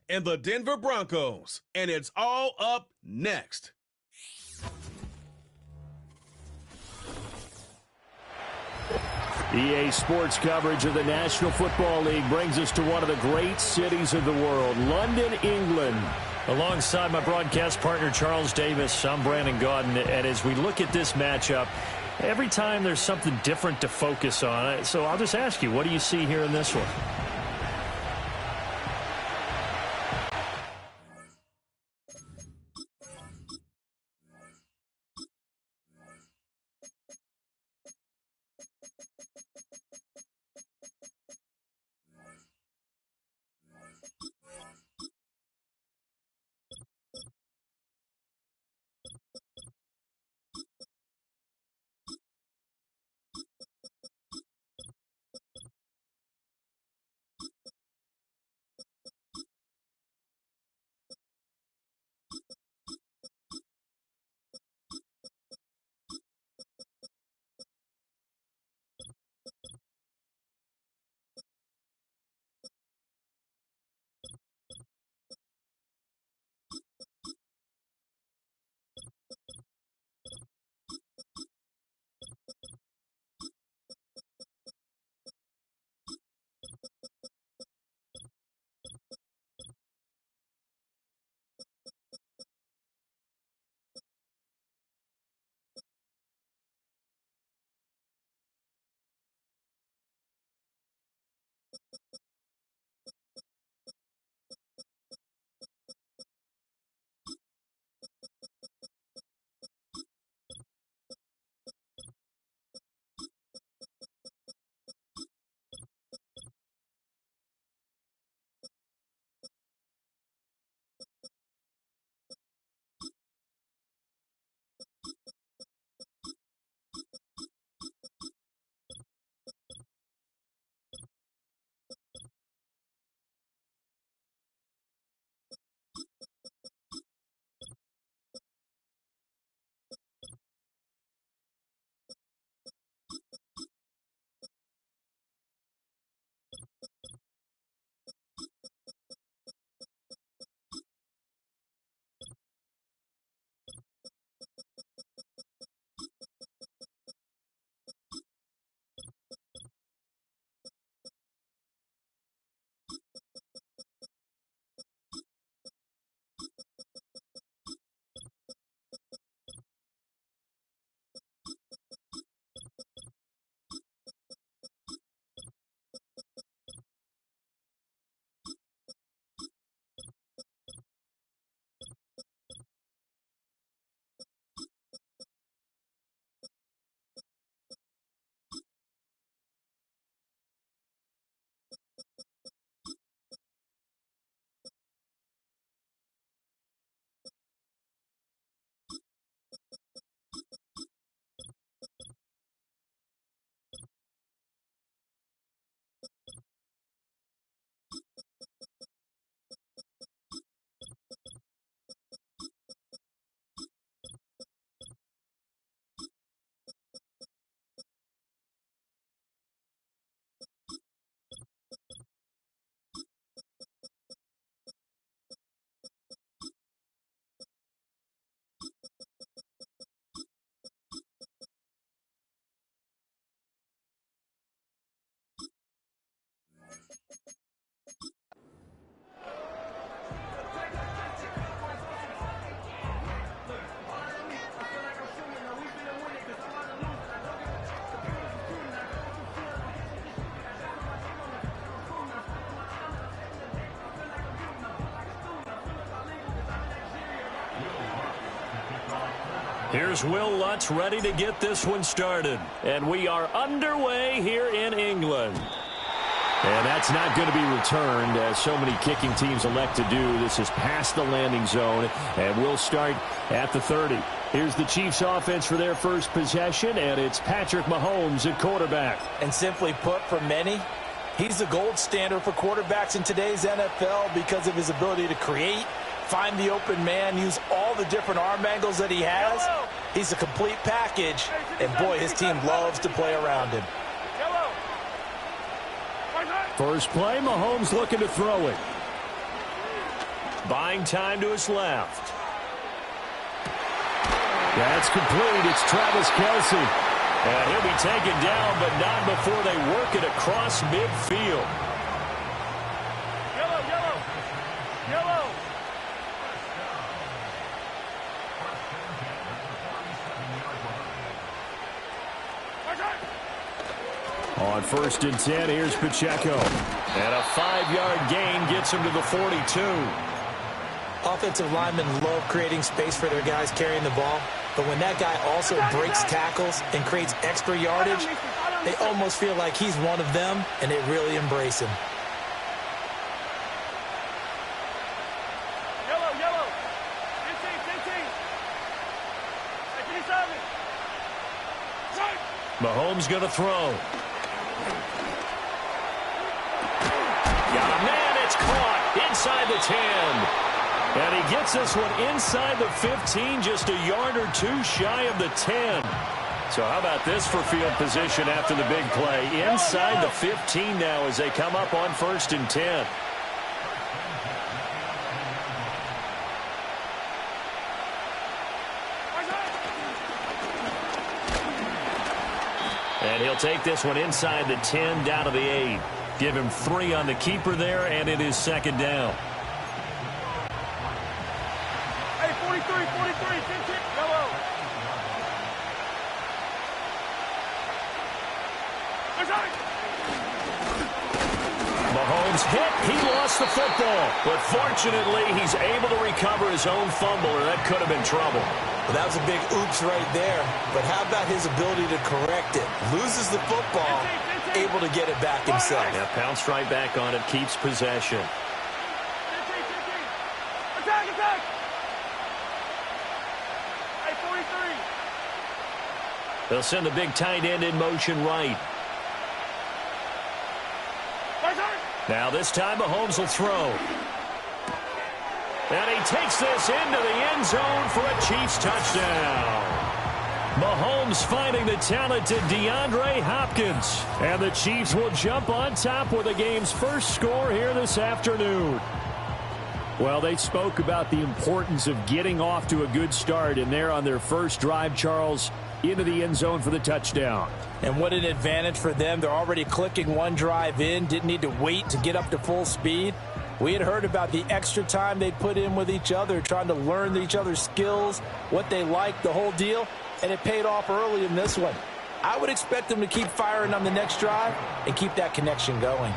and the Denver Broncos, and it's all up next. EA Sports coverage of the National Football League brings us to one of the great cities of the world, London, England. Alongside my broadcast partner, Charles Davis, I'm Brandon Gaudin, and as we look at this matchup, every time there's something different to focus on. So I'll just ask you, what do you see here in this one? Here's Will Lutz ready to get this one started. And we are underway here in England. And that's not going to be returned, as so many kicking teams elect to do. This is past the landing zone, and we'll start at the 30. Here's the Chiefs offense for their first possession, and it's Patrick Mahomes at quarterback. And simply put, for many, he's the gold standard for quarterbacks in today's NFL because of his ability to create, find the open man, use all the different arm angles that he has. He's a complete package, and boy, his team loves to play around him. First play, Mahomes looking to throw it. buying time to his left. That's complete. It's Travis Kelce. And he'll be taken down, but not before they work it across midfield. Yellow, yellow, yellow. On 1st and 10, here's Pacheco. And a 5-yard gain gets him to the 42. Offensive linemen love creating space for their guys carrying the ball. But when that guy also breaks tackles and creates extra yardage, they almost feel like he's one of them, and they really embrace him. Yellow, yellow. 15. Hey, 37. Mahomes going to throw. Got a man, it's caught inside the 10. And he gets this one inside the 15, just a yard or two shy of the 10. So how about this for field position after the big play? Inside the 15 now as they come up on 1st and 10. And he'll take this one inside the 10 down to the 8. Give him 3 on the keeper there, and it is 2nd down. 43, 15, yellow. Mahomes hit. He lost the football. But fortunately, he's able to recover his own fumble, or that could have been trouble. Well, that was a big oops right there. But how about his ability to correct it? Loses the football, able to get it back himself. Yeah, pounced right back on it, keeps possession. 15. Attack. Hey, 43. They'll send the big tight end in motion right. Now this time Mahomes will throw. And he takes this into the end zone for a Chiefs touchdown. Mahomes finding the talented DeAndre Hopkins. And the Chiefs will jump on top with the game's first score here this afternoon. Well, they spoke about the importance of getting off to a good start, and they're on their first drive, Charles, into the end zone for the touchdown. And what an advantage for them. They're already clicking one drive in, didn't need to wait to get up to full speed. We had heard about the extra time they'd put in with each other, trying to learn each other's skills, what they liked, the whole deal, and it paid off early in this one. I would expect them to keep firing on the next drive and keep that connection going.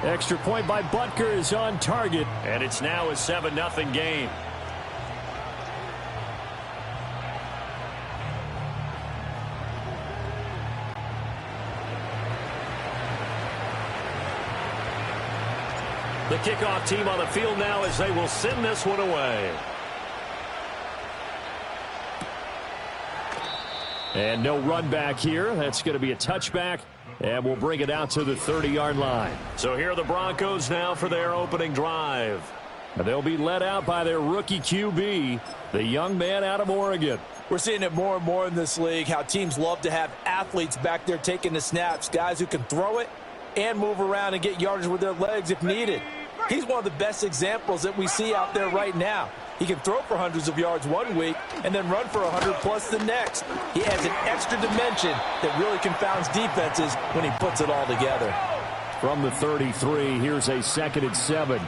Extra point by Butker is on target. And it's now a 7-0 game. The kickoff team on the field now as they will send this one away. And no run back here. That's going to be a touchback. And we'll bring it out to the 30-yard line. So here are the Broncos now for their opening drive. And they'll be led out by their rookie QB, the young man out of Oregon. We're seeing it more and more in this league, how teams love to have athletes back there taking the snaps, guys who can throw it and move around and get yardage with their legs if needed. He's one of the best examples that we see out there right now. He can throw for hundreds of yards one week and then run for 100+ the next. He adds an extra dimension that really confounds defenses when he puts it all together. From the 33, here's a 2nd and 7.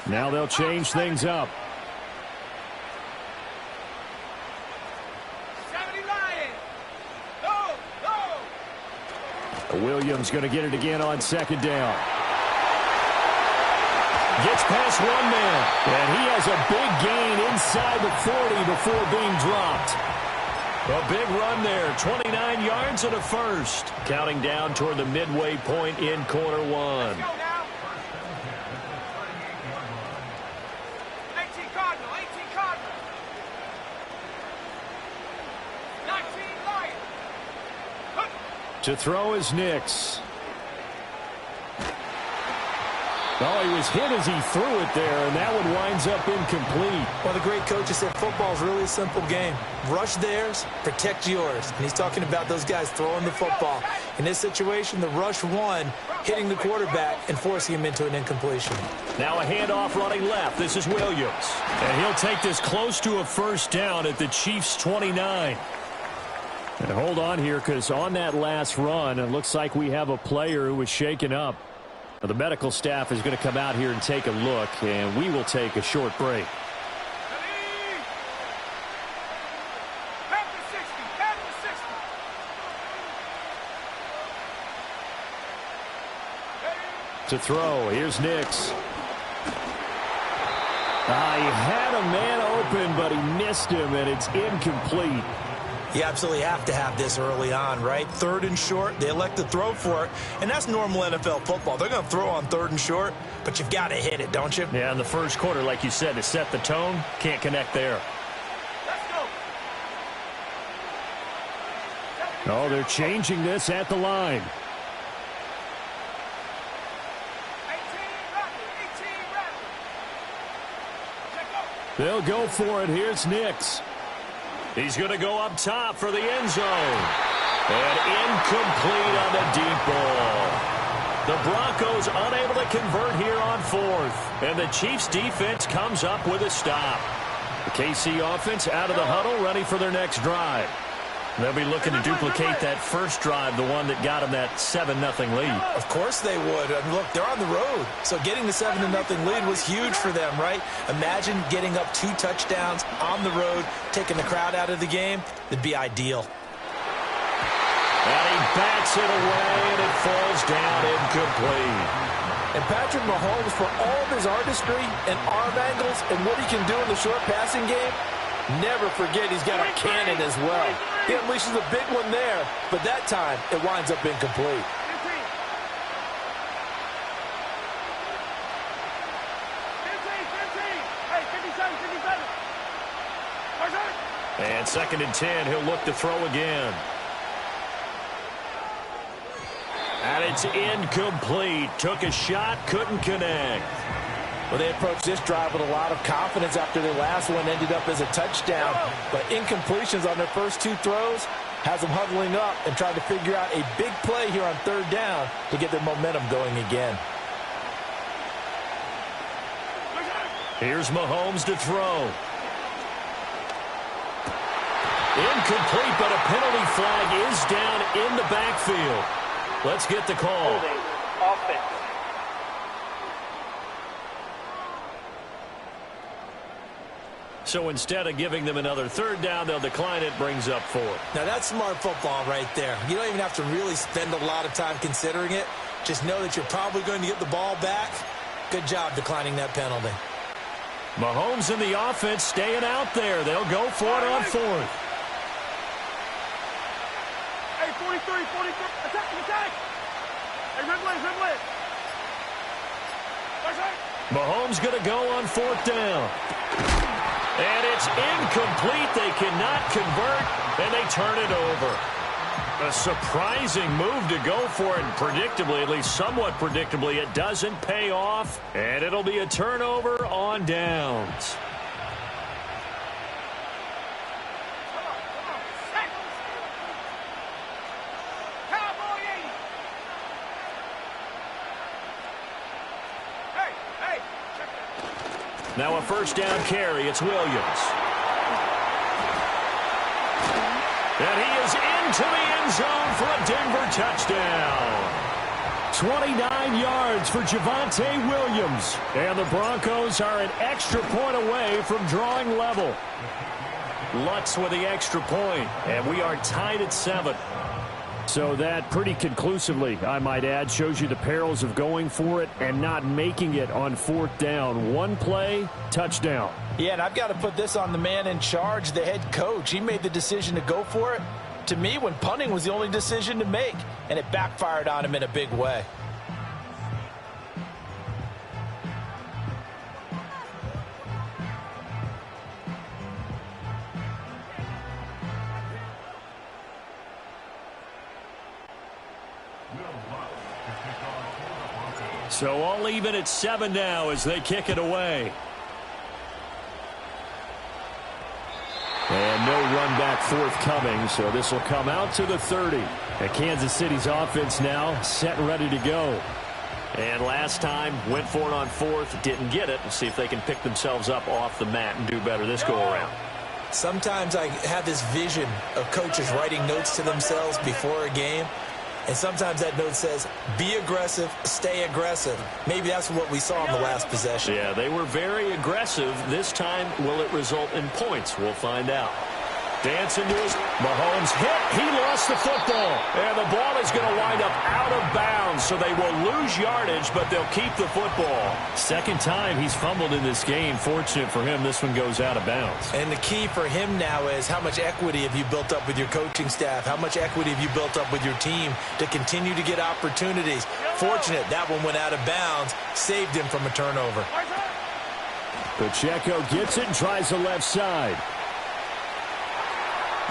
Now they'll change things up. Williams going to get it again on 2nd down. Gets past one man, and he has a big gain inside the 40 before being dropped. A big run there, 29 yards and a first. Counting down toward the midway point in quarter one. To throw is Nix. Oh, he was hit as he threw it there, and that one winds up incomplete. Well, the great coach said football is really a simple game. Rush theirs, protect yours. And he's talking about those guys throwing the football. In this situation, the rush one, hitting the quarterback and forcing him into an incompletion. Now a handoff running left. This is Williams. And he'll take this close to a first down at the Chiefs' 29. And hold on here, because on that last run, it looks like we have a player who was shaken up. Now, the medical staff is going to come out here and take a look, and we will take a short break. To throw, here's Nix. He had a man open, but he missed him, and it's incomplete. You absolutely have to have this early on, right? 3rd and short, they elect to throw for it, and that's normal NFL football. They're going to throw on 3rd and short, but you've got to hit it, don't you? Yeah, in the first quarter, like you said, to set the tone, can't connect there. Let's go. Oh, they're changing this at the line. 18 They'll go for it. Here's Nix. He's going to go up top for the end zone. And incomplete on the deep ball. The Broncos unable to convert here on 4th. And the Chiefs defense comes up with a stop. The KC offense out of the huddle, ready for their next drive. They'll be looking to duplicate that first drive, the one that got them that 7-0 lead. Of course they would. I mean, look, they're on the road. So getting the 7-0 lead was huge for them, right? Imagine getting up 2 touchdowns on the road, taking the crowd out of the game. It'd be ideal. And he bats it away, and it falls down incomplete. And Patrick Mahomes, for all of his artistry and arm angles and what he can do in the short passing game, never forget he's got a cannon as well. He unleashes a big one there, but that time it winds up incomplete. 15. Hey, 57. And 2nd and 10, he'll look to throw again. And it's incomplete. Took a shot, couldn't connect. Well, they approached this drive with a lot of confidence after their last one ended up as a touchdown. But incompletions on their first 2 throws has them huddling up and trying to figure out a big play here on 3rd down to get their momentum going again. Here's Mahomes to throw. Incomplete, but a penalty flag is down in the backfield. Let's get the call. Holding. Offense. So instead of giving them another 3rd down, they'll decline it, brings up 4th. Now, that's smart football right there. You don't even have to really spend a lot of time considering it. Just know that you're probably going to get the ball back. Good job declining that penalty. Mahomes and the offense staying out there. They'll go for it on 4th. Hey, 43. Attack. Hey, red leg. Mahomes going to go on 4th down. And it's incomplete. They cannot convert, and they turn it over. A surprising move to go for it, and predictably, at least somewhat predictably, it doesn't pay off, and it'll be a turnover on downs. Now a first down carry. It's Williams. And he is into the end zone for a Denver touchdown. 29 yards for Javonte Williams. And the Broncos are an extra point away from drawing level. Lutz with the extra point, and we are tied at 7. So that pretty conclusively, I might add, shows you the perils of going for it and not making it on 4th down. One play, touchdown. Yeah, and I've got to put this on the man in charge, the head coach. He made the decision to go for it. To me, when punting was the only decision to make, and it backfired on him in a big way. So all even at 7 now as they kick it away. And no run back forthcoming, so this will come out to the 30. And Kansas City's offense now set and ready to go. And last time, went for it on fourth, didn't get it. We'll see if they can pick themselves up off the mat and do better this go-around. Sometimes I have this vision of coaches writing notes to themselves before a game. And sometimes that note says, be aggressive, stay aggressive. Maybe that's what we saw in the last possession. Yeah, they were very aggressive. This time, will it result in points? We'll find out. Dancing to his Mahomes hit. He lost the football. And the ball is going to wind up out of bounds, so they will lose yardage, but they'll keep the football. Second time he's fumbled in this game. Fortunate for him, this one goes out of bounds. And the key for him now is how much equity have you built up with your coaching staff? How much equity have you built up with your team to continue to get opportunities? Fortunate that one went out of bounds, saved him from a turnover. Pacheco gets it and tries the left side.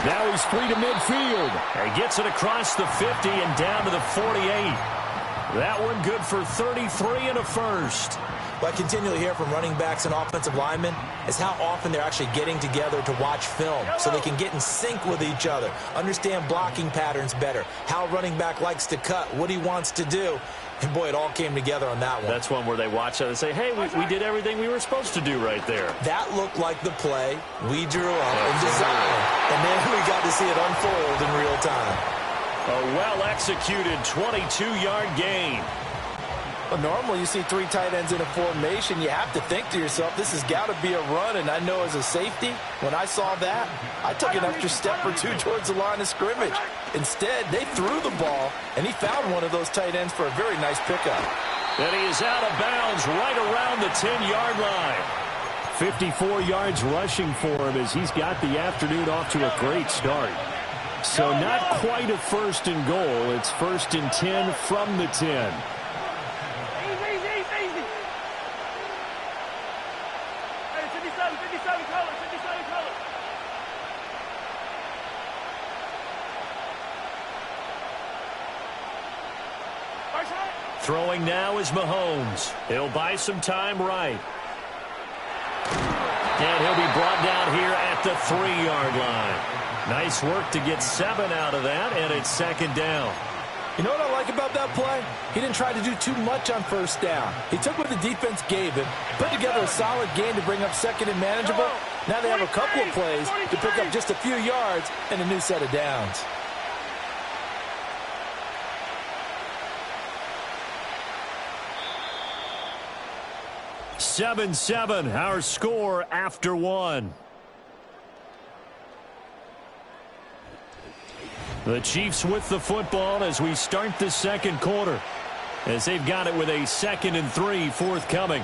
Now he's free to midfield. He gets it across the 50 and down to the 48. That one good for 33 and a first. What I continually hear from running backs and offensive linemen is how often they're actually getting together to watch film so they can get in sync with each other, understand blocking patterns better, how a running back likes to cut, what he wants to do. And, boy, it all came together on that one. That's one where they watch it and say, hey, we did everything we were supposed to do right there. That looked like the play we drew up and designed. And then we got to see it unfold in real time. A well-executed 22-yard gain. Well, normally you see three tight ends in a formation. You have to think to yourself, this has got to be a run. And I know as a safety, when I saw that, I took an extra step or two towards the line of scrimmage. Instead, they threw the ball, and he found one of those tight ends for a very nice pickup. And he is out of bounds right around the 10-yard line. 54 yards rushing for him as he's got the afternoon off to a great start. So not quite a first and goal. It's first and 10 from the 10. Throwing now is Mahomes. He'll buy some time right. And he'll be brought down here at the 3-yard line. Nice work to get 7 out of that, and it's second down. You know what I like about that play? He didn't try to do too much on first down. He took what the defense gave him, put together a solid game to bring up second and manageable. Now they have a couple of plays to pick up just a few yards and a new set of downs. Seven, our score after one. The Chiefs with the football as we start the second quarter, as they've got it with a 2nd and 3 forthcoming.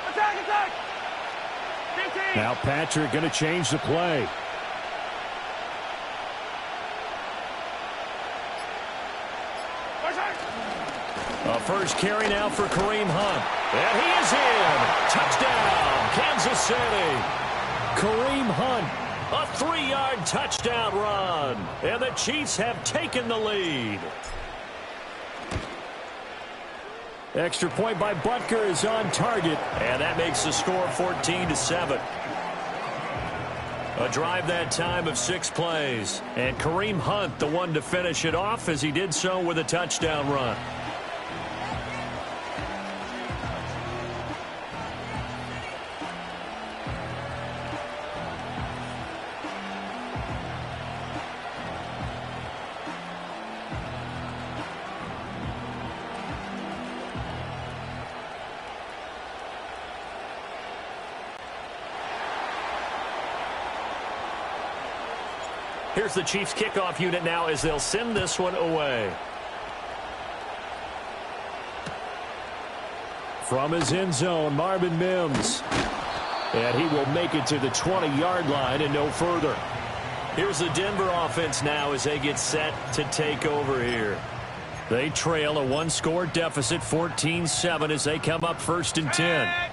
Attack! Now Patrick going to change the play. A first carry now for Kareem Hunt. And he is in. Touchdown, Kansas City. Kareem Hunt, a 3-yard touchdown run. And the Chiefs have taken the lead. Extra point by Butker is on target. And that makes the score 14-7. A drive that time of 6 plays. And Kareem Hunt, the one to finish it off as he did so with a touchdown run. Here's the Chiefs kickoff unit now as they'll send this one away. From his end zone, Marvin Mims. And he will make it to the 20-yard line and no further. Here's the Denver offense now as they get set to take over here. They trail a 1-score deficit, 14-7, as they come up 1st and 10.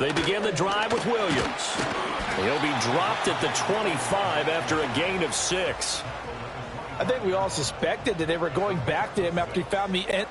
They begin the drive with Williams. He'll be dropped at the 25 after a gain of 6. I think we all suspected that they were going back to him after he found the end.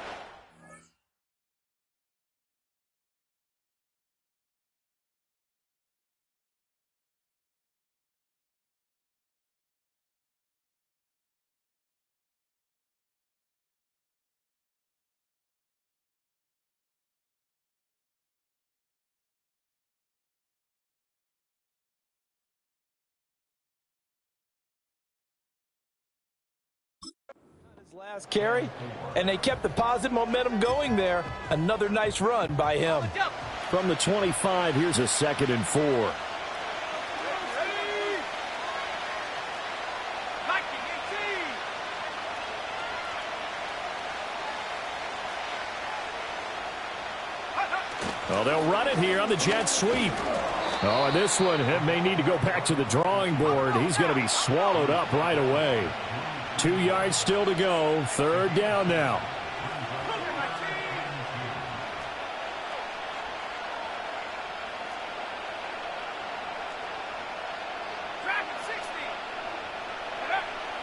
Last carry, and they kept the positive momentum going there. Another nice run by him. From the 25, here's a 2nd and 4. Well, they'll run it here on the jet sweep. Oh, and this one may need to go back to the drawing board. He's going to be swallowed up right away. 2 yards still to go. 3rd down now.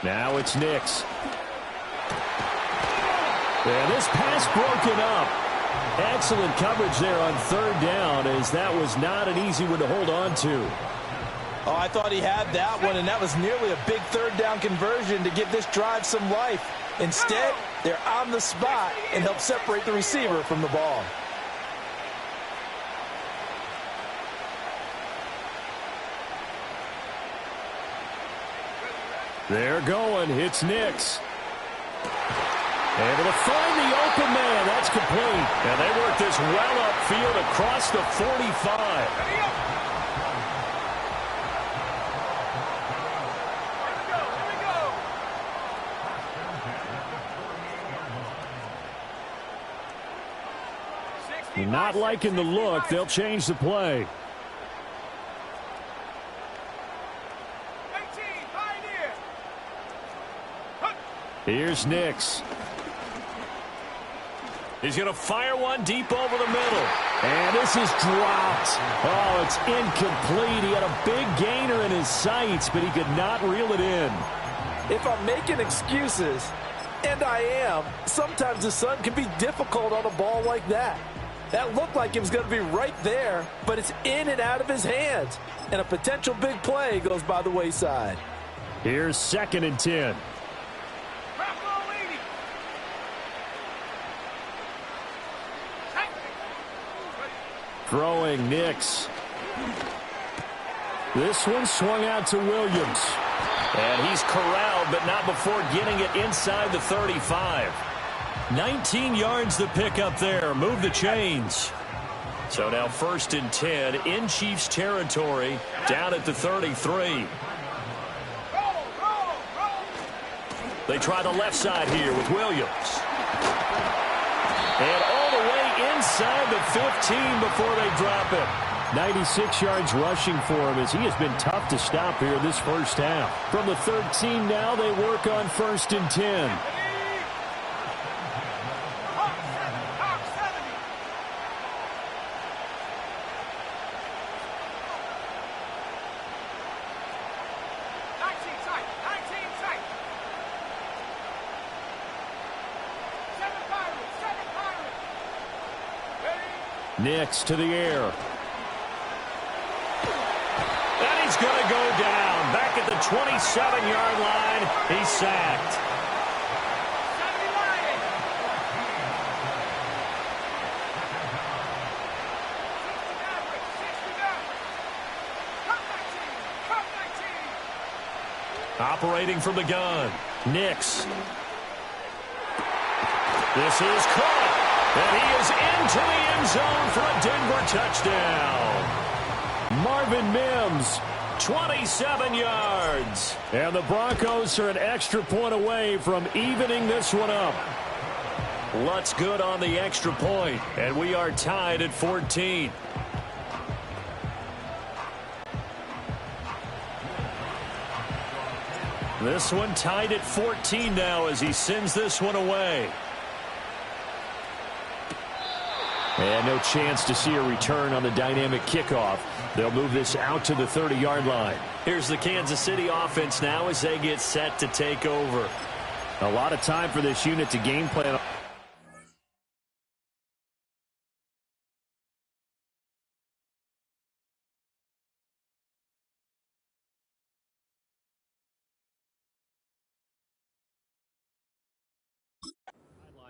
Now it's Nix. Yeah, this pass broken up. Excellent coverage there on 3rd down, as that was not an easy one to hold on to. Oh, I thought he had that one, and that was nearly a big 3rd down conversion to give this drive some life. Instead, they're on the spot and help separate the receiver from the ball. They're going. It's Nix. Able to find the open man. That's complete. And they work this well upfield across the 45. Not liking the look. They'll change the play. Here's Nix. He's going to fire one deep over the middle. And this is dropped. Oh, it's incomplete. He had a big gainer in his sights, but he could not reel it in. If I'm making excuses, and I am, sometimes the sun can be difficult on a ball like that. That looked like it was going to be right there, but it's in and out of his hands. And a potential big play goes by the wayside. Here's 2nd and 10. Throwing Nix. This one swung out to Williams. And he's corralled, but not before getting it inside the 35. 19 yards to pick up there. Move the chains. So now 1st and 10 in Chiefs territory, down at the 33. They try the left side here with Williams. And all the way inside the 15 before they drop it. 96 yards rushing for him, as he has been tough to stop here this first half. From the 13 now, they work on 1st and 10. Nix to the air. And he's going to go down. Back at the 27-yard line. He's sacked. Operating from the gun. Nix. This is caught. And he is into the end zone for a Denver touchdown. Marvin Mims. 27 yards. And the Broncos are an extra point away from evening this one up. Lutz good on the extra point. And we are tied at 14. This one tied at 14 now as he sends this one away. And no chance to see a return on the dynamic kickoff. They'll move this out to the 30-yard line. Here's the Kansas City offense now as they get set to take over. A lot of time for this unit to game plan.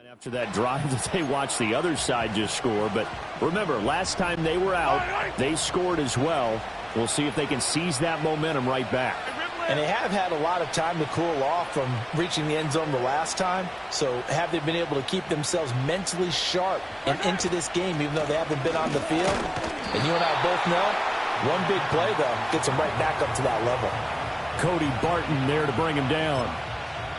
After that drive that they watched the other side just score. But remember, last time they were out, they scored as well. We'll see if they can seize that momentum right back. And they have had a lot of time to cool off from reaching the end zone the last time. So have they been able to keep themselves mentally sharp and into this game, even though they haven't been on the field? And you and I both know, one big play, though, gets them right back up to that level. Cody Barton there to bring him down.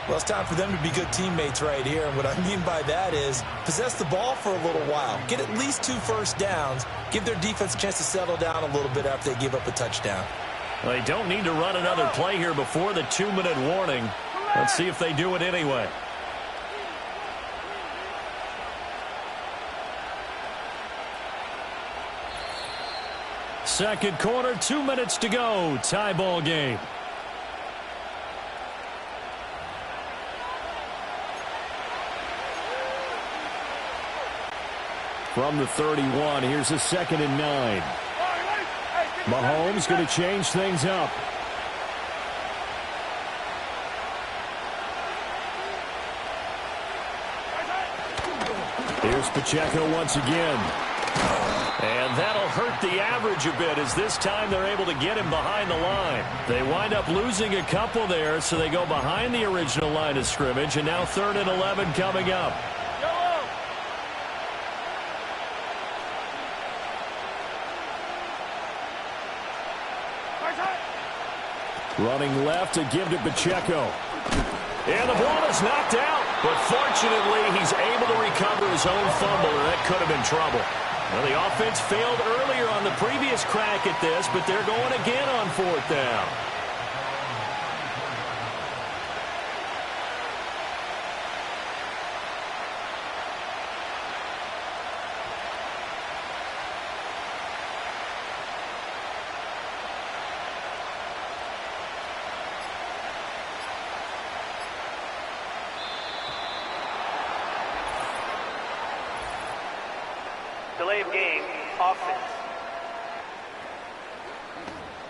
Well, it's time for them to be good teammates right here. And what I mean by that is possess the ball for a little while. Get at least 2 first downs. Give their defense a chance to settle down a little bit after they give up a touchdown. Well, they don't need to run another play here before the 2-minute warning. Let's see if they do it anyway. Second quarter, 2 minutes to go. Tie ball game. From the 31, here's a 2nd and 9. Mahomes going to change things up. Here's Pacheco once again. And that'll hurt the average a bit as this time they're able to get him behind the line. They wind up losing a couple there, so they go behind the original line of scrimmage, and now 3rd and 11 coming up. Running left to give to Pacheco. And the ball is knocked out. But fortunately, he's able to recover his own fumble, and that could have been trouble. Well, the offense failed earlier on the previous crack at this, but they're going again on 4th down. Delay of game, offense.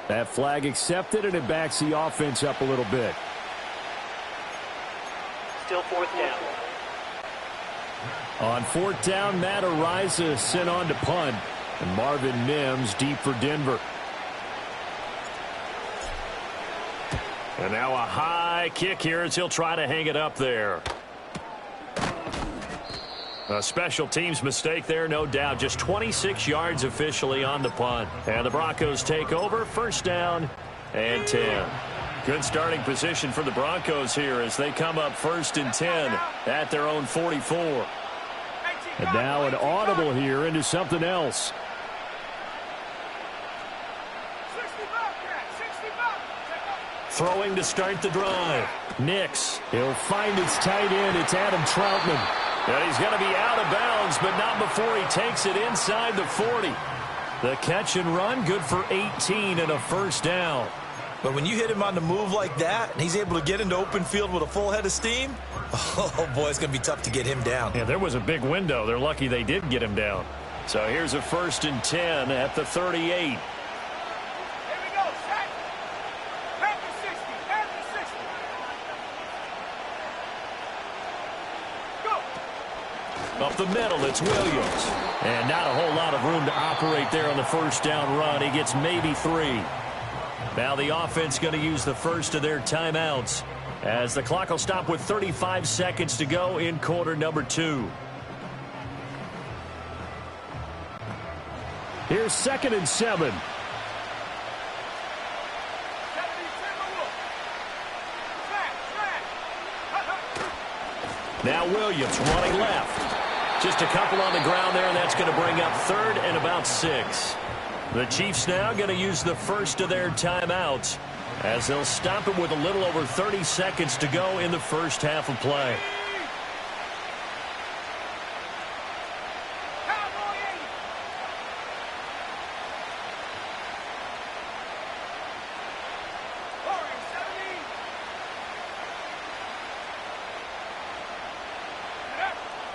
That flag accepted, and it backs the offense up a little bit. Still 4th down. On 4th down, Matt Ariza sent on to punt, and Marvin Mims deep for Denver. And now a high kick here as he'll try to hang it up there. A special teams mistake there, no doubt. Just 26 yards officially on the punt. And the Broncos take over. 1st down and 10. Good starting position for the Broncos here as they come up 1st and 10 at their own 44. And now an audible here into something else. Throwing to start the drive. Nix. He'll find his tight end. It's Adam Troutman. And he's going to be out of bounds, but not before he takes it inside the 40. The catch and run, good for 18 and a 1st down. But when you hit him on the move like that, and he's able to get into open field with a full head of steam, oh, boy, it's going to be tough to get him down. Yeah, there was a big window. They're lucky they did get him down. So here's a 1st and 10 at the 38. Up the middle, it's Williams. And not a whole lot of room to operate there on the 1st down run. He gets maybe 3. Now the offense going to use the first of their timeouts as the clock will stop with 35 seconds to go in quarter number 2. Here's 2nd and 7. Now Williams running left. Just a couple on the ground there, and that's going to bring up 3rd and about 6. The Chiefs now going to use the first of their timeouts as they'll stop it with a little over 30 seconds to go in the first half of play.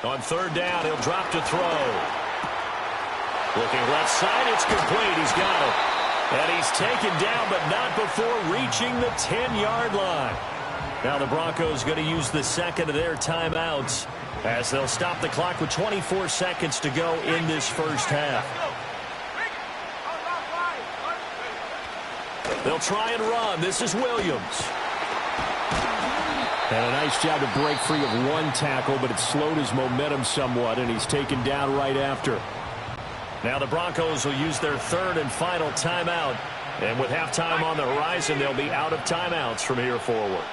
On third down, he'll drop to throw. Looking left side, it's complete. He's got it. And he's taken down, but not before reaching the 10-yard line. Now the Broncos going to use the second of their timeouts as they'll stop the clock with 24 seconds to go in this first half. They'll try and run. This is Williams. And a nice job to break free of one tackle, but it slowed his momentum somewhat, and he's taken down right after. Now the Broncos will use their third and final timeout. And with halftime on the horizon, they'll be out of timeouts from here forward.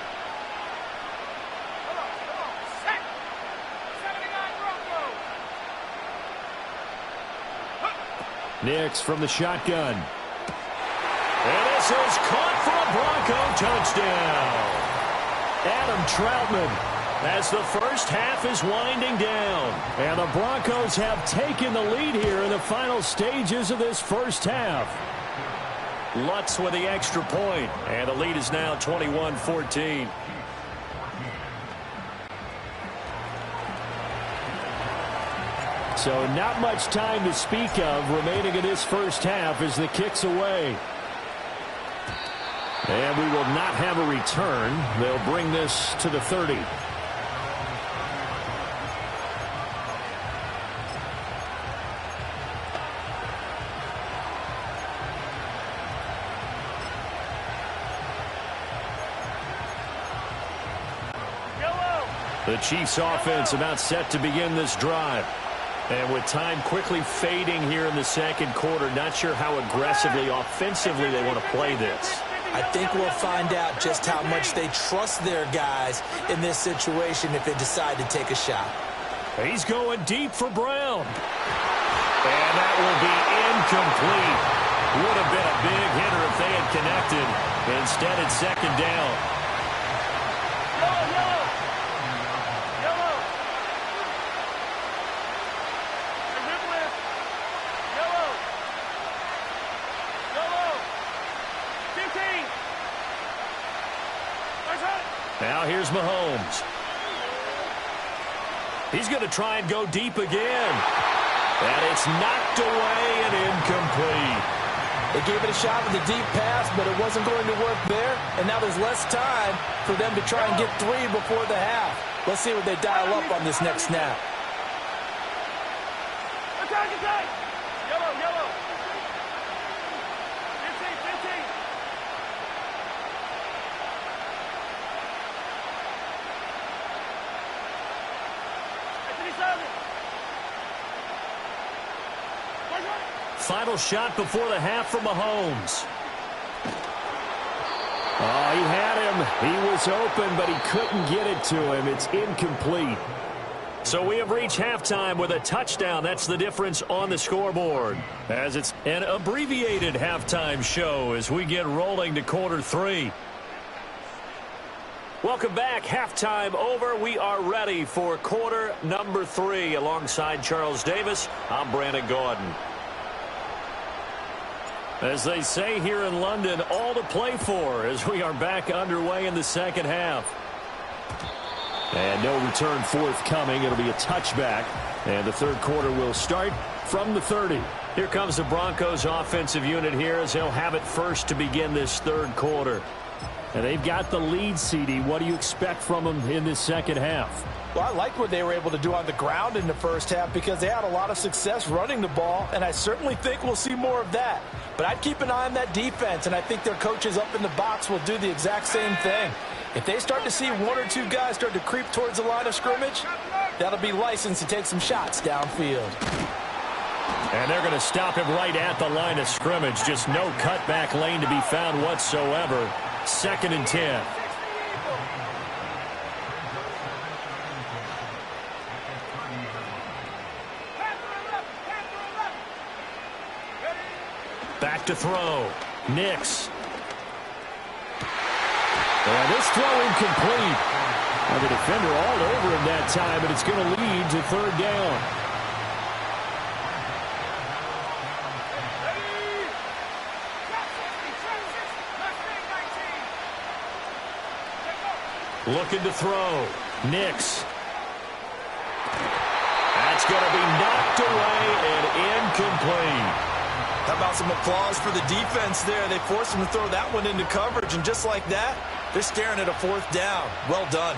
Nix from the shotgun. And this is caught for a Bronco touchdown. Adam Troutman as the first half is winding down. And the Broncos have taken the lead here in the final stages of this first half. Lutz with the extra point, and the lead is now 21-14. So not much time to speak of remaining in this first half as the kick's away. And we will not have a return. They'll bring this to the 30. The Chiefs offense about set to begin this drive. And with time quickly fading here in the second quarter, not sure how aggressively, offensively they want to play this. I think we'll find out just how much they trust their guys in this situation if they decide to take a shot. He's going deep for Brown. And that will be incomplete. Would have been a big hitter if they had connected. Instead, it's second down. Now here's Mahomes. He's going to try and go deep again. And it's knocked away and incomplete. They gave it a shot with a deep pass, but it wasn't going to work there. And now there's less time for them to try and get three before the half. Let's see what they dial up on this next snap. Final shot before the half for Mahomes. Oh, he had him. He was open, but he couldn't get it to him. It's incomplete. So we have reached halftime with a touchdown. That's the difference on the scoreboard. As it's an abbreviated halftime show as we get rolling to quarter three. Welcome back. Halftime over. We are ready for quarter number three. Alongside Charles Davis, I'm Brandon Gordon. As they say here in London, all to play for as we are back underway in the second half. And no return forthcoming. It'll be a touchback. And the third quarter will start from the 30. Here comes the Broncos offensive unit here as they'll have it first to begin this third quarter. And they've got the lead, CD. What do you expect from them in this second half? Well, I like what they were able to do on the ground in the first half because they had a lot of success running the ball, and I certainly think we'll see more of that. But I'd keep an eye on that defense, and I think their coaches up in the box will do the exact same thing. If they start to see one or two guys start to creep towards the line of scrimmage, that'll be licensed to take some shots downfield. And they're going to stop him right at the line of scrimmage. Just no cutback lane to be found whatsoever. 2nd and 10. Back to throw. Nix. And this throw incomplete. And the defender all over him that time, but it's going to lead to third down. Looking to throw. Nix. going to be knocked away and incomplete. How about some applause for the defense there? They forced him to throw that one into coverage, and just like that, they're staring at a fourth down. Well done.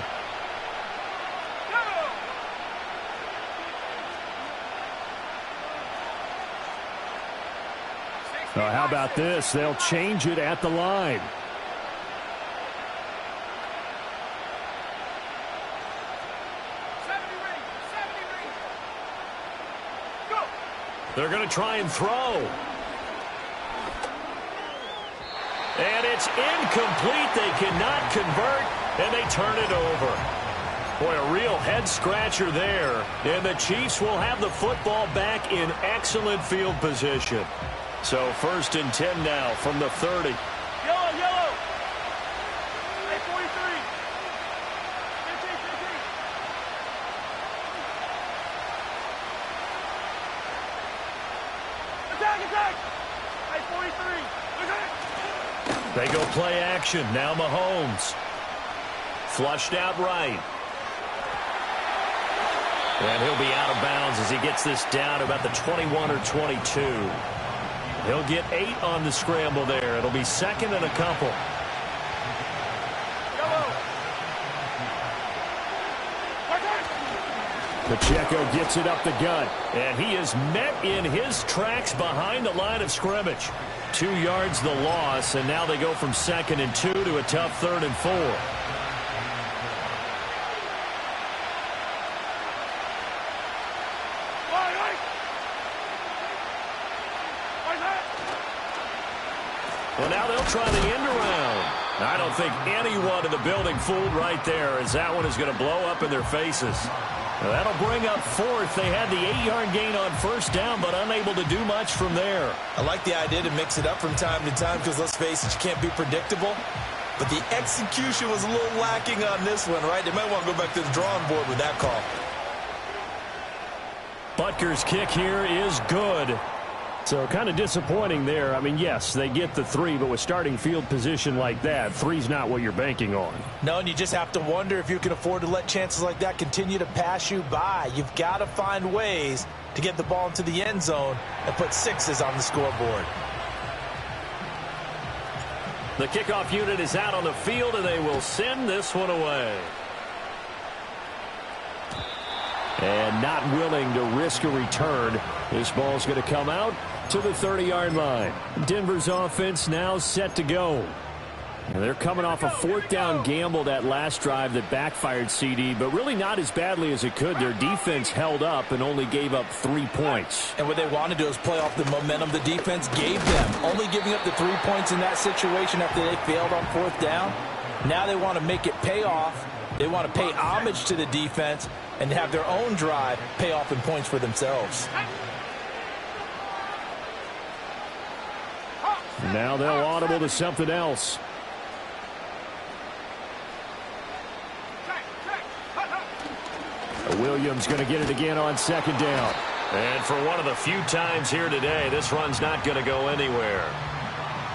How about this? They'll change it at the line. They're going to try and throw. And it's incomplete. They cannot convert, and they turn it over. Boy, a real head-scratcher there. And the Chiefs will have the football back in excellent field position. So 1st and 10 now from the 30. Yellow. Hey, 43. 15. Attack. Hey, 43. They go play action. Now Mahomes. Flushed out right. And he'll be out of bounds as he gets this down about the 21 or 22. He'll get 8 on the scramble there. It'll be 2nd and a couple. Pacheco gets it up the gut. And he is met in his tracks behind the line of scrimmage. 2 yards the loss, and now they go from 2nd and 2 to a tough 3rd and 4. Well, now they'll try the end around. I don't think anyone in the building fooled right there, as that one is going to blow up in their faces. Well, that'll bring up 4th. They had the 8-yard gain on 1st down, but unable to do much from there. I like the idea to mix it up from time to time because, let's face it, you can't be predictable. But the execution was a little lacking on this one, right? They might want to go back to the drawing board with that call. Butker's kick here is good. So kind of disappointing there. I mean, yes, they get the 3, but with starting field position like that, 3's not what you're banking on. No, and you just have to wonder if you can afford to let chances like that continue to pass you by. You've got to find ways to get the ball into the end zone and put 6s on the scoreboard. The kickoff unit is out on the field, and they will send this one away. And not willing to risk a return. This ball's going to come out to the 30-yard line. Denver's offense now set to go. And they're coming off a 4th down gamble that last drive that backfired, CD, but really not as badly as it could. Their defense held up and only gave up 3 points. And what they want to do is play off the momentum the defense gave them. Only giving up the 3 points in that situation after they failed on 4th down. Now they want to make it pay off. They want to pay homage to the defense and have their own drive pay off in points for themselves. Now they'll audible to something else. Williams going to get it again on 2nd down. And for one of the few times here today, this run's not going to go anywhere.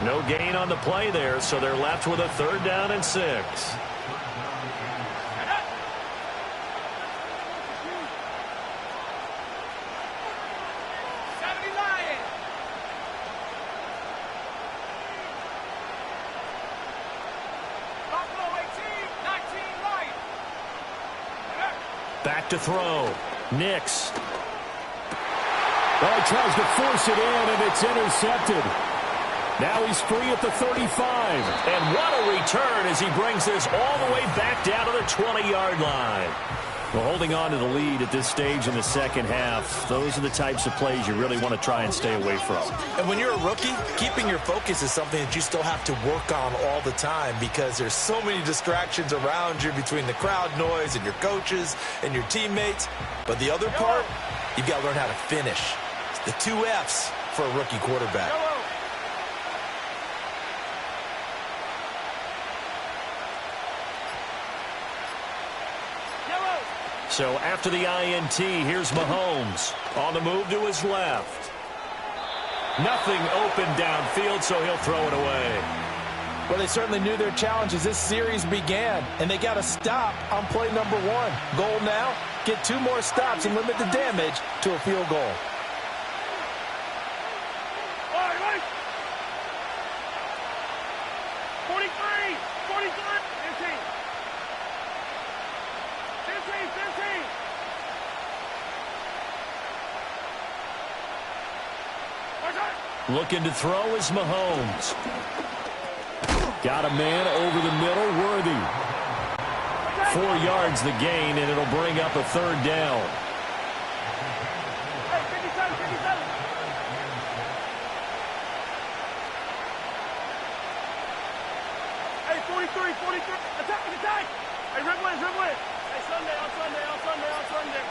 No gain on the play there, so they're left with a 3rd down and 6. Back to throw. Nix. Well, he tries to force it in, and it's intercepted. Now he's free at the 35. And what a return as he brings this all the way back down to the 20-yard line. Well, holding on to the lead at this stage in the second half, those are the types of plays you really want to try and stay away from. And when you're a rookie, keeping your focus is something that you still have to work on all the time because there's so many distractions around you between the crowd noise and your coaches and your teammates. But the other part, you've got to learn how to finish. It's the 2 F's for a rookie quarterback. So after the INT, here's Mahomes on the move to his left. Nothing open downfield, so he'll throw it away. Well, they certainly knew their challenge as this series began, and they got to stop on play number 1. Goal now, get 2 more stops and limit the damage to a field goal. All right, right. 43, 43, 15. 15, 15. Looking to throw is Mahomes. Got a man over the middle, Worthy. 4 yards the gain, and it'll bring up a 3rd down. Hey, 57, 57. Hey, 43, 43. Attack, attack. Hey, dribble in, dribble in. Hey, Sunday, on Sunday, on Sunday, on Sunday.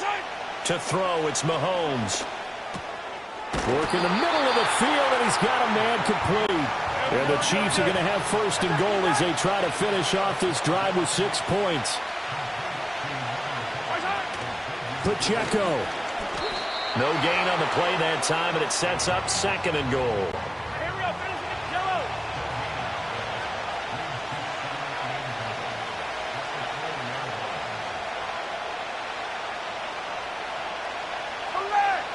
Shine. To throw, it's Mahomes. Working the middle of the field, and he's got a man complete. And the Chiefs are going to have 1st and goal as they try to finish off this drive with 6 points. Pacheco. No gain on the play that time, and it sets up 2nd and goal. Here we go, finish it. Yellow. Come back.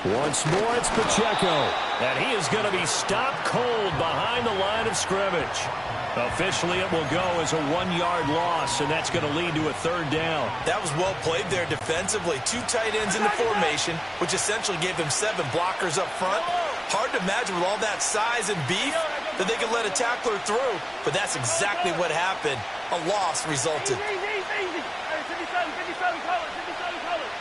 Once more, it's Pacheco. And he is going to be stopped cold behind the line of scrimmage. Officially, it will go as a 1-yard loss, and that's going to lead to a 3rd down. That was well played there defensively. 2 tight ends in the formation, which essentially gave them 7 blockers up front. Hard to imagine with all that size and beef that they could let a tackler through, but that's exactly what happened. A loss resulted. Easy, easy. Hey, 57, 57 colors, 57 colors.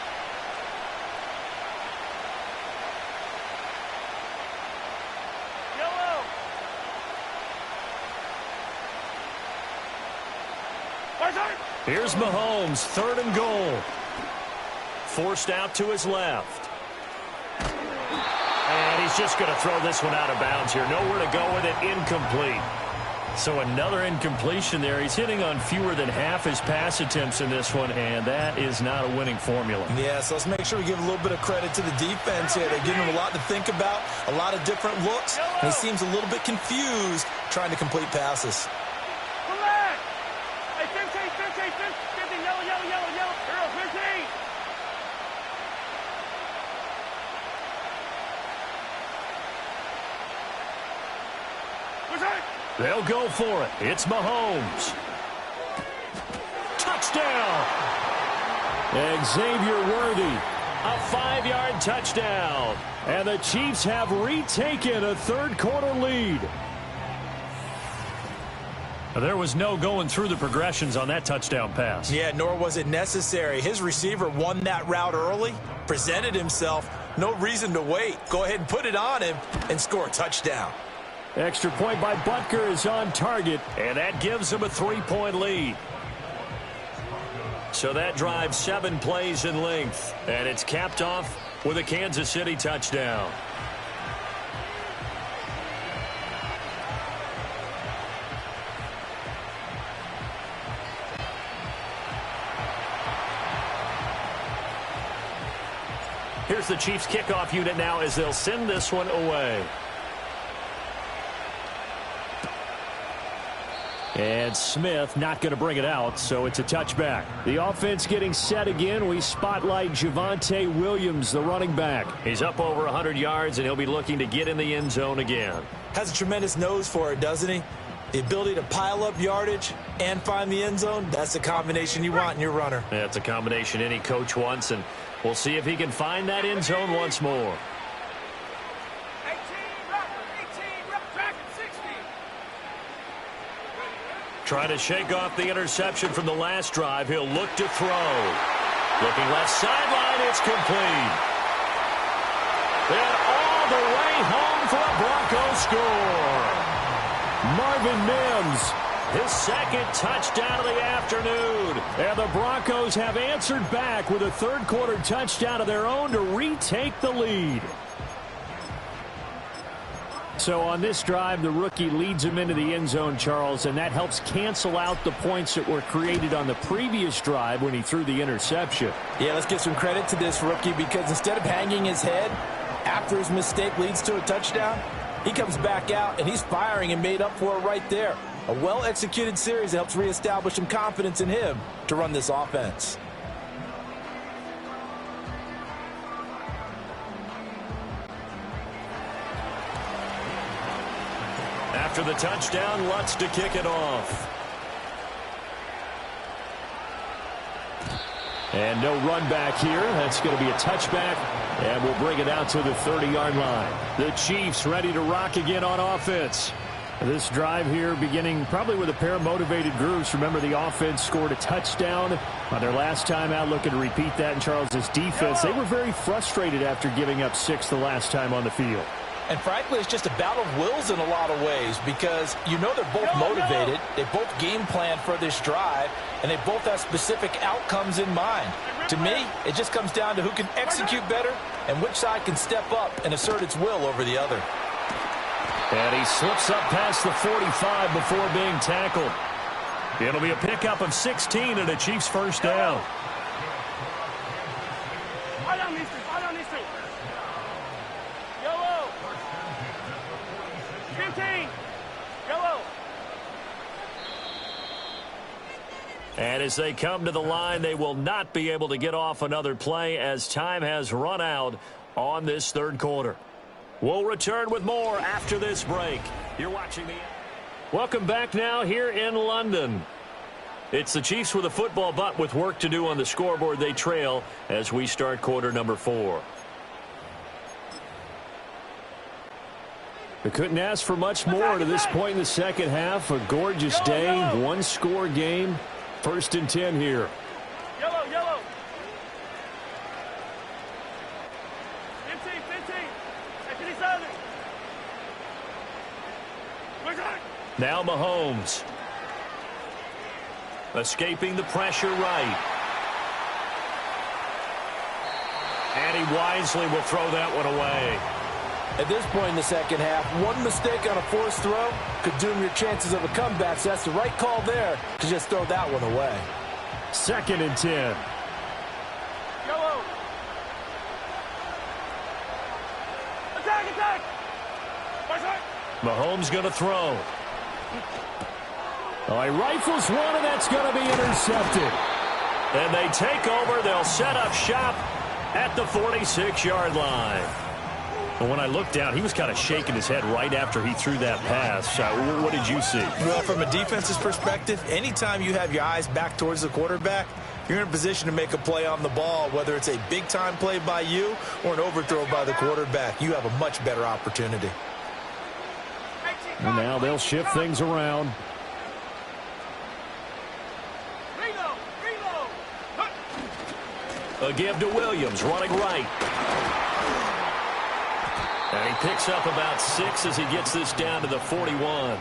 Yellow. Here's Mahomes, 3rd and goal. Forced out to his left. And he's just going to throw this one out of bounds here. Nowhere to go with it, incomplete. So another incompletion there. He's hitting on fewer than half his pass attempts in this one, and that is not a winning formula. Yeah, so let's make sure we give a little bit of credit to the defense here. They're giving him a lot to think about, a lot of different looks, and he seems a little bit confused trying to complete passes. Come back. Hey, 15, 15, 15, yellow, yellow, yellow, yellow. Girl, 15. They'll go for it. It's Mahomes. Touchdown! Xavier Worthy, a 5-yard touchdown. And the Chiefs have retaken a 3rd quarter lead. There was no going through the progressions on that touchdown pass. Yeah, nor was it necessary. His receiver won that route early, presented himself. No reason to wait. Go ahead and put it on him and score a touchdown. Extra point by Butker is on target, and that gives him a 3-point lead. So that drives 7 plays in length, and it's capped off with a Kansas City touchdown. Here's the Chiefs kickoff unit now as they'll send this one away. And Smith not going to bring it out, so it's a touchback. The offense getting set again. We spotlight Javonte Williams, the running back. He's up over 100 yards, and he'll be looking to get in the end zone again. Has a tremendous nose for it, doesn't he? The ability to pile up yardage and find the end zone, that's the combination you want in your runner. That's a combination any coach wants, and we'll see if he can find that end zone once more. 18, track 60. Trying to shake off the interception from the last drive. He'll look to throw. Looking left sideline, it's complete. And all the way home for a Broncos score. Marvin Mims, his 2nd touchdown of the afternoon. And the Broncos have answered back with a 3rd quarter touchdown of their own to retake the lead. So on this drive, the rookie leads him into the end zone, Charles, and that helps cancel out the points that were created on the previous drive when he threw the interception. Yeah, let's give some credit to this rookie because instead of hanging his head after his mistake leads to a touchdown, he comes back out and he's firing and made up for it right there. A well-executed series that helps reestablish some confidence in him to run this offense. After the touchdown, Lutz to kick it off. And no run back here. That's going to be a touchback, and we'll bring it out to the 30-yard line. The Chiefs ready to rock again on offense. This drive here beginning probably with a pair of motivated groups. Remember, the offense scored a touchdown on their last time out, looking to repeat that in Charles' defense. They were very frustrated after giving up 6 the last time on the field. And frankly, it's just a battle of wills in a lot of ways because you know they're both motivated. They both game plan for this drive, and they both have specific outcomes in mind. To me, it just comes down to who can execute better and which side can step up and assert its will over the other. And he slips up past the 45 before being tackled. It'll be a pickup of 16 and a Chiefs first down. And as they come to the line, they will not be able to get off another play as time has run out on this third quarter. We'll return with more after this break. You're watching the... Welcome back now here in London. It's the Chiefs with a football, but with work to do on the scoreboard. They trail as we start quarter number 4. We couldn't ask for much more to this point in the second half. A gorgeous day, one-score game. 1st and 10 here. Yellow. 15. 57. Now Mahomes. Escaping the pressure right. And he wisely will throw that one away. At this point in the second half, one mistake on a forced throw could doom your chances of a comeback. So that's the right call there to just throw that one away. 2nd and 10. Yellow. Attack. Mahomes going to throw. Oh, he rifles one, and that's going to be intercepted. And they take over. They'll set up shop at the 46-yard line. But when I looked down, he was kind of shaking his head right after he threw that pass. What did you see? Well, from a defense's perspective, anytime you have your eyes back towards the quarterback, you're in a position to make a play on the ball, whether it's a big-time play by you or an overthrow by the quarterback. You have a much better opportunity. And now they'll shift things around. A give to Williams, running right. And he picks up about 6 as he gets this down to the 41.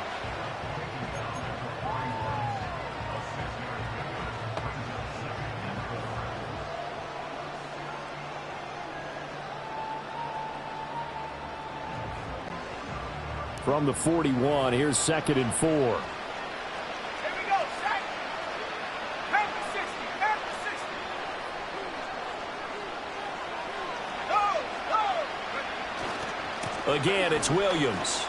From the 41, here's 2nd and 4. Again, it's Williams.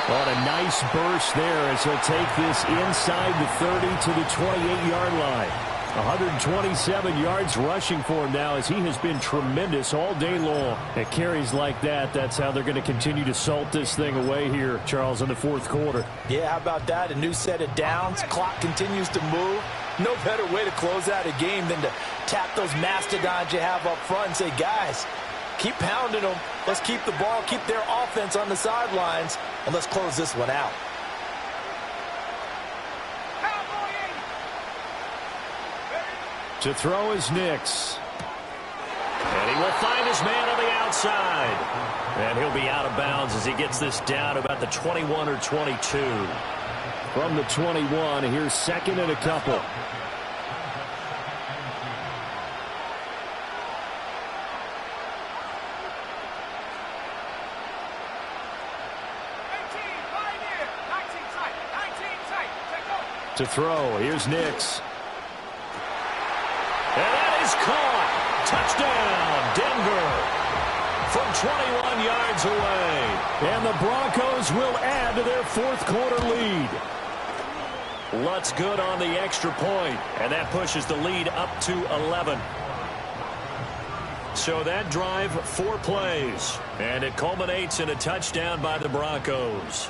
What a nice burst there as he'll take this inside the 30 to the 28-yard line. 127 yards rushing for him now as he has been tremendous all day long. At carries like that, that's how they're going to continue to salt this thing away here, Charles, in the 4th quarter. Yeah, how about that? A new set of downs. Clock continues to move. No better way to close out a game than to tap those mastodons you have up front and say, guys, keep pounding them. Let's keep the ball, keep their offense on the sidelines, and let's close this one out. To throw is Nix. And he will find his man on the outside. And he'll be out of bounds as he gets this down about the 21 or 22. From the 21, here's 2nd and a couple. To throw, here's Nix. And that is caught. Touchdown, Denver. From yards away. And the Broncos will add to their fourth quarter lead. Lutz good on the extra point, and that pushes the lead up to 11. So that drive, 4 plays, and it culminates in a touchdown by the Broncos.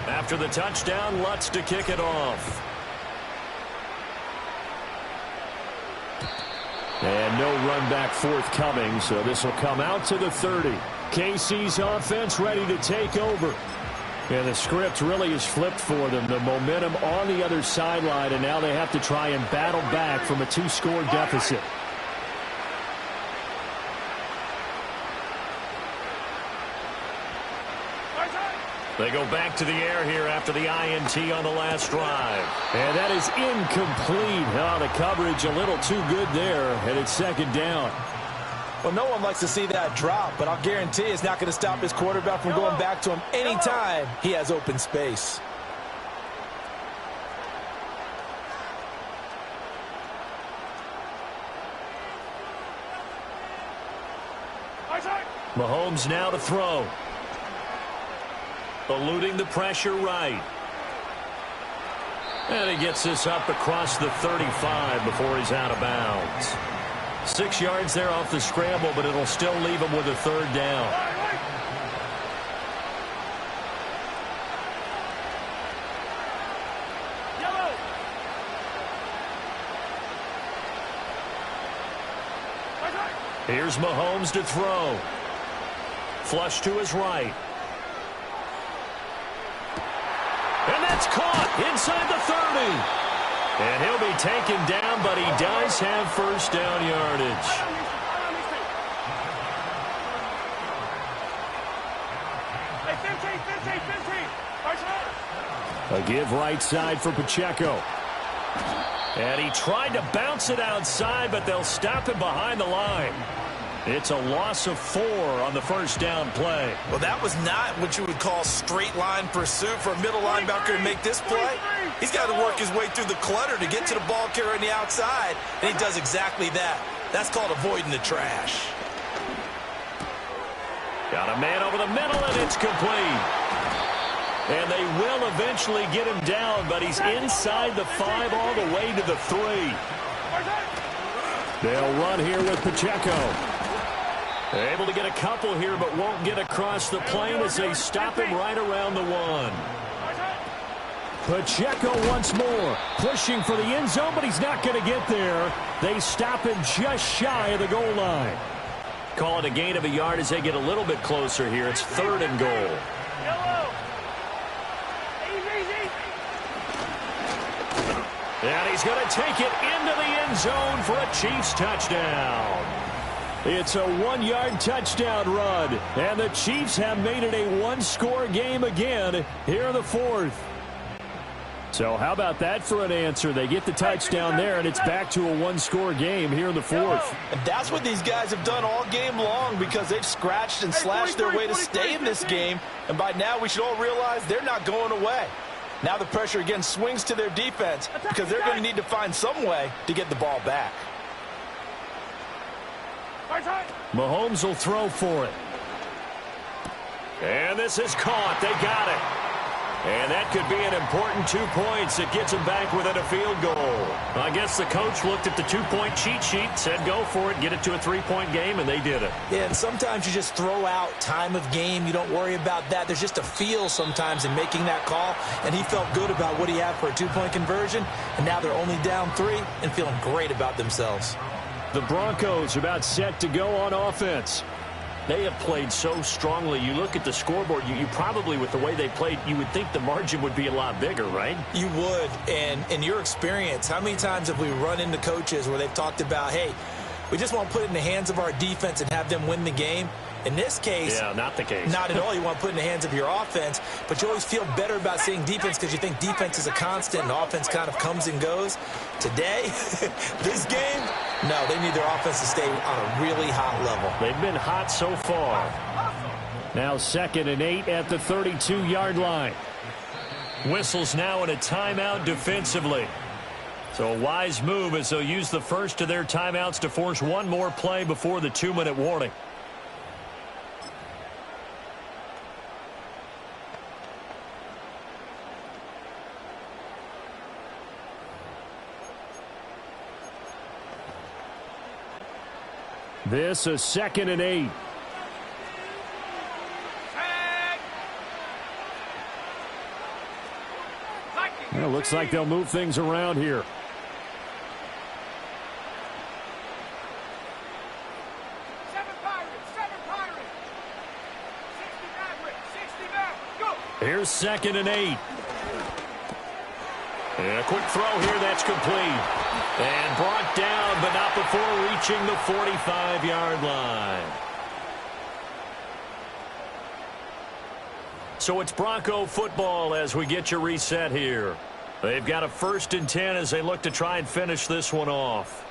After the touchdown, Lutz to kick it off. And no run back forthcoming, so this will come out to the 30. KC's offense ready to take over. And the script really is flipped for them. The momentum on the other sideline, and now they have to try and battle back from a 2-score deficit. They go back to the air here after the INT on the last drive. And that is incomplete. Oh, the coverage a little too good there, and it's second down. Well, no one likes to see that drop, but I'll guarantee it's not going to stop his quarterback from going back to him anytime he has open space. Mahomes now to throw. Eluding the pressure right. And he gets this up across the 35 before he's out of bounds. 6 yards there off the scramble, but it'll still leave him with a third down. Here's Mahomes to throw. Flush to his right. And that's caught inside the 30. And he'll be taken down, but he does have first down yardage. A give right side for Pacheco. And he tried to bounce it outside, but they'll stop him behind the line. It's a loss of 4 on the first down play. Well, that was not what you would call straight line pursuit for a middle linebacker to make this play. He's got to work his way through the clutter to get to the ball carrier on the outside, and he does exactly that. That's called avoiding the trash. Got a man over the middle, and it's complete. And they will eventually get him down, but he's inside the 5 all the way to the 3. They'll run here with Pacheco. Able to get a couple here, but won't get across the plane as they stop him right around the 1. Pacheco once more, pushing for the end zone, but he's not going to get there. They stop him just shy of the goal line. Call it a gain of a yard as they get a little bit closer here. It's 3rd and goal. And he's going to take it into the end zone for a Chiefs touchdown. It's a 1-yard touchdown run, and the Chiefs have made it a 1-score game again here in the 4th. So how about that for an answer? They get the touchdown there, and it's back to a 1-score game here in the 4th. And that's what these guys have done all game long, because they've scratched and slashed their way to stay in this game. And by now we should all realize they're not going away. Now the pressure again swings to their defense, because they're going to need to find some way to get the ball back. Mahomes will throw for it. And this is caught. They got it. And that could be an important 2 points. It gets them back within a field goal. I guess the coach looked at the 2-point cheat sheet, said go for it, get it to a 3-point game, and they did it. Yeah, and sometimes you just throw out time of game. You don't worry about that. There's just a feel sometimes in making that call, and he felt good about what he had for a 2-point conversion, and now they're only down 3 and feeling great about themselves. The Broncos are about set to go on offense. They have played so strongly. You look at the scoreboard, you probably, with the way they played, you would think the margin would be a lot bigger, right? You would. And in your experience, how many times have we run into coaches where they've talked about, hey, we just want to put it in the hands of our defense and have them win the game? In this case, yeah, not the case. Not at all. You want to put it in the hands of your offense, but you always feel better about saying defense because you think defense is a constant and offense kind of comes and goes. Today, this game, no, they need their offense to stay on a really hot level. They've been hot so far. Now 2nd and 8 at the 32-yard line. Whistles now in a timeout defensively. So a wise move as they'll use the first of their timeouts to force one more play before the 2-minute warning. This a 2nd and 8. Well, looks like they'll move things around here. Here's 2nd and 8. And a quick throw here that's complete. And brought down, but not before reaching the 45-yard line. So it's Bronco football as we get you reset here. They've got a 1st and 10 as they look to try and finish this one off.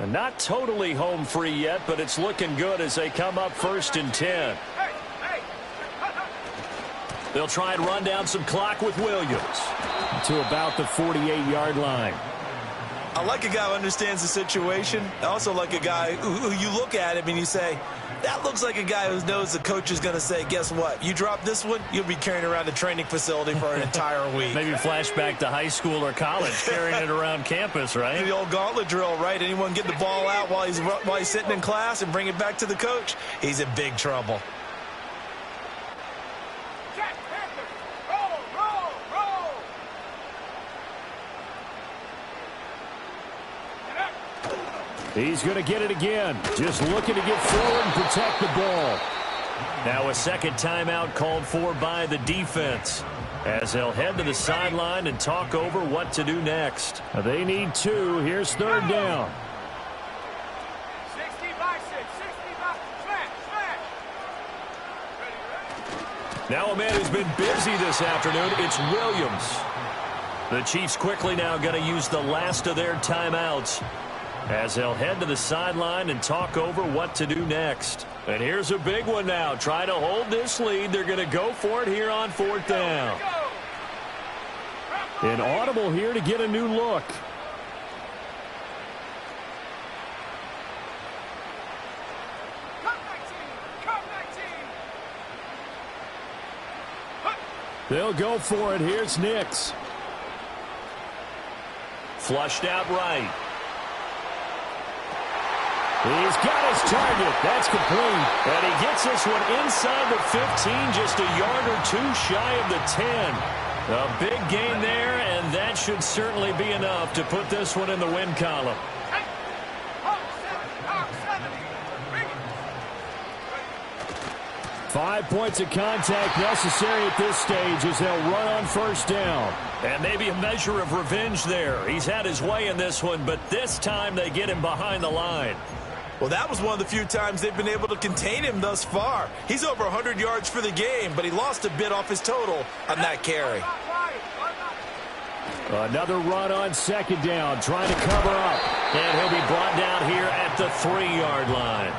And not totally home free yet, but it's looking good as they come up 1st and 10. They'll try and run down some clock with Williams to about the 48-yard line. I like a guy who understands the situation. I also like a guy who you look at him and you say, that looks like a guy who knows the coach is going to say, guess what? You drop this one, you'll be carrying around the training facility for an entire week. Maybe flashback to high school or college, carrying it around campus, right? The old gauntlet drill, right? Anyone get the ball out while he's sitting in class and bring it back to the coach, he's in big trouble. He's going to get it again. Just looking to get forward and protect the ball. Now a 2nd timeout called for by the defense as they'll head to the sideline and talk over what to do next. They need 2. Here's 3rd down. 60 by 6, 60 by smash. Now a man who's been busy this afternoon, it's Williams. The Chiefs quickly now going to use the last of their timeouts as they'll head to the sideline and talk over what to do next. And here's a big one now. Try to hold this lead. They're going to go for it here on 4th down. An audible here to get a new look. They'll go for it. Here's Nix. Flushed out right. He's got his target. That's complete. And he gets this one inside the 15, just a yard or 2 shy of the 10. A big gain there, and that should certainly be enough to put this one in the win column. 5 points of contact necessary at this stage as they'll run on 1st down. And maybe a measure of revenge there. He's had his way in this one, but this time they get him behind the line. Well, that was one of the few times they've been able to contain him thus far. He's over 100 yards for the game, but he lost a bit off his total on that carry. Another run on 2nd down, trying to cover up. And he'll be brought down here at the 3-yard line.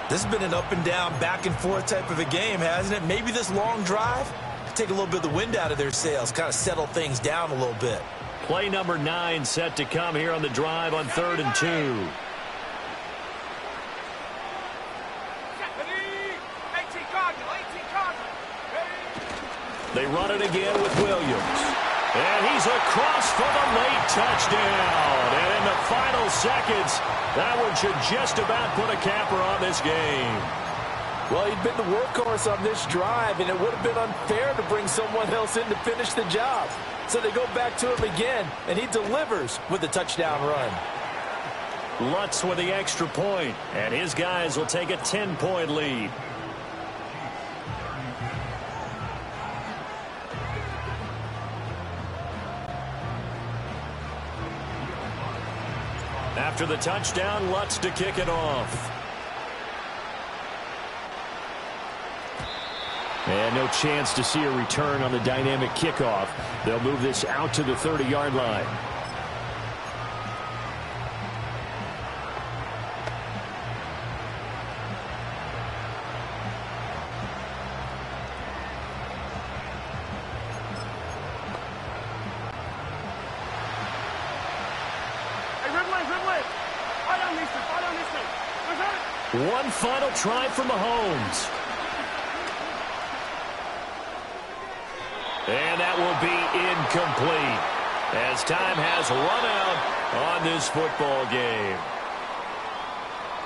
This has been an up and down, back and forth type of a game, hasn't it? Maybe this long drive take a little bit of the wind out of their sails, kind of settle things down a little bit. Play number 9 set to come here on the drive on 3rd and 2. They run it again with Williams. And he's across for the late touchdown. And in the final seconds, that one should just about put a capper on this game. Well, he'd been the workhorse on this drive, and it would have been unfair to bring someone else in to finish the job. So they go back to him again, and he delivers with a touchdown run. Lutz with the extra point, and his guys will take a 10-point lead. After the touchdown, Lutz to kick it off. And no chance to see a return on the dynamic kickoff. They'll move this out to the 30-yard line. One final try from Mahomes. And that will be incomplete as time has run out on this football game.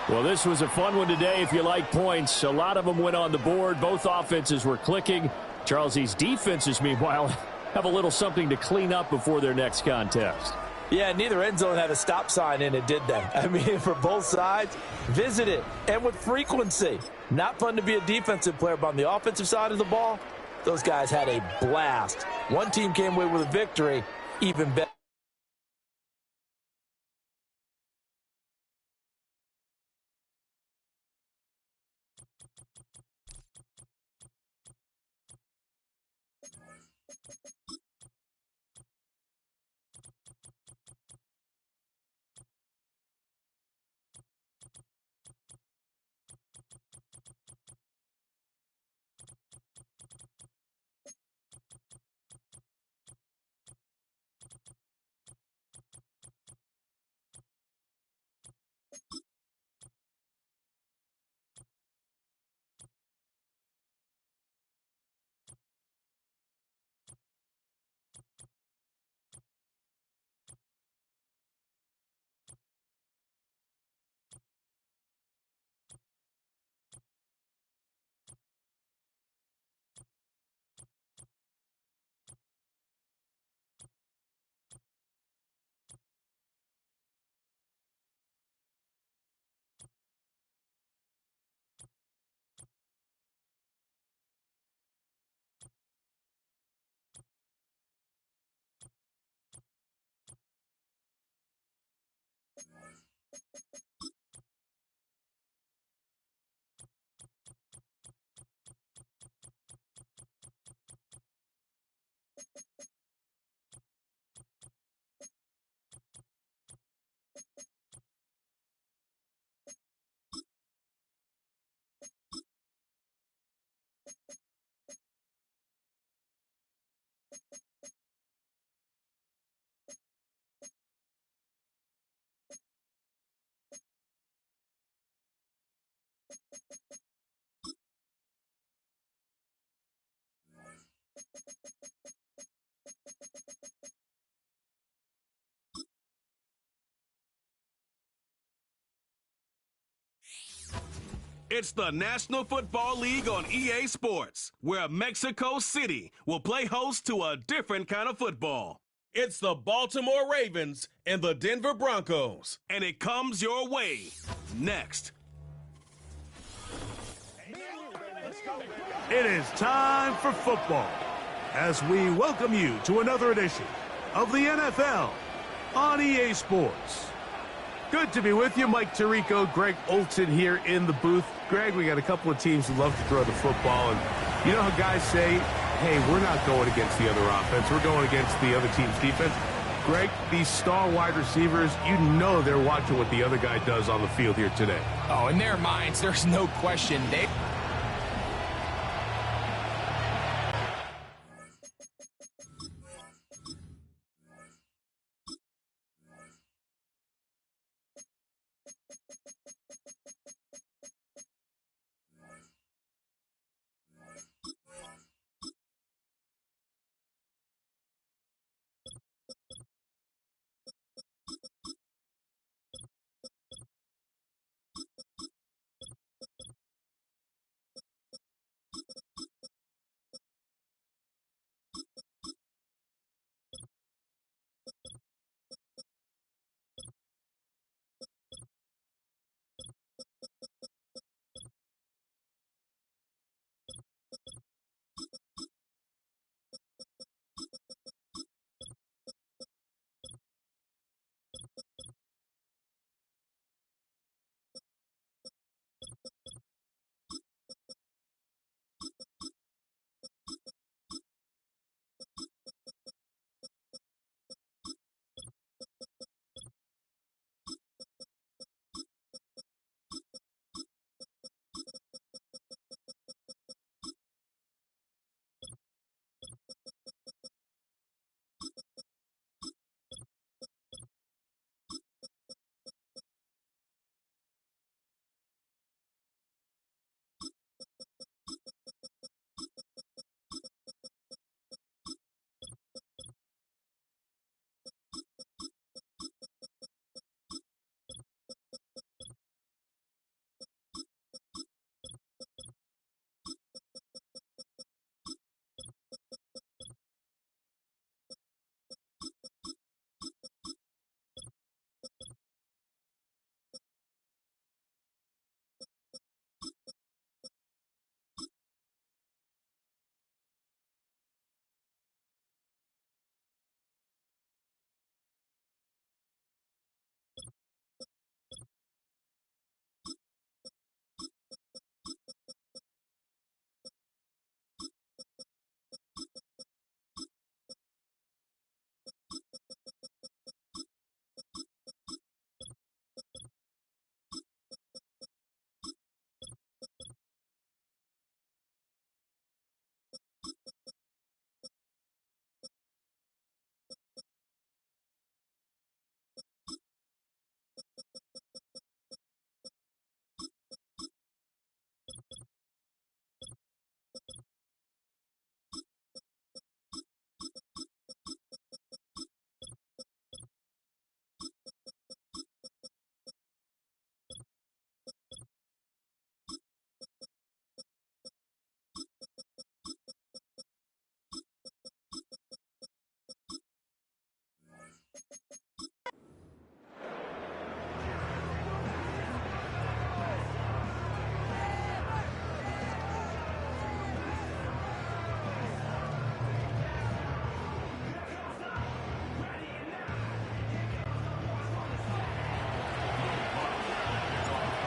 Well, this was a fun one today if you like points. A lot of them went on the board. Both offenses were clicking. Charles, these defenses, meanwhile, have a little something to clean up before their next contest. Yeah, neither end zone had a stop sign in it, did they? I mean, for both sides, visit it, and with frequency. Not fun to be a defensive player, but on the offensive side of the ball, those guys had a blast. One team came away with a victory, even better. It's the National Football League on EA Sports, where Mexico City will play host to a different kind of football. It's the Baltimore Ravens and the Denver Broncos, and it comes your way next. It is time for football as we welcome you to another edition of the NFL on EA Sports. Good to be with you. Mike Tirico, Greg Olson here in the booth. Greg, we got a couple of teams who love to throw the football, and you know how guys say, hey, we're not going against the other offense. We're going against the other team's defense. Greg, these star wide receivers, you know they're watching what the other guy does on the field here today. Oh, in their minds, there's no question.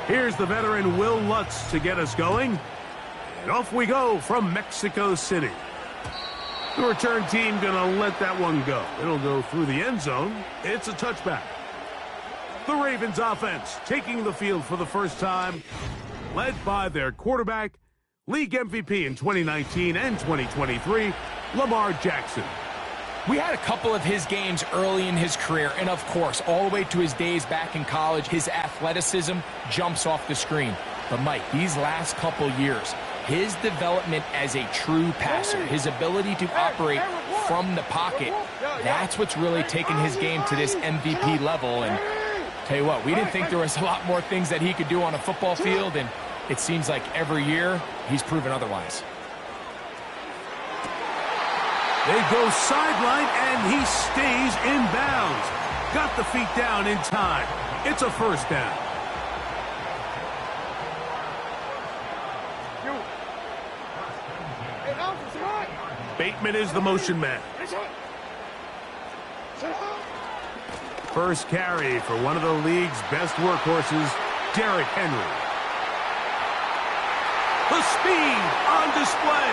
Here's the veteran Will Lutz to get us going. And off we go from Mexico City. The return team going to let that one go. It'll go through the end zone. It's a touchback. The Ravens offense taking the field for the first time, led by their quarterback, league MVP in 2019 and 2023, Lamar Jackson. We had a couple of his games early in his career, and of course, all the way to his days back in college, his athleticism jumps off the screen. But Mike, these last couple years, his development as a true passer, his ability to operate from the pocket, that's what's really taken his game to this MVP level. And tell you what, we didn't think there was a lot more things that he could do on a football field, and it seems like every year he's proven otherwise. They go sideline, and he stays in bounds. Got the feet down in time. It's a first down. Bateman is the motion man. First carry for one of the league's best workhorses, Derrick Henry. The speed on display.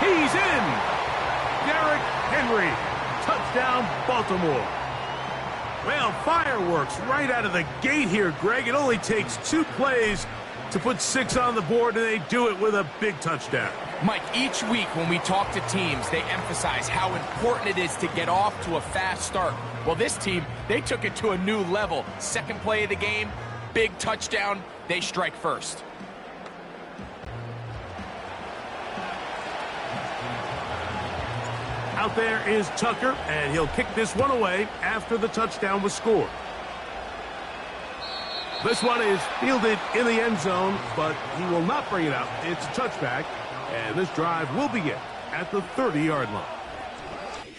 He's in. Derrick Henry. Touchdown, Baltimore. Well, fireworks right out of the gate here, Greg. It only takes 2 plays to put 6 on the board, and they do it with a big touchdown. Mike, each week when we talk to teams, they emphasize how important it is to get off to a fast start. Well, this team, they took it to a new level. Second play of the game, big touchdown, they strike first. Out there is Tucker, and he'll kick this one away after the touchdown was scored. This one is fielded in the end zone, but he will not bring it out. It's a touchback, and this drive will begin at the 30-yard line.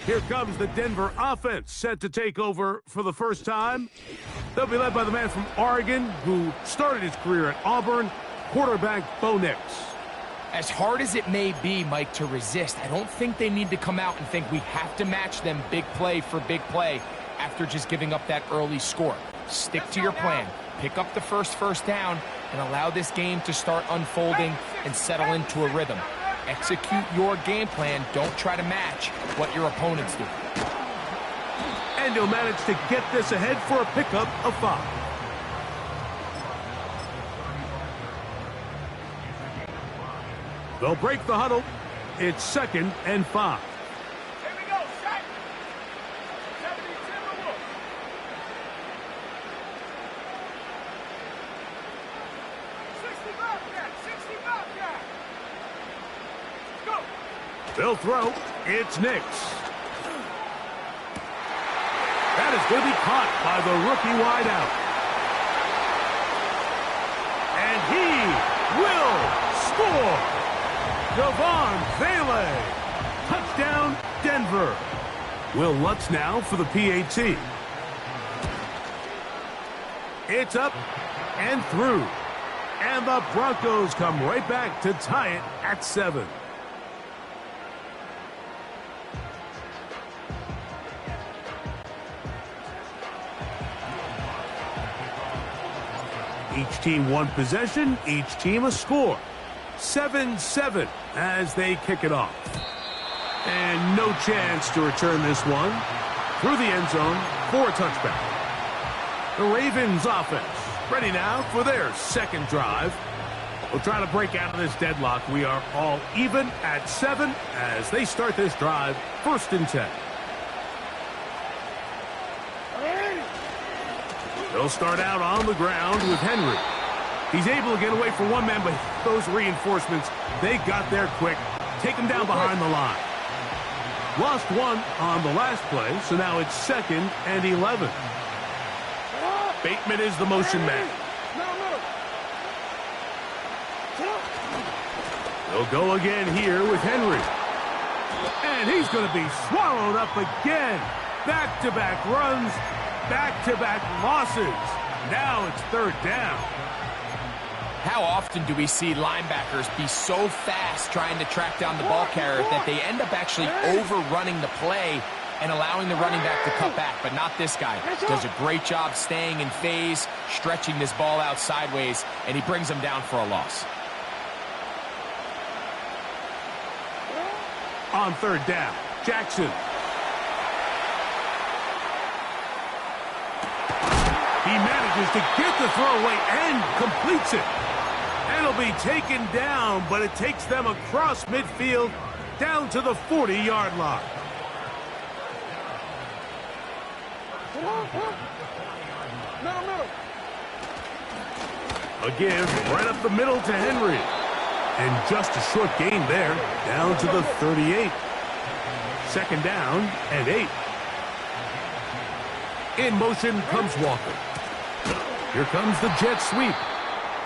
Here comes the Denver offense, set to take over for the first time. They'll be led by the man from Oregon who started his career at Auburn, quarterback Bo Nix. As hard as it may be, Mike, to resist, I don't think they need to come out and think we have to match them big play for big play after just giving up that early score. Stick to your plan. Pick up the first down and allow this game to start unfolding and settle into a rhythm. Execute your game plan. Don't try to match what your opponents do. And he'll manage to get this ahead for a pickup of 5. They'll break the huddle. It's 2nd and 5. Here we go, set. 72 Wolf. 65 back, 65 back. Go. They'll throw. It's Nix. That is going to be caught by the rookie wideout. And he will score. Devon Vele. Touchdown, Denver. Will Lutz now for the PAT. It's up and through. And the Broncos come right back to tie it at 7. Each team one possession, each team a score. 7-7 as they kick it off. And no chance to return this one through the end zone for a touchback. The Ravens offense ready now for their second drive. We'll try to break out of this deadlock. We are all even at 7 as they start this drive, 1st and 10. They'll start out on the ground with Henry. He's able to get away from one man, but those reinforcements, they got there quick. Take him down behind the line. Lost one on the last play, so now it's 2nd and 11. Bateman is the motion man. They'll go again here with Henry. And he's going to be swallowed up again. Back-to-back runs, back-to-back losses. Now it's 3rd down. How often do we see linebackers be so fast trying to track down the ball carrier that they end up actually overrunning the play and allowing the running back to cut back, but not this guy. Does a great job staying in phase, stretching this ball out sideways, and he brings him down for a loss. On third down, Jackson. He manages to get the throw away and completes it. It'll be taken down, but it takes them across midfield down to the 40-yard line. A give right up the middle to Henry. And just a short gain there, down to the 38. Second down and 8. In motion comes Walker. Here comes the jet sweep.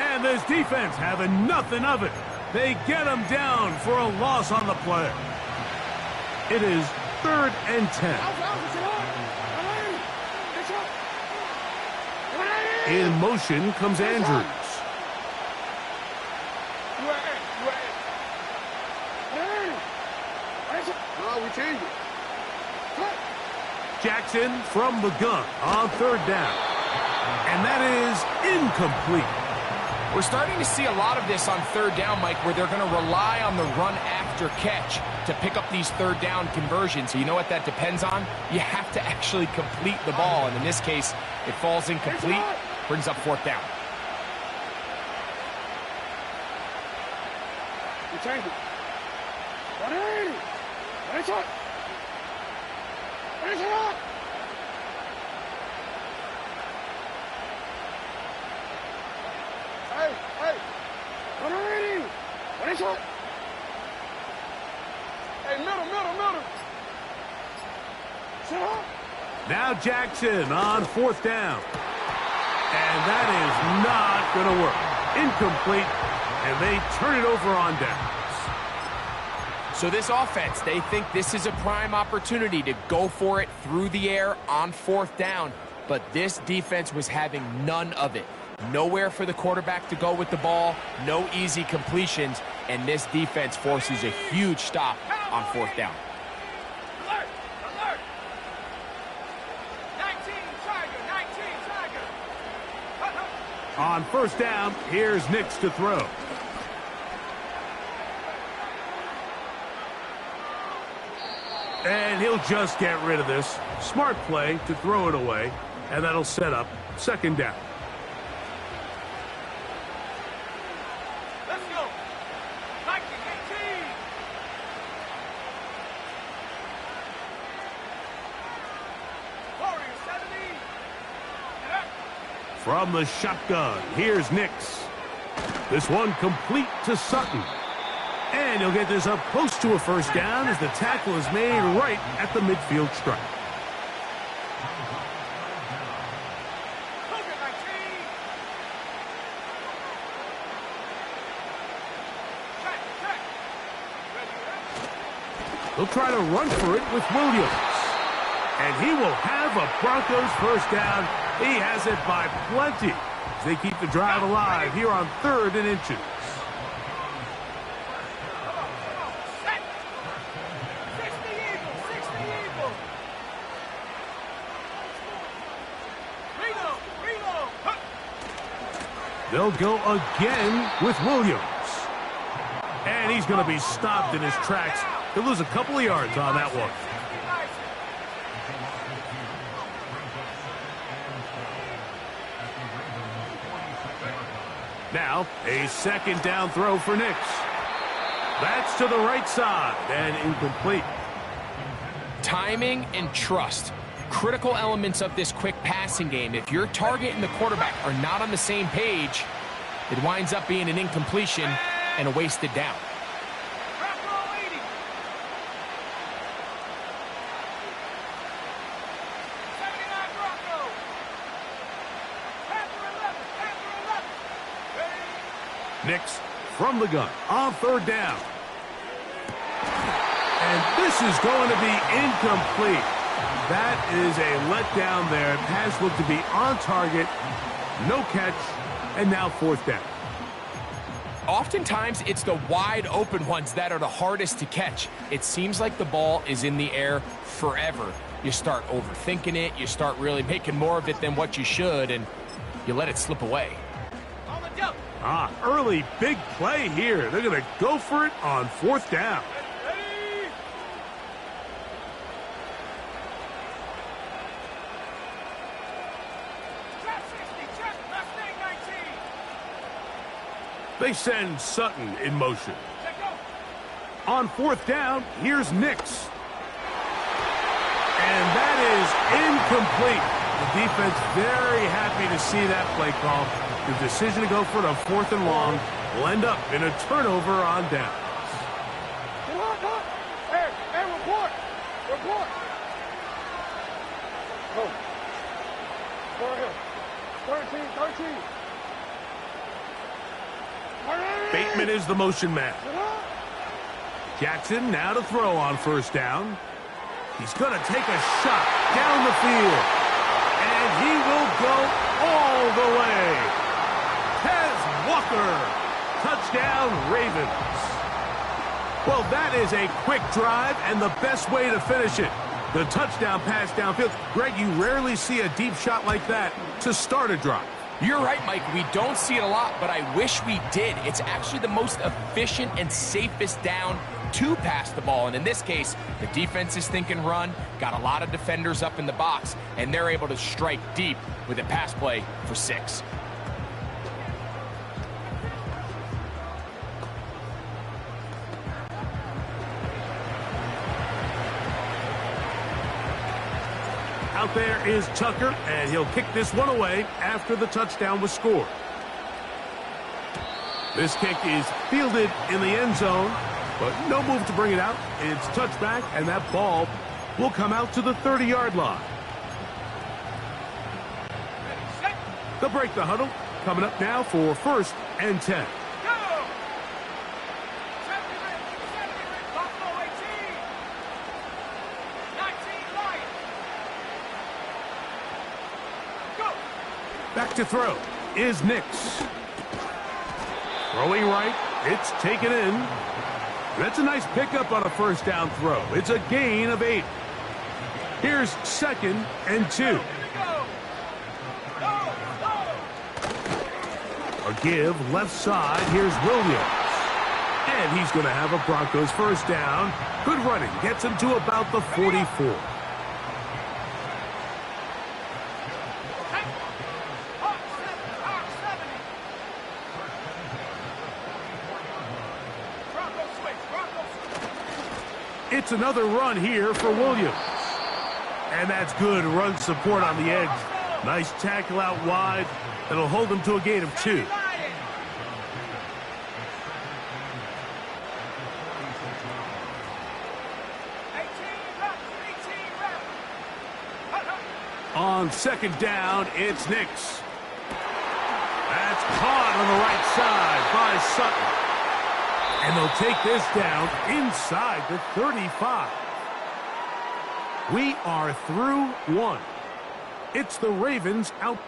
And this defense having nothing of it. They get him down for a loss on the play. It is 3rd and 10. In motion comes Andrews. Jackson from the gun on third down. And that is incomplete. We're starting to see a lot of this on third down, Mike, where they're going to rely on the run after catch to pick up these third down conversions. So you know what that depends on? You have to actually complete the ball. And in this case, it falls incomplete, brings up 4th down. Now Jackson on 4th down. And that is not going to work. Incomplete, and they turn it over on downs. So this offense, they think this is a prime opportunity to go for it through the air on 4th down. But this defense was having none of it. Nowhere for the quarterback to go with the ball, no easy completions, and this defense forces a huge stop on 4th down. Alert! Alert! 19 Tiger! On 1st down, here's Nix to throw. And he'll just get rid of this. Smart play to throw it away, and that'll set up 2nd down. Let's go! 19, 18! Warrior 70! From the shotgun, here's Nix. This one complete to Sutton. And he'll get this up close to a 1st down as the tackle is made right at the midfield stripe. He'll try to run for it with Williams. And he will have a Broncos 1st down. He has it by plenty as they keep the drive alive here on 3rd and inches. They'll go again with Williams. And he's going to be stopped in his tracks. He'll lose a couple of yards on that one. Now, a 2nd down throw for Nix. That's to the right side and incomplete. Timing and trust. Critical elements of this quick passing game. If your target and the quarterback are not on the same page, it winds up being an incompletion and a wasted down. Nix from the gun on 3rd down. And this is going to be incomplete. That is a letdown there. Pass looked to be on target. No catch. And now 4th down. Oftentimes, it's the wide open ones that are the hardest to catch. It seems like the ball is in the air forever. you start overthinking it, you start really making more of it than what you should, and you let it slip away. Early big play here. They're going to go for it on 4th down. They send Sutton in motion. On 4th down, here's Nix. And that is incomplete. The defense very happy to see that play call. The decision to go for it on 4th and long will end up in a turnover on downs. Hey, report. Go. Go ahead. 13. Bateman is the motion man. Jackson now to throw on 1st down. He's going to take a shot down the field. And he will go all the way. Tez Walker. Touchdown, Ravens. Well, that is a quick drive and the best way to finish it. The touchdown pass downfield. Greg, you rarely see a deep shot like that to start a drive. You're right, Mike. We don't see it a lot, but I wish we did. It's actually the most efficient and safest down to pass the ball. And in this case, the defense is thinking run, got a lot of defenders up in the box, and they're able to strike deep with a pass play for 6. Out there is Tucker, and he'll kick this one away after the touchdown was scored. This kick is fielded in the end zone, but no move to bring it out. It's touchback, and that ball will come out to the 30-yard line. They'll break the huddle. Coming up now for 1st and 10. Back to throw is Nix. Throwing right, it's taken in. That's a nice pickup on a 1st down throw. It's a gain of 8. Here's 2nd and 2. A give left side. Here's Williams. And he's going to have a Broncos 1st down. Good running. Gets him to about the 44. It's another run here for Williams. And that's good run support on the edge. Nice tackle out wide. That'll hold him to a gain of 2. On 2nd down, it's Nix. That's caught on the right side by Sutton. And they'll take this down inside the 35. We are through 1. It's the Ravens out.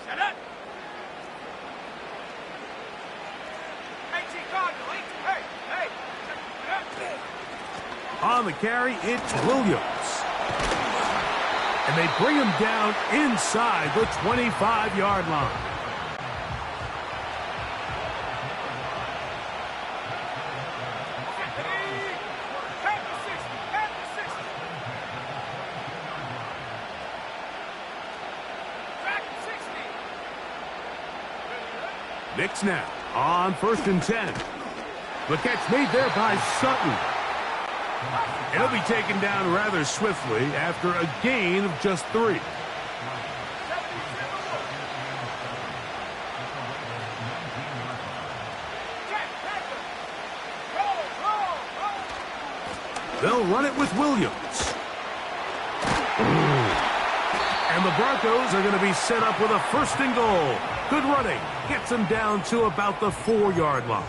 Set up. On the carry, it's Williams. And they bring him down inside the 25-yard line. Nix now on 1st and 10. The catch made there by Sutton. He'll be taken down rather swiftly after a gain of just 3. They'll run it with Williams. And the Broncos are going to be set up with a 1st and goal. Good running. Gets them down to about the 4-yard line.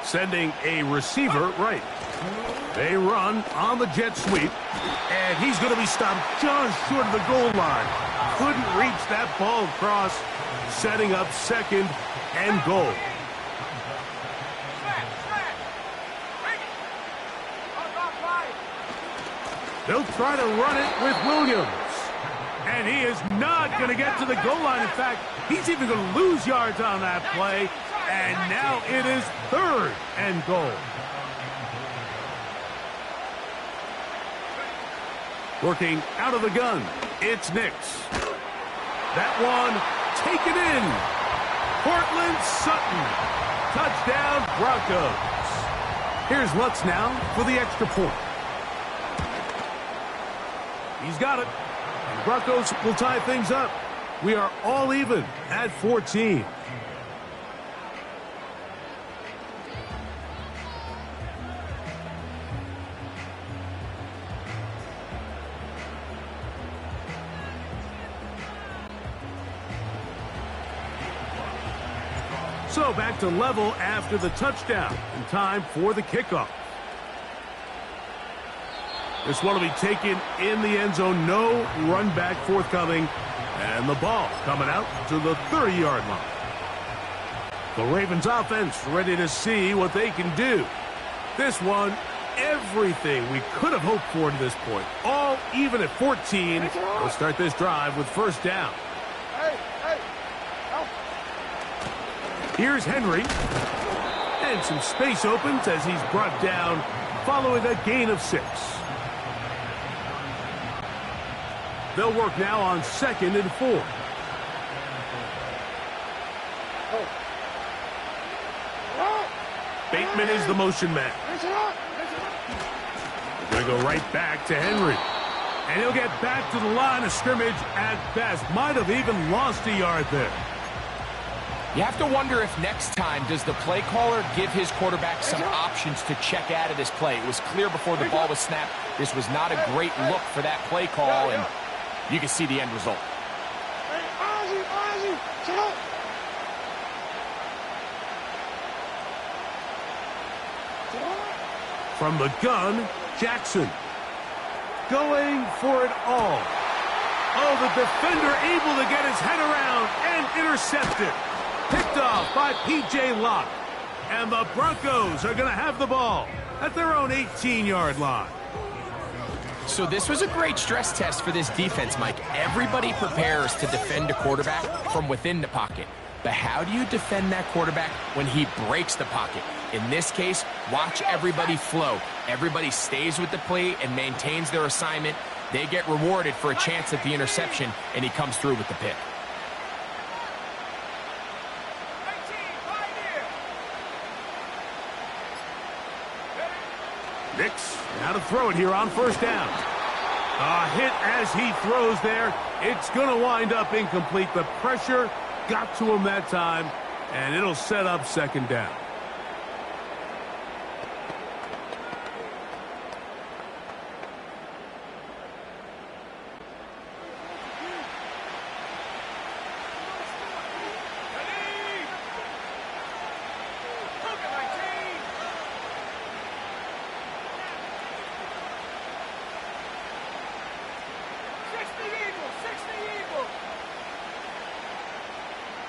sending a receiver right. They run on the jet sweep, and he's going to be stopped just short of the goal line. Couldn't reach that ball across, setting up second and goal. They'll try to run it with Williams. And he is not going to get to the goal line. In fact, he's even going to lose yards on that play. And now it is third and goal. Working out of the gun, it's Nix. That one taken in. Portland Sutton. Touchdown Broncos. Here's Lutz now for the extra point. He's got it. And Broncos will tie things up. We are all even at 14. So back to level after the touchdown, and time for the kickoff. This one will be taken in the end zone. No run back forthcoming, and the ball coming out to the 30-yard line. The Ravens offense ready to see what they can do. This one, everything we could have hoped for to this point. All even at 14. We'll start this drive with first down. Here's Henry. And some space opens as he's brought down following a gain of 6. They'll work now on 2nd and 4. Bateman is the motion man. They're going to go right back to Henry. And he'll get back to the line of scrimmage at best. Might have even lost a yard there. You have to wonder if next time does the play caller give his quarterback some options to check out of this play. It was clear before the ball was snapped. This was not a great look for that play call, and you can see the end result. From the gun, Jackson. Going for it all. Oh, the defender able to get his head around and intercept it. Picked off by P.J. Locke. And the Broncos are going to have the ball at their own 18-yard line. So this was a great stress test for this defense, Mike. Everybody prepares to defend a quarterback from within the pocket. But how do you defend that quarterback when he breaks the pocket? In this case, watch everybody flow. Everybody stays with the play and maintains their assignment. They get rewarded for a chance at the interception, and he comes through with the pick. Nix, now to throw it here on first down. A hit as he throws there. It's going to wind up incomplete. The pressure got to him that time, and it'll set up second down.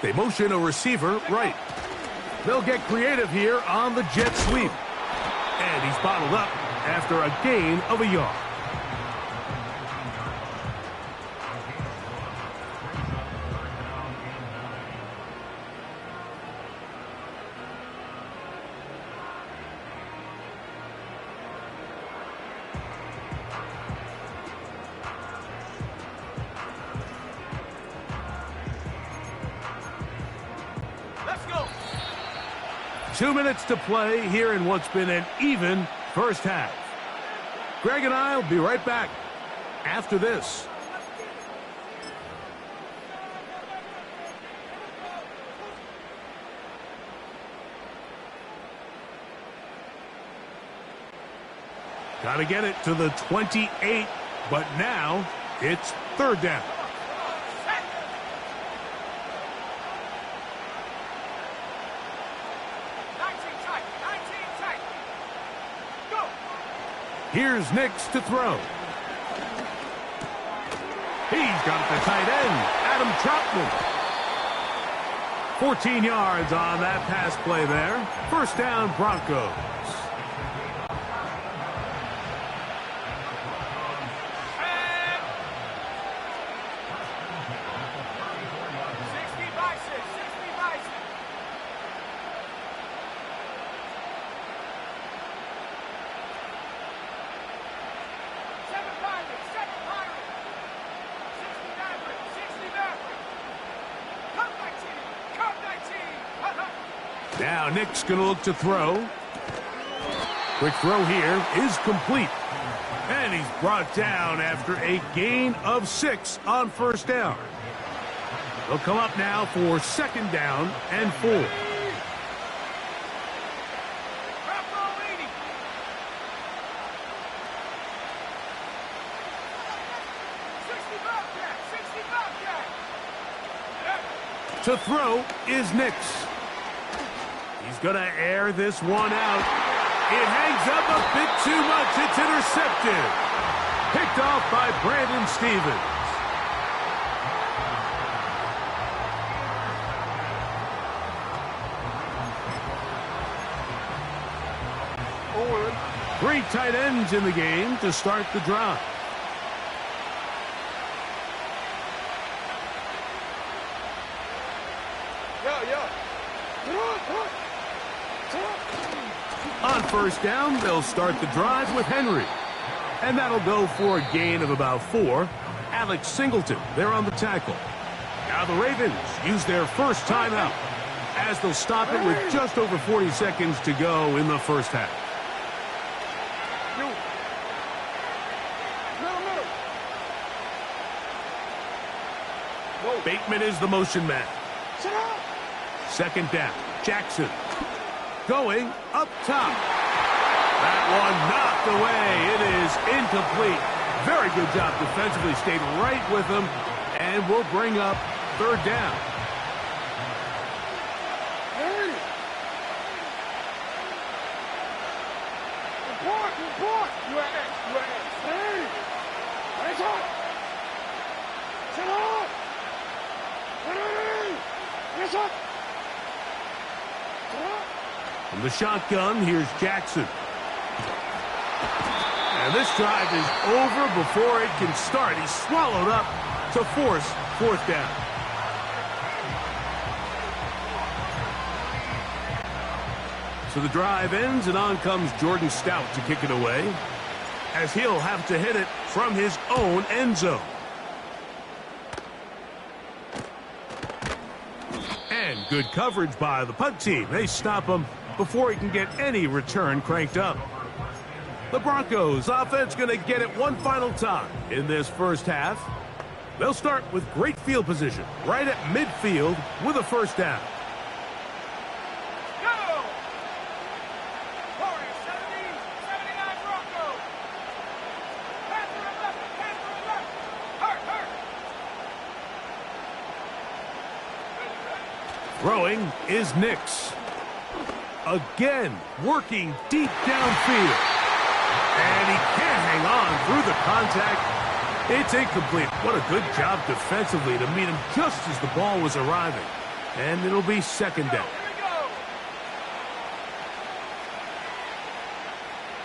They motion a receiver right. They'll get creative here on the jet sweep. And he's bottled up after a gain of a yard. Let's go. 2 minutes to play here in what's been an even first half. Greg and I will be right back after this. Got to get it to the 28, but now it's third down. Here's Nix to throw. He's got the tight end, Adam Troutman. 14 yards on that pass play there. First down, Broncos. Now Nick's going to look to throw. Quick throw here is complete. And he's brought down after a gain of 6 on first down. They'll come up now for second down and 4. To throw is Nix. He's going to air this one out. It hangs up a bit too much. It's intercepted. Picked off by Brandon Stevens. Three tight ends in the game to start the drive. On first down, they'll start the drive with Henry. And that'll go for a gain of about 4. Alex Singleton, they're on the tackle. Now the Ravens use their first timeout as they'll stop it with just over 40 seconds to go in the first half. Bateman is the motion man. Second down, Jackson. Going up top. That one knocked away. It is incomplete. Very good job defensively. Stayed right with him. And we'll bring up third down. From the shotgun, here's Jackson. And this drive is over before it can start. He's swallowed up to force fourth down. So the drive ends, and on comes Jordan Stout to kick it away, as he'll have to hit it from his own end zone. And good coverage by the punt team. They stop him before he can get any return cranked up. The Broncos offense going to get it one final time in this first half. They'll start with great field position right at midfield with a first down. Go! 40, 70, 79 Broncos. Pass to the left, pass to the left. Hurt. Throwing is Nix. Again, working deep downfield. And he can't hang on through the contact. It's incomplete. What a good job defensively to meet him just as the ball was arriving. And it'll be second down. Here we go.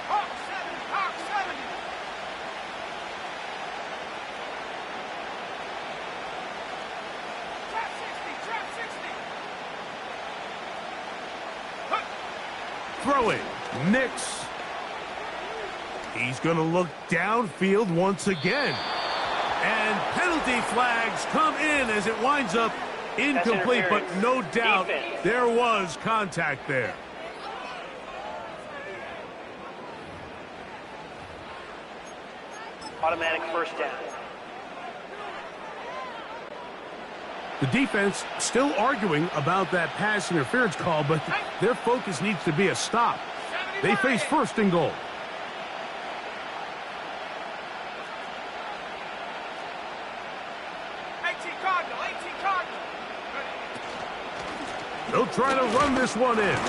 Hawk 70, Hawk 70. Trap 60, trap 60. Throwing, Nix. He's going to look downfield once again. And penalty flags come in as it winds up incomplete, but no doubt there was contact there. Automatic first down. The defense still arguing about that pass interference call, but their focus needs to be a stop. They face first and goal. 18 Cardinal, 18 Cardinal. They'll try to run this one in.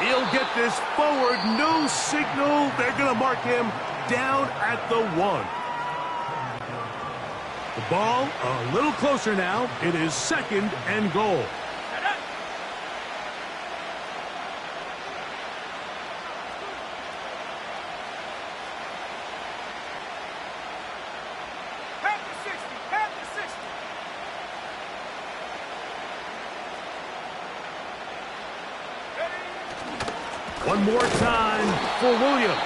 He'll get this forward. No signal. They're going to mark him down at the 1. The ball a little closer now. It is 2nd and goal. One more time for Williams.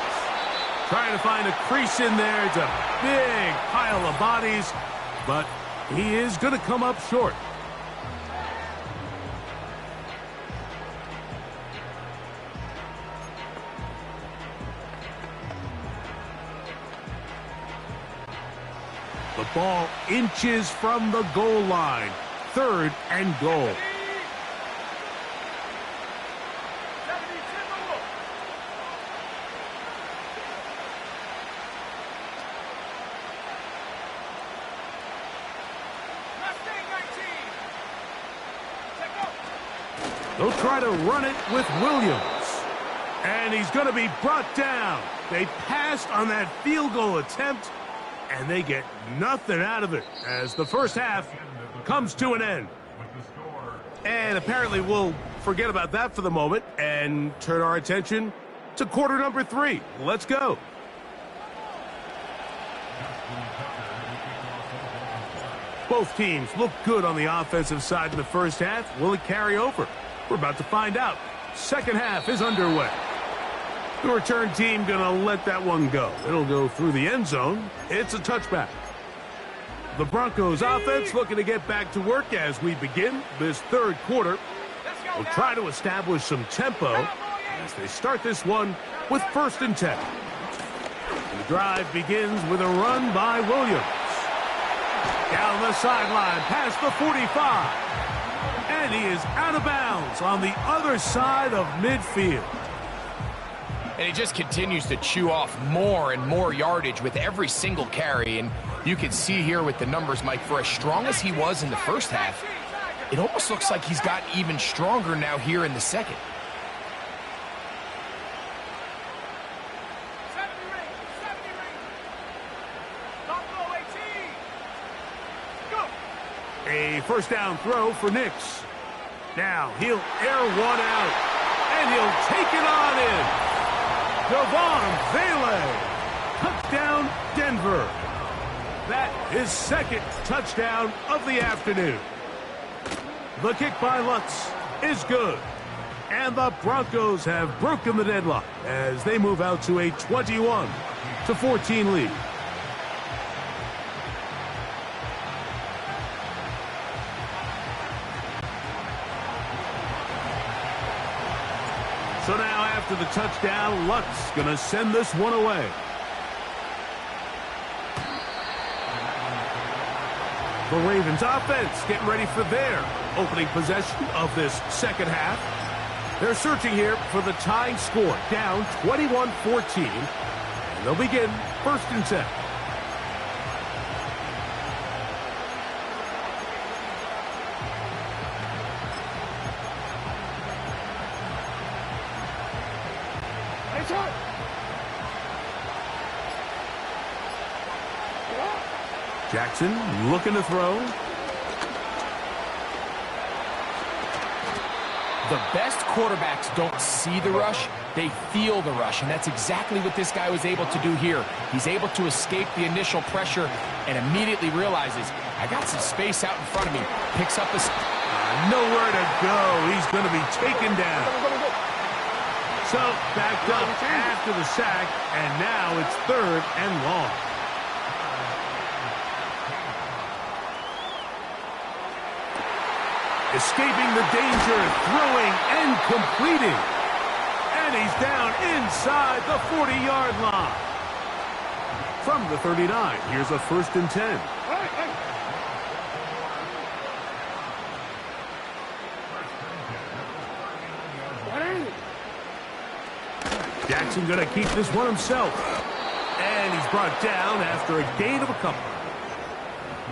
Trying to find a crease in there. It's a big pile of bodies, but he is going to come up short. The ball inches from the goal line. 3rd and goal. They'll try to run it with Williams. And he's going to be brought down. They passed on that field goal attempt, and they get nothing out of it as the first half comes to an end. And apparently we'll forget about that for the moment and turn our attention to quarter number 3. Let's go. Both teams look good on the offensive side in the first half. Will it carry over? We're about to find out. Second half is underway. The return team going to let that one go. It'll go through the end zone. It's a touchback. The Broncos offense looking to get back to work as we begin this 3rd quarter. We'll try to establish some tempo as they start this one with 1st and 10. And the drive begins with a run by Williams. Down the sideline past the 45. And he is out of bounds on the other side of midfield. And he just continues to chew off more and more yardage with every single carry. And you can see here with the numbers, Mike, for as strong as he was in the first half, it almost looks like he's gotten even stronger now here in the second. A first down throw for Nix. Now he'll air one out, and he'll take it on in. Devon Vele, touchdown Denver. That is 2nd touchdown of the afternoon. The kick by Lutz is good. And the Broncos have broken the deadlock as they move out to a 21-14 lead. So now after the touchdown, Lutz going to send this one away. The Ravens offense getting ready for their opening possession of this second half. They're searching here for the tying score, down 21-14. And they'll begin 1st and 10. Jackson looking to throw. The best quarterbacks don't see the rush, they feel the rush, and that's exactly what this guy was able to do here. He's able to escape the initial pressure and immediately realizes, I got some space out in front of me. Picks up his... nowhere to go. He's going to be taken down. So, backed up after the sack, and now it's 3rd and long. Escaping the danger, throwing and completing. And he's down inside the 40-yard line. From the 39, here's a 1st and 10. Jackson going to keep this one himself. And he's brought down after a gain of a couple.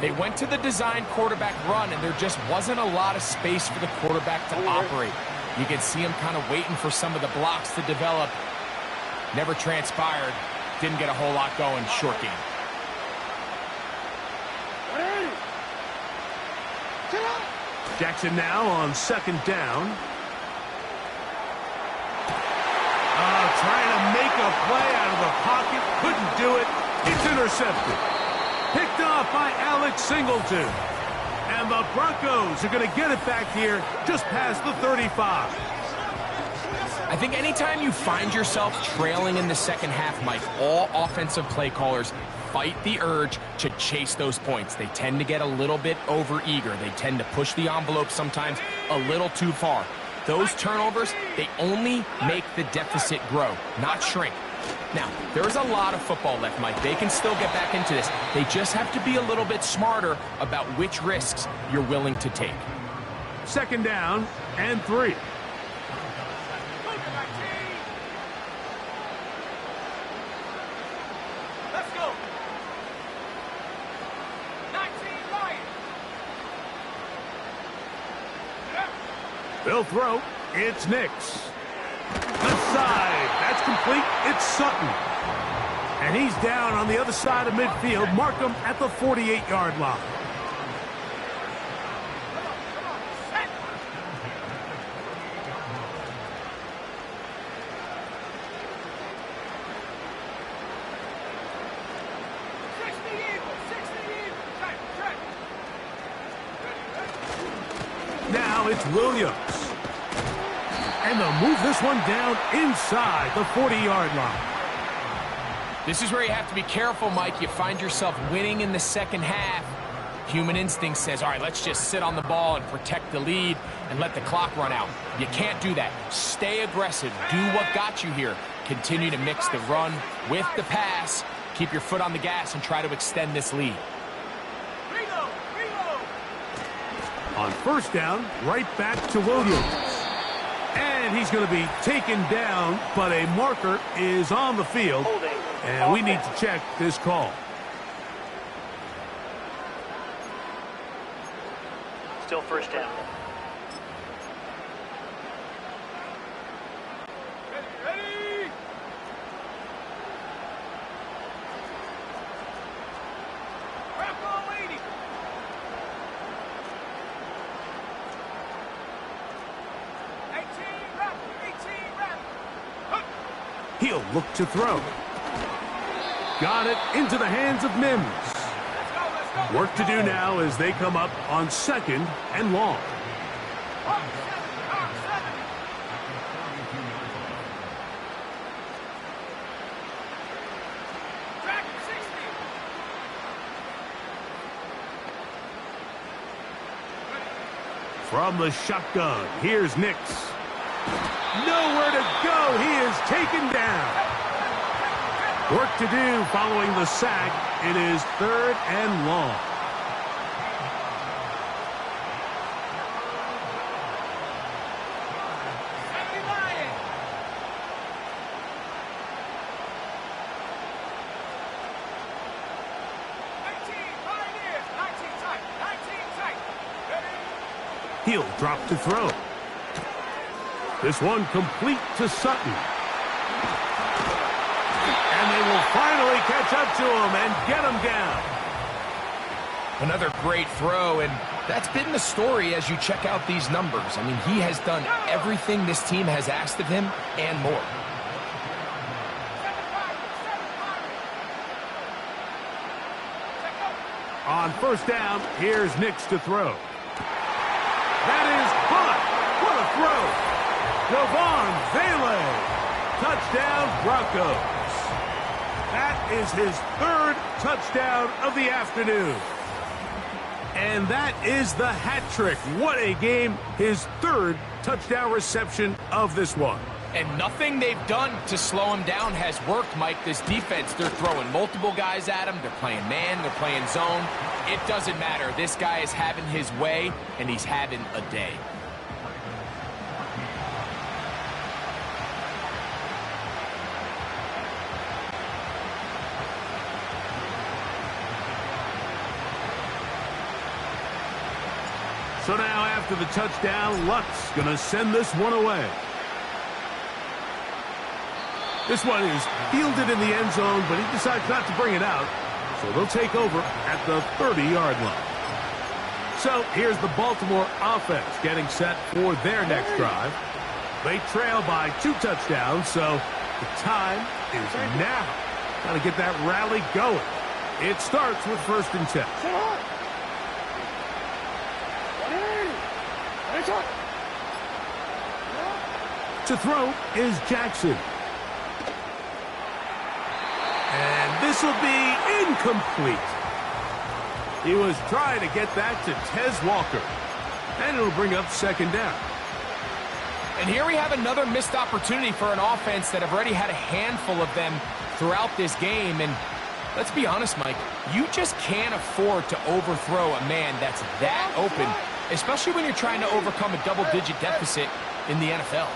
They went to the design quarterback run, and there just wasn't a lot of space for the quarterback to operate. You can see him kind of waiting for some of the blocks to develop. Never transpired. Didn't get a whole lot going. Short game. Jackson now on second down. Trying to make a play out of the pocket. Couldn't do it. It's intercepted. Picked off by Alex Singleton. And the Broncos are going to get it back here just past the 35. I think anytime you find yourself trailing in the second half, Mike, all offensive play callers fight the urge to chase those points. They tend to get a little bit overeager. They tend to push the envelope sometimes a little too far. Those turnovers, they only make the deficit grow, not shrink. Now, there's a lot of football left, Mike. They can still get back into this. They just have to be a little bit smarter about which risks you're willing to take. Second down and 3. Let's go. 19 Lions. They'll throw. It's Nix. Left side. That's complete. It's Sutton. And he's down on the other side of midfield. Mark him at the 48-yard line. Now it's Williams. And they'll move this one down inside the 40-yard line. This is where you have to be careful, Mike. You find yourself winning in the second half. Human instinct says, all right, let's just sit on the ball and protect the lead and let the clock run out. You can't do that. Stay aggressive. Do what got you here. Continue to mix the run with the pass. Keep your foot on the gas and try to extend this lead. On first down, right back to Williams. And he's going to be taken down, but a marker is on the field. And we need to check this call. Still first down. Ready? Bronco leading. 18 rep. He'll look to throw. Got it into the hands of Mims. Work to do now as they come up on second and long. From the shotgun, here's Nix. Nowhere to go. He is taken down. Work to do following the sack. It is third and long. He'll drop to throw. This one complete to Sutton. And they will finally catch up to him and get him down. Another great throw, and that's been the story as you check out these numbers. I mean, he has done everything this team has asked of him and more. On first down, here's Nix to throw. That is caught. What a throw. Devon Vele. Touchdown, Broncos. That is his third touchdown of the afternoon. And that is the hat trick. What a game. His third touchdown reception of this one. And nothing they've done to slow him down has worked, Mike. This defense, they're throwing multiple guys at him. They're playing man. They're playing zone. It doesn't matter. This guy is having his way, and he's having a day. So now after the touchdown, Luck's going to send this one away. This one is fielded in the end zone, but he decides not to bring it out. So they'll take over at the 30-yard line. So here's the Baltimore offense getting set for their next drive. They trail by 2 touchdowns, so the time is now. Got to get that rally going. It starts with 1st and 10. To throw is Jackson. And this will be incomplete. He was trying to get that to Tez Walker. And it'll bring up 2nd down. And here we have another missed opportunity for an offense that have already had a handful of them throughout this game. And let's be honest, Mike, you just can't afford to overthrow a man that's that open, especially when you're trying to overcome a double-digit deficit in the NFL.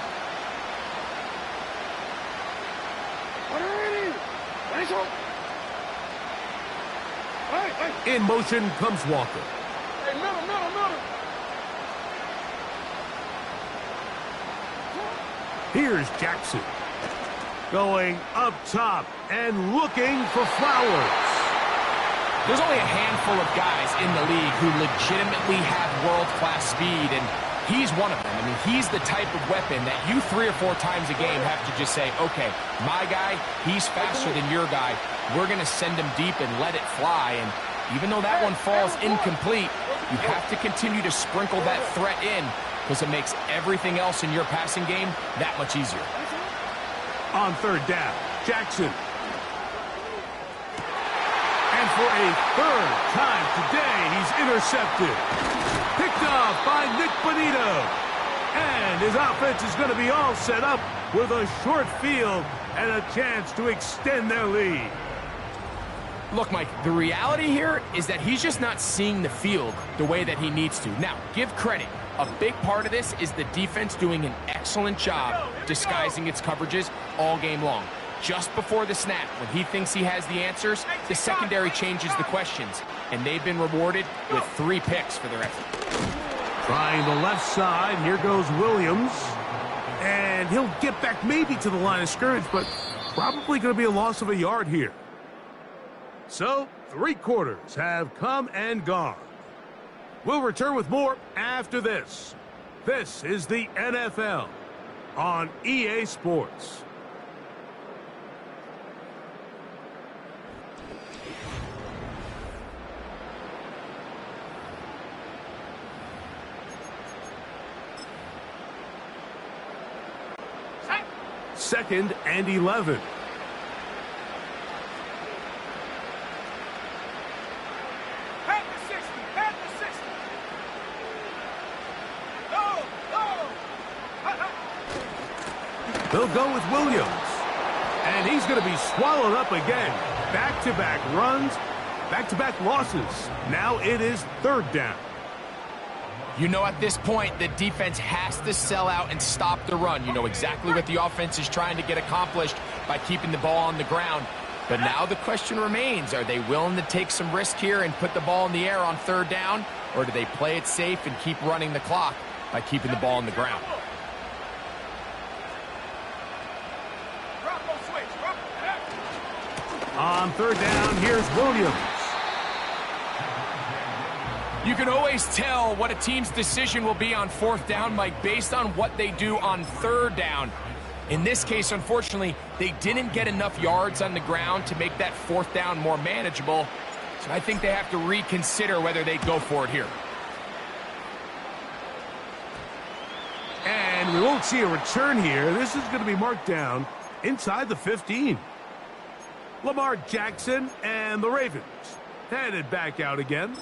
In motion comes Walker. Here's Jackson. Going up top and looking for Flowers. There's only a handful of guys in the league who legitimately have world-class speed, and he's one of them. I mean, he's the type of weapon that you 3 or 4 times a game have to just say, okay, my guy, he's faster than your guy. We're going to send him deep and let it fly. And even though that one falls incomplete, you have to continue to sprinkle that threat in because it makes everything else in your passing game that much easier. On 3rd down, Jackson. And for a 3rd time today, he's intercepted. Picked off by Nick Bonito. And his offense is going to be all set up with a short field and a chance to extend their lead. Look, Mike, the reality here is that he's just not seeing the field the way that he needs to. Now, give credit. A big part of this is the defense doing an excellent job disguising its coverages all game long. Just before the snap, when he thinks he has the answers, the secondary changes the questions, and they've been rewarded with 3 picks for their effort. Trying the left side, here goes Williams. And he'll get back maybe to the line of scrimmage, but probably going to be a loss of a yard here. So, 3 quarters have come and gone. We'll return with more after this. This is the NFL on EA Sports. Second and 11. They'll go with Williams. And he's going to be swallowed up again. Back-to-back runs, back-to-back losses. Now it is 3rd down. You know, at this point, the defense has to sell out and stop the run. You know exactly what the offense is trying to get accomplished by keeping the ball on the ground. But now the question remains, are they willing to take some risk here and put the ball in the air on 3rd down? Or do they play it safe and keep running the clock by keeping the ball on the ground? On 3rd down, here's Williams. You can always tell what a team's decision will be on 4th down, Mike, based on what they do on 3rd down. In this case, unfortunately, they didn't get enough yards on the ground to make that 4th down more manageable. So I think they have to reconsider whether they go for it here. And we won't see a return here. This is going to be marked down inside the 15. Lamar Jackson and the Ravens headed back out again.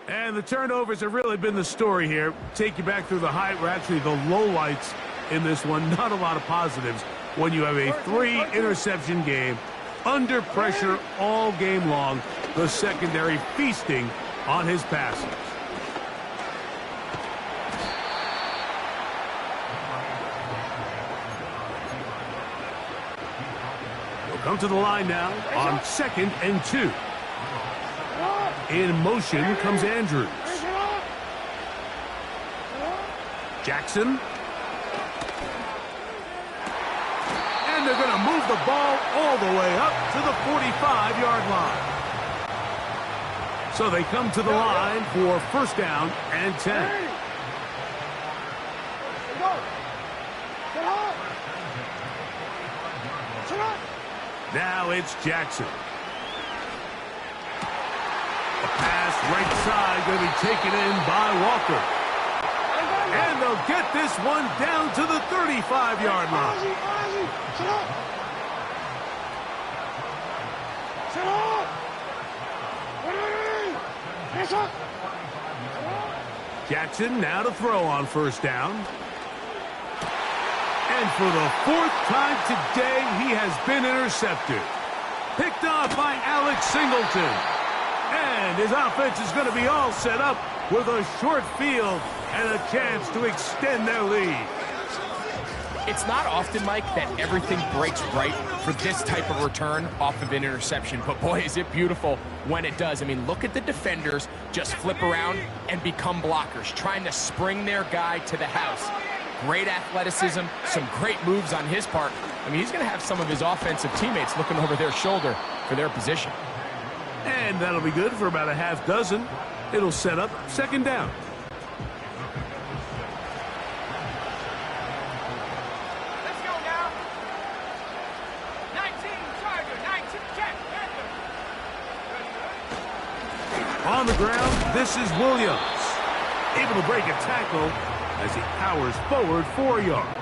And the turnovers have really been the story here. Take you back through the actually the lowlights in this one. Not a lot of positives when you have a 3-interception game under pressure all game long. The secondary feasting on his passes. They'll come to the line now on 2nd and 2. In motion comes Andrews. Jackson. And they're going to move the ball all the way up to the 45-yard line. So they come to the line for first down and 10. Now it's Jackson. A pass right side going to be taken in by Walker. And they'll get this one down to the 35-yard line. Jackson now to throw on first down. And for the fourth time today, he has been intercepted. Picked off by Alex Singleton. And his offense is going to be all set up with a short field and a chance to extend their lead. It's not often, Mike, that everything breaks right for this type of return off of an interception. But, boy, is it beautiful when it does. I mean, look at the defenders just flip around and become blockers, trying to spring their guy to the house. Great athleticism, some great moves on his part. I mean, he's going to have some of his offensive teammates looking over their shoulder for their position. And that'll be good for about a half dozen. It'll set up second down. Let's go now. 19, Charger, 19, check. On the ground, this is Williams. Able to break a tackle as he powers forward 4 yards.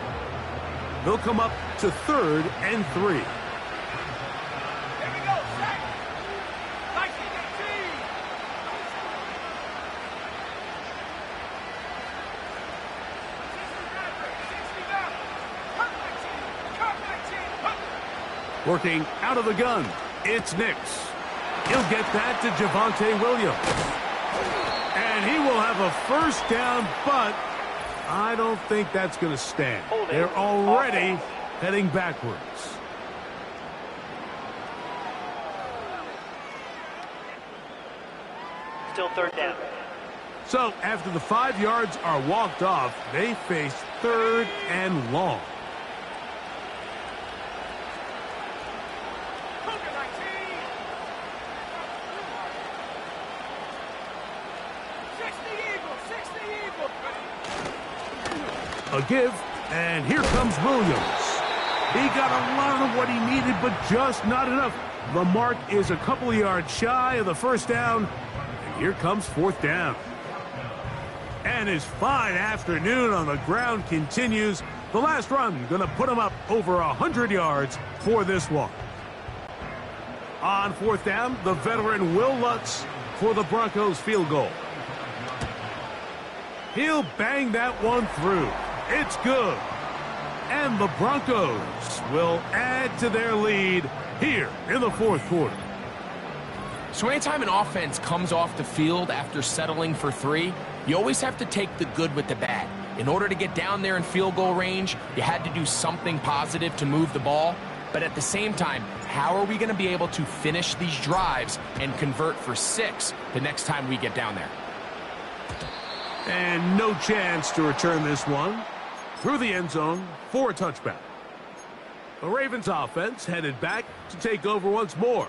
They'll come up to third and 3. Here we go, set. 19, 18. Working out of the gun, it's Nix. He'll get that to Javonte Williams. And he will have a first down, but I don't think that's going to stand. They're already heading backwards. Still third down. So after the 5 yards are walked off, they face third and long. A give, and here comes Williams. He got a lot of what he needed, but just not enough. The mark is a couple of yards shy of the first down, and here comes fourth down. And his fine afternoon on the ground continues. The last run going to put him up over 100 yards for this one. On fourth down, the veteran Will Lutz for the Broncos field goal. He'll bang that one through. It's good. And the Broncos will add to their lead here in the fourth quarter. So anytime an offense comes off the field after settling for 3, you always have to take the good with the bad. In order to get down there in field goal range, you had to do something positive to move the ball. But at the same time, how are we going to be able to finish these drives and convert for 6 the next time we get down there? And no chance to return this one through the end zone for a touchback. The Ravens offense headed back to take over once more.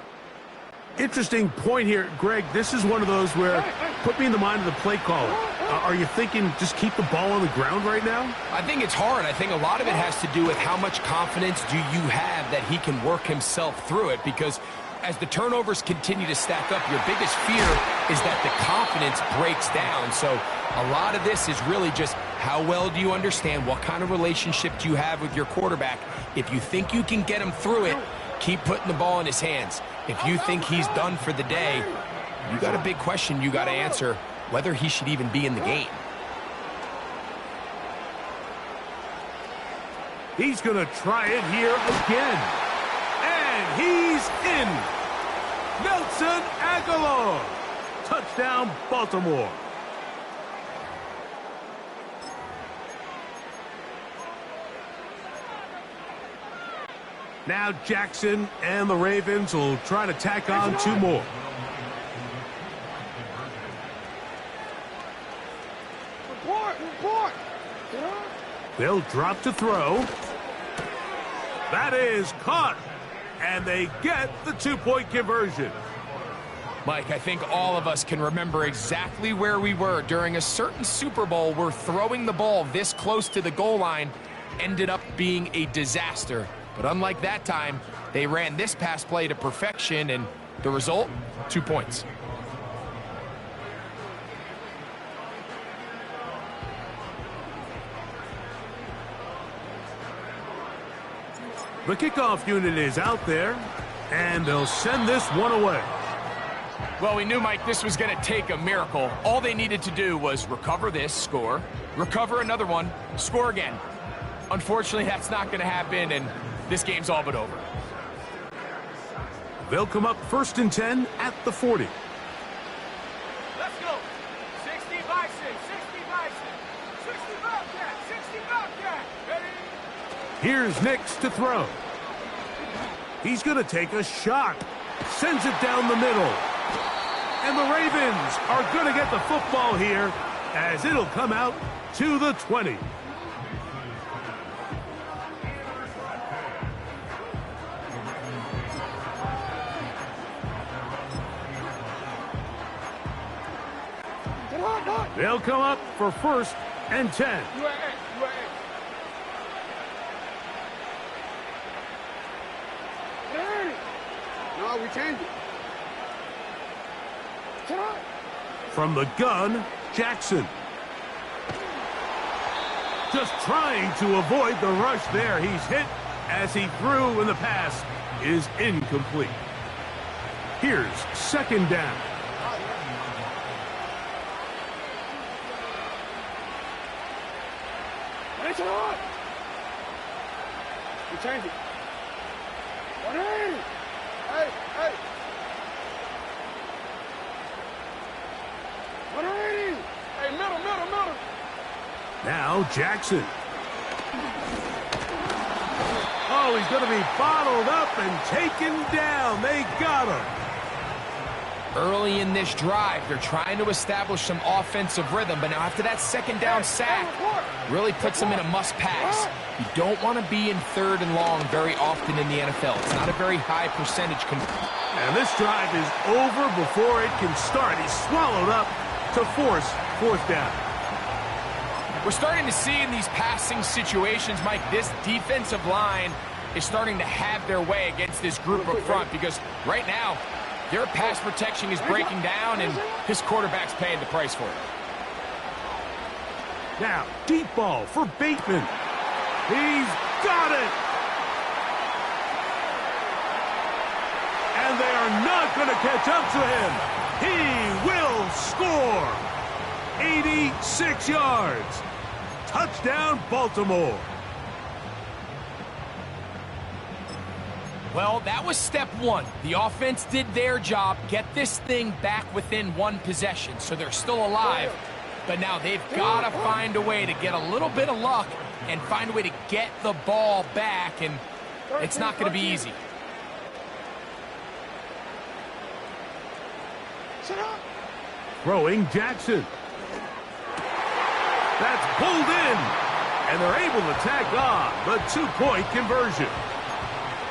Interesting point here, Greg. This is one of those where, put me in the mind of the play caller. Are you thinking just keep the ball on the ground right now? I think it's hard. I think a lot of it has to do with how much confidence do you have that he can work himself through it, because as the turnovers continue to stack up, your biggest fear is that the confidence breaks down. So a lot of this is really just how well do you understand, what kind of relationship do you have with your quarterback. If you think you can get him through it, keep putting the ball in his hands. If you think he's done for the day, you got a big question you got to answer, whether he should even be in the game. He's going to try it here again. And he's in. Nelson Aguilar. Touchdown, Baltimore. Now Jackson and the Ravens will try to tack on 2 more. Report. They'll drop to throw. That is caught. And they get the 2-point conversion. Mike, I think all of us can remember exactly where we were during a certain Super Bowl where throwing the ball this close to the goal line ended up being a disaster. But unlike that time, they ran this pass play to perfection, and the result, 2 points. The kickoff unit is out there, and they'll send this one away. Well, we knew, Mike, this was going to take a miracle. All they needed to do was recover this, score, recover another one, score again. Unfortunately, that's not going to happen, and this game's all but over. They'll come up 1st and 10 at the 40. Let's go. 60 by 6, 60 by 6, 60 Bobcat, 60 Bobcat. Ready? Here's Nix to throw. He's going to take a shot. Sends it down the middle. And the Ravens are going to get the football here as it'll come out to the 20. They'll come up for 1st and 10. No, we changed it. From the gun, Jackson. Just trying to avoid the rush there. He's hit as he threw, and the pass is incomplete. Here's 2nd down. We changed it. 180. Hey. 180. Hey, middle. Now Jackson. Oh, he's going to be bottled up and taken down. They got him. Early in this drive, they're trying to establish some offensive rhythm, but now after that 2nd down sack, really puts them in a must-pass. You don't want to be in 3rd and long very often in the NFL. It's not a very high percentage. And this drive is over before it can start. He's swallowed up to force 4th down. We're starting to see in these passing situations, Mike, this defensive line is starting to have their way against this group up front because right now, their pass protection is breaking down, and his quarterback's paying the price for it. Now, deep ball for Bateman. He's got it! And they are not going to catch up to him. He will score! 86 yards. Touchdown, Baltimore. Well, that was step one. The offense did their job, get this thing back within 1 possession, so they're still alive. But now they've got to find a way to get a little bit of luck and find a way to get the ball back, and it's not going to be easy. Throwing Jackson. That's pulled in, and they're able to tack on the 2-point conversion.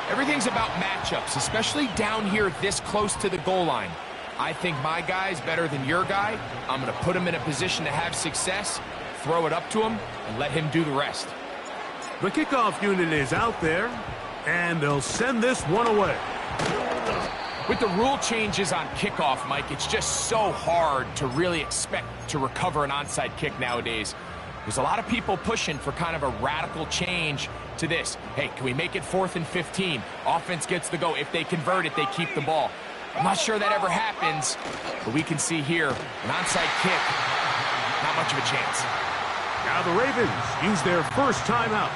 Everything's about matchups, especially down here this close to the goal line. I think my guy's better than your guy. I'm going to put him in a position to have success, throw it up to him, and let him do the rest. The kickoff unit is out there, and they'll send this one away. With the rule changes on kickoff, Mike, it's just so hard to really expect to recover an onside kick nowadays. There's a lot of people pushing for kind of a radical change to this. Hey, can we make it 4th and 15? Offense gets the go. If they convert it, they keep the ball. I'm not sure that ever happens, but we can see here an onside kick, not much of a chance. Now the Ravens use their first timeout,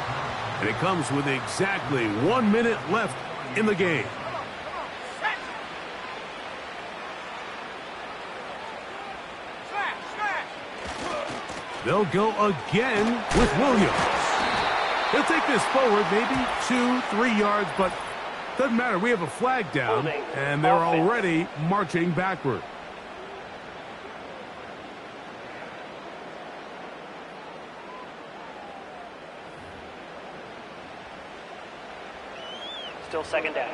and it comes with exactly 1 minute left in the game. They'll go again with Williams. He'll take this forward maybe 2-3 yards, but doesn't matter. We have a flag down, and they're already marching backward. Still second down.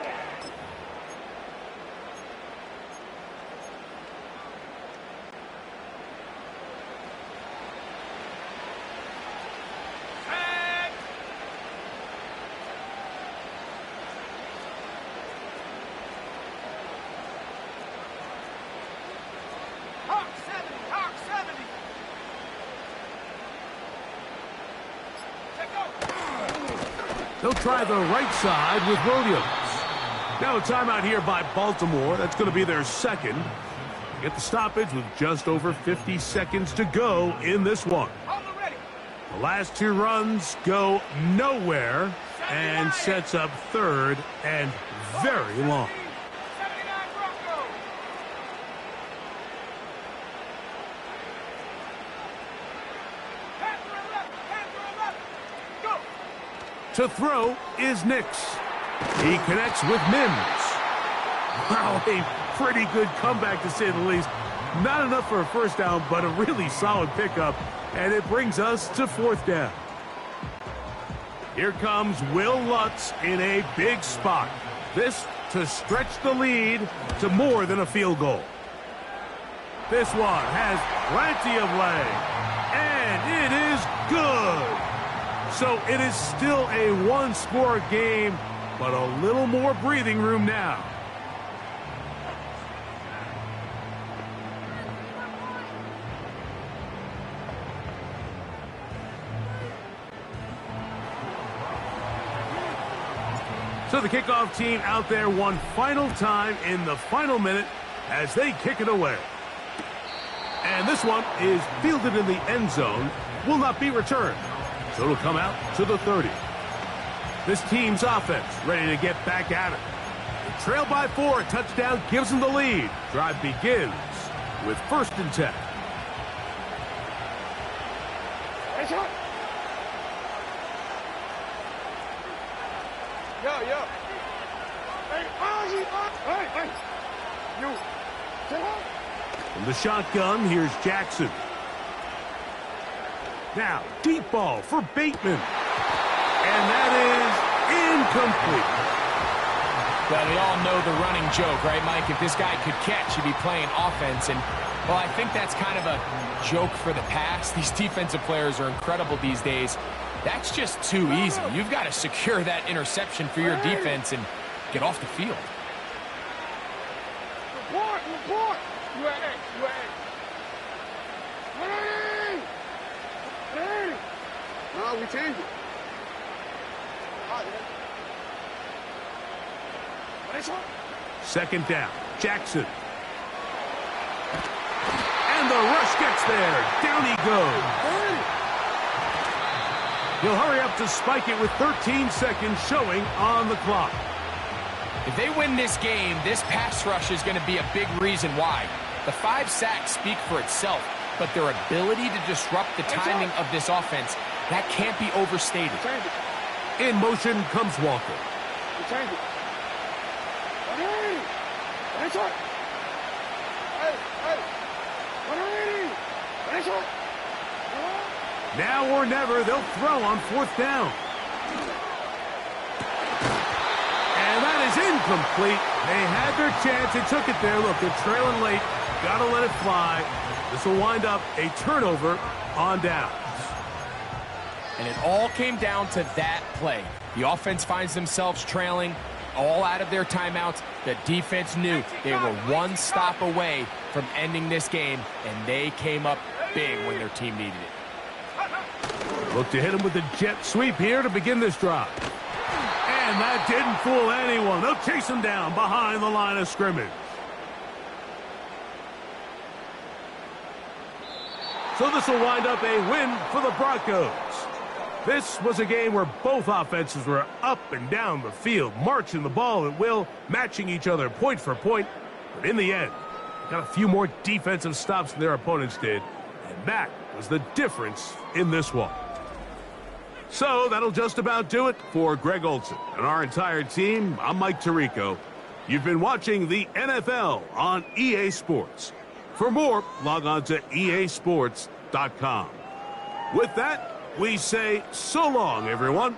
They'll try the right side with Williams. Now a timeout here by Baltimore. That's going to be their second. Get the stoppage with just over 50 seconds to go in this one. The last two runs go nowhere and sets up third and very long. To throw is Nix. He connects with Mims. Wow, a pretty good comeback to say the least. Not enough for a first down, but a really solid pickup, and it brings us to fourth down. Here comes Will Lutz in a big spot. This to stretch the lead to more than a field goal. This one has plenty of leg, and it is good. So it is still a one-score game, but a little more breathing room now. So the kickoff team out there one final time in the final minute as they kick it away. And this one is fielded in the end zone, will not be returned. So it'll come out to the 30. This team's offense ready to get back at it. They trail by 4. A touchdown gives them the lead. Drive begins with 1st and 10. From the shotgun, here's Jackson. Now, deep ball for Bateman. And that is incomplete. Well, we all know the running joke, right, Mike? If this guy could catch, he'd be playing offense. And, well, I think that's kind of a joke for the past. These defensive players are incredible these days. That's just too easy. You've got to secure that interception for your defense and get off the field. Report! UAA! No, we changed it. Second down, Jackson. And the rush gets there. Down he goes. He'll hurry up to spike it with 13 seconds showing on the clock. If they win this game, this pass rush is going to be a big reason why. The 5 sacks speak for itself, but their ability to disrupt the timing of this offense, that can't be overstated. In motion comes Walker. Now or never, they'll throw on 4th down. And that is incomplete. They had their chance. They took it there. Look, they're trailing late. Got to let it fly. This will wind up a turnover on downs. And it all came down to that play. The offense finds themselves trailing, all out of their timeouts. The defense knew they were one stop away from ending this game, and they came up big when their team needed it. Look to hit him with the jet sweep here to begin this drive. And that didn't fool anyone. They'll chase him down behind the line of scrimmage. So this will wind up a win for the Broncos. This was a game where both offenses were up and down the field, marching the ball at will, matching each other point for point. But in the end, got a few more defensive stops than their opponents did. And that was the difference in this one. So that'll just about do it for Greg Olsen and our entire team. I'm Mike Tirico. You've been watching the NFL on EA Sports. For more, log on to easports.com. With that, we say so long, everyone.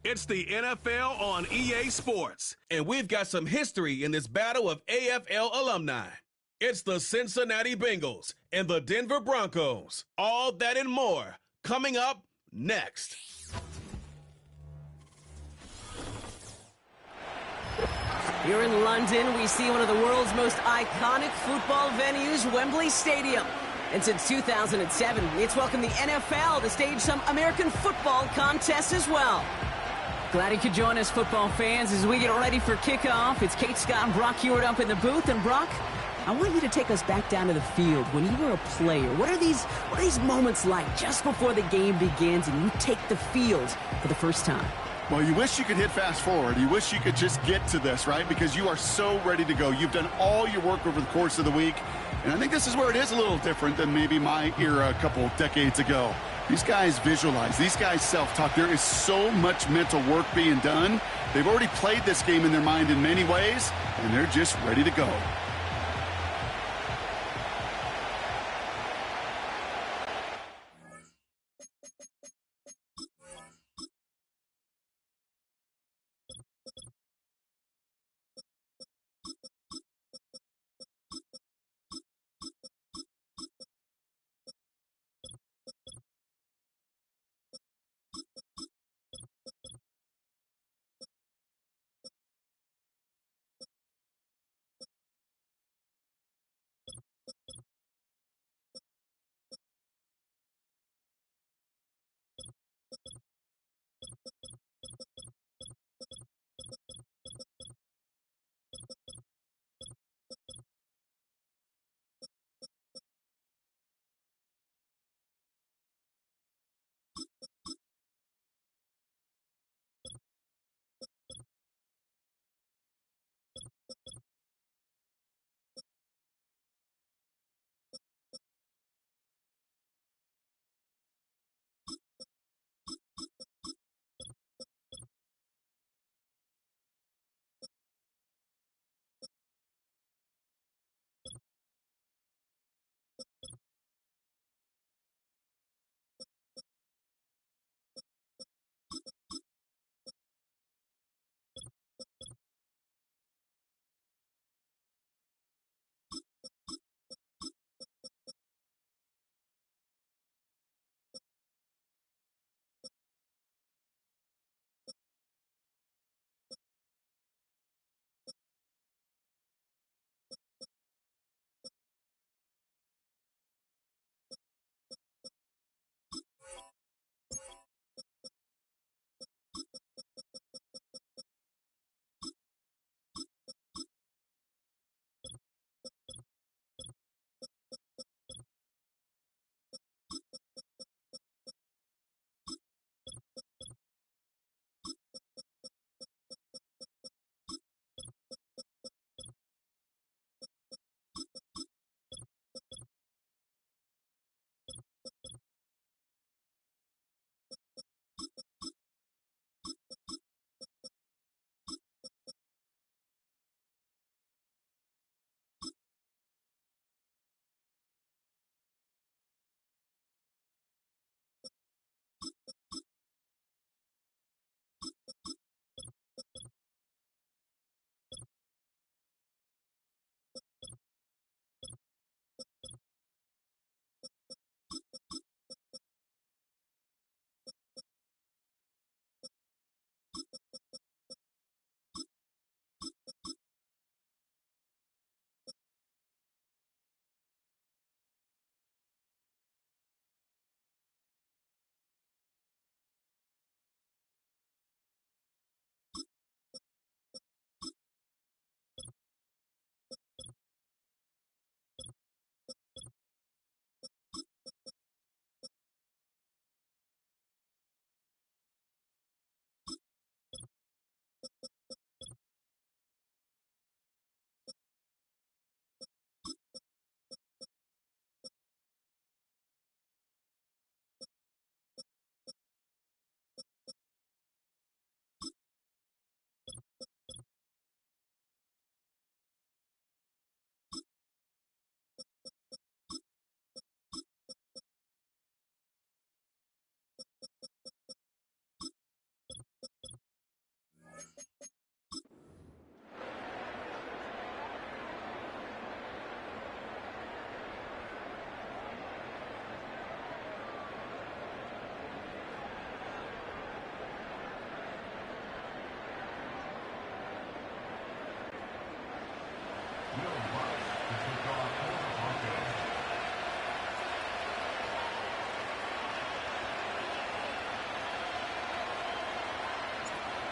It's the NFL on EA Sports, and we've got some history in this battle of AFL alumni. It's the Cincinnati Bengals and the Denver Broncos. All that and more coming up next. Here in London, we see one of the world's most iconic football venues, Wembley Stadium. And since 2007, it's welcomed the NFL to stage some American football contests as well. Glad you could join us, football fans, as we get ready for kickoff. It's Kate, Scott, and Brock Hewitt up in the booth. And Brock, I want you to take us back down to the field. When you were a player, what are these moments like just before the game begins and you take the field for the first time? Well, you wish you could hit fast forward. You wish you could just get to this, right? Because you are so ready to go. You've done all your work over the course of the week. And I think this is where it is a little different than maybe my era a couple decades ago. These guys visualize. These guys self-talk. There is so much mental work being done. They've already played this game in their mind in many ways, and they're just ready to go.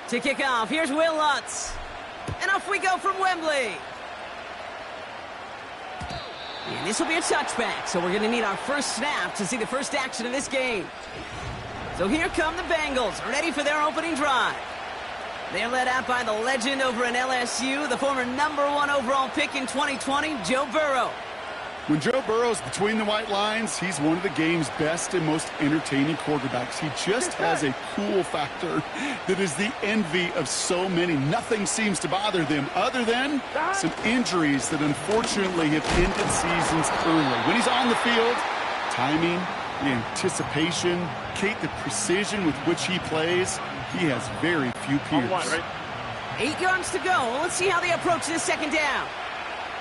To kick off, here's Will Lutz. And off we go from Wembley. And this will be a touchback, so we're going to need our first snap to see the first action of this game. So here come the Bengals, ready for their opening drive. They're led out by the legend over in LSU, the former #1 overall pick in 2020, Joe Burrow. When Joe Burrow's between the white lines, he's one of the game's best and most entertaining quarterbacks. He just has a cool factor that is the envy of so many. Nothing seems to bother them other than some injuries that unfortunately have ended seasons early. When he's on the field, timing, the anticipation, Kate, the precision with which he plays, he has very few peers. 8 yards to go. Let's see how they approach this second down.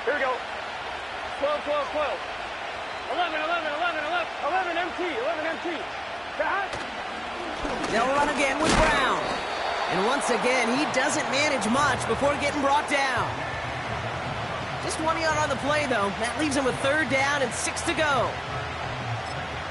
Here we go. 12, 12, 12. 11, 11, 11, 11. 11 MT, 11 MT. They'll run again with Brown. And once again, he doesn't manage much before getting brought down. Just 1 yard on the play, though. That leaves him with 3rd down and 6 to go.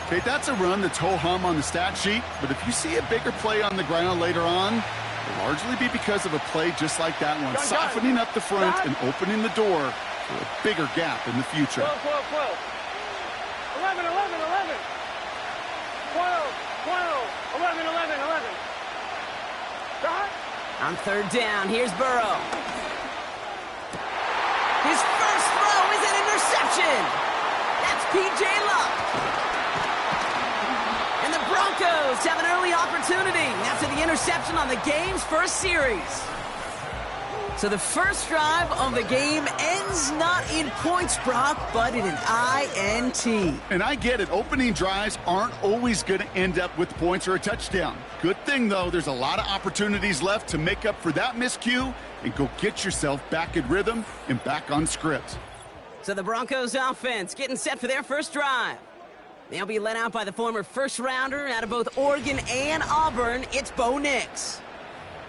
Okay, that's a run that's ho-hum on the stat sheet, but if you see a bigger play on the ground later on, it'll largely be because of a play just like that one, softening up the front and opening the door for a bigger gap in the future. 12, 12, 12. 11, 11, 11. 12, 12. 11, 11, 11. On 3rd down, here's Burrow. His first throw is an interception. That's P.J. Luck. And the Broncos have an early opportunity after the interception on the game's first series. So the first drive of the game ends not in points, Brock, but in an INT. And I get it. Opening drives aren't always going to end up with points or a touchdown. Good thing, though, there's a lot of opportunities left to make up for that miscue and go get yourself back in rhythm and back on script. So the Broncos offense getting set for their first drive. They'll be led out by the former first-rounder out of both Oregon and Auburn. It's Bo Nix.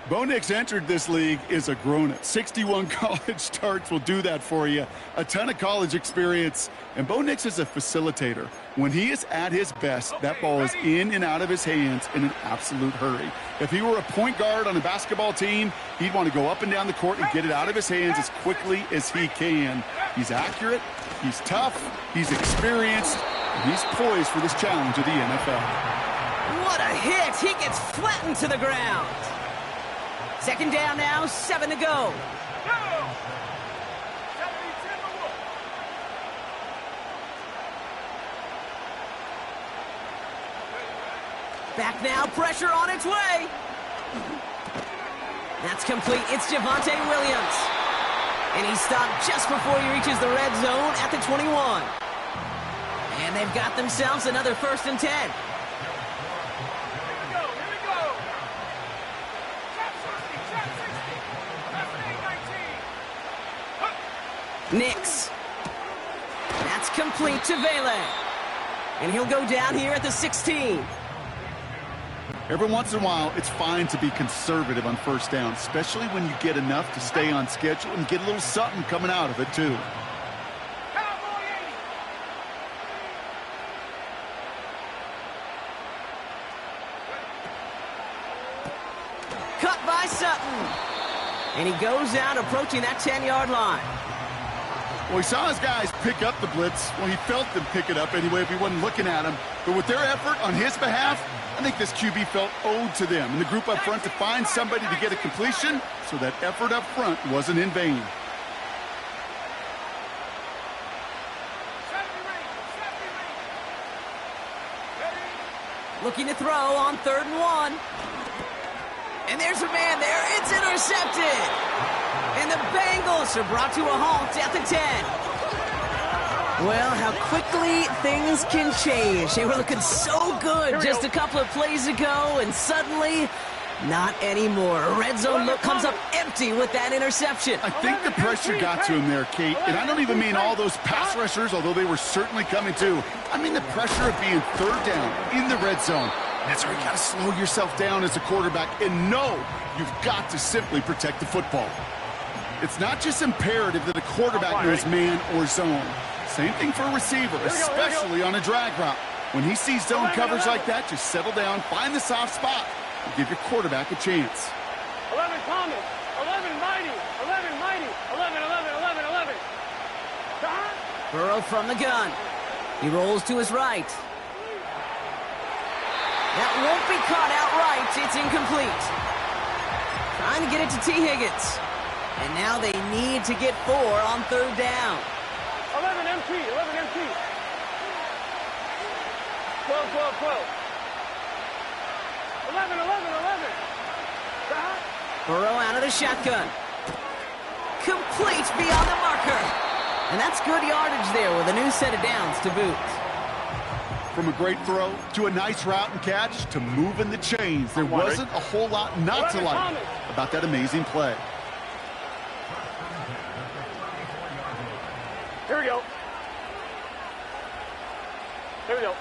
Bo Nix entered this league as a grown-up. 61 college starts will do that for you. A ton of college experience. And Bo Nix is a facilitator. When he is at his best, that ball is in and out of his hands in an absolute hurry. If he were a point guard on a basketball team, he'd want to go up and down the court and get it out of his hands as quickly as he can. He's accurate, he's tough, he's experienced, and he's poised for this challenge of the NFL. What a hit! He gets flattened to the ground. 2nd down now, 7 to go. Back now, pressure on its way. That's complete. It's Javonte Williams. And he's stopped just before he reaches the red zone at the 21. And they've got themselves another 1st and 10. Nix. That's complete to Vele. And he'll go down here at the 16. Every once in a while, it's fine to be conservative on 1st down, especially when you get enough to stay on schedule and get a little something coming out of it, too. Cut by Sutton. And he goes out approaching that 10-yard line. Well, he saw his guys pick up the blitz. Well, he felt them pick it up anyway if he wasn't looking at him. But with their effort on his behalf, I think this QB felt owed to them and the group up front to find somebody to get a completion, so that effort up front wasn't in vain. Looking to throw on 3rd and 1. And there's a man there. It's intercepted. And the Bengals are brought to a halt at the 10. Well, how quickly things can change. They were looking so good just a couple of plays ago, and suddenly, not anymore. A red zone look comes up empty with that interception. I think the pressure got to him there, Kate. And I don't even mean all those pass rushers, although they were certainly coming too. I mean the pressure of being 3rd down in the red zone. That's where you got to slow yourself down as a quarterback and know you've got to simply protect the football. It's not just imperative that a quarterback knows man or zone. Same thing for a receiver, especially on a drag route. When he sees zone coverage like that, just settle down, find the soft spot, and give your quarterback a chance. 11 Thomas. 11 Mighty. 11 Mighty. 11, 11, 11, 11. Stop. Burrow from the gun. He rolls to his right. That won't be caught outright. It's incomplete. Trying to get it to T. Higgins. And now they need to get 4 on third down. 11 MT. 11 MT. 12, 12, 12. 11, 11, 11. Stop. Burrow out of the shotgun. Complete beyond the marker. And that's good yardage there with a new set of downs to boot. From a great throw to a nice route and catch to moving the chains, there wasn't a whole lot not to like about that amazing play. Here we go. Here we go.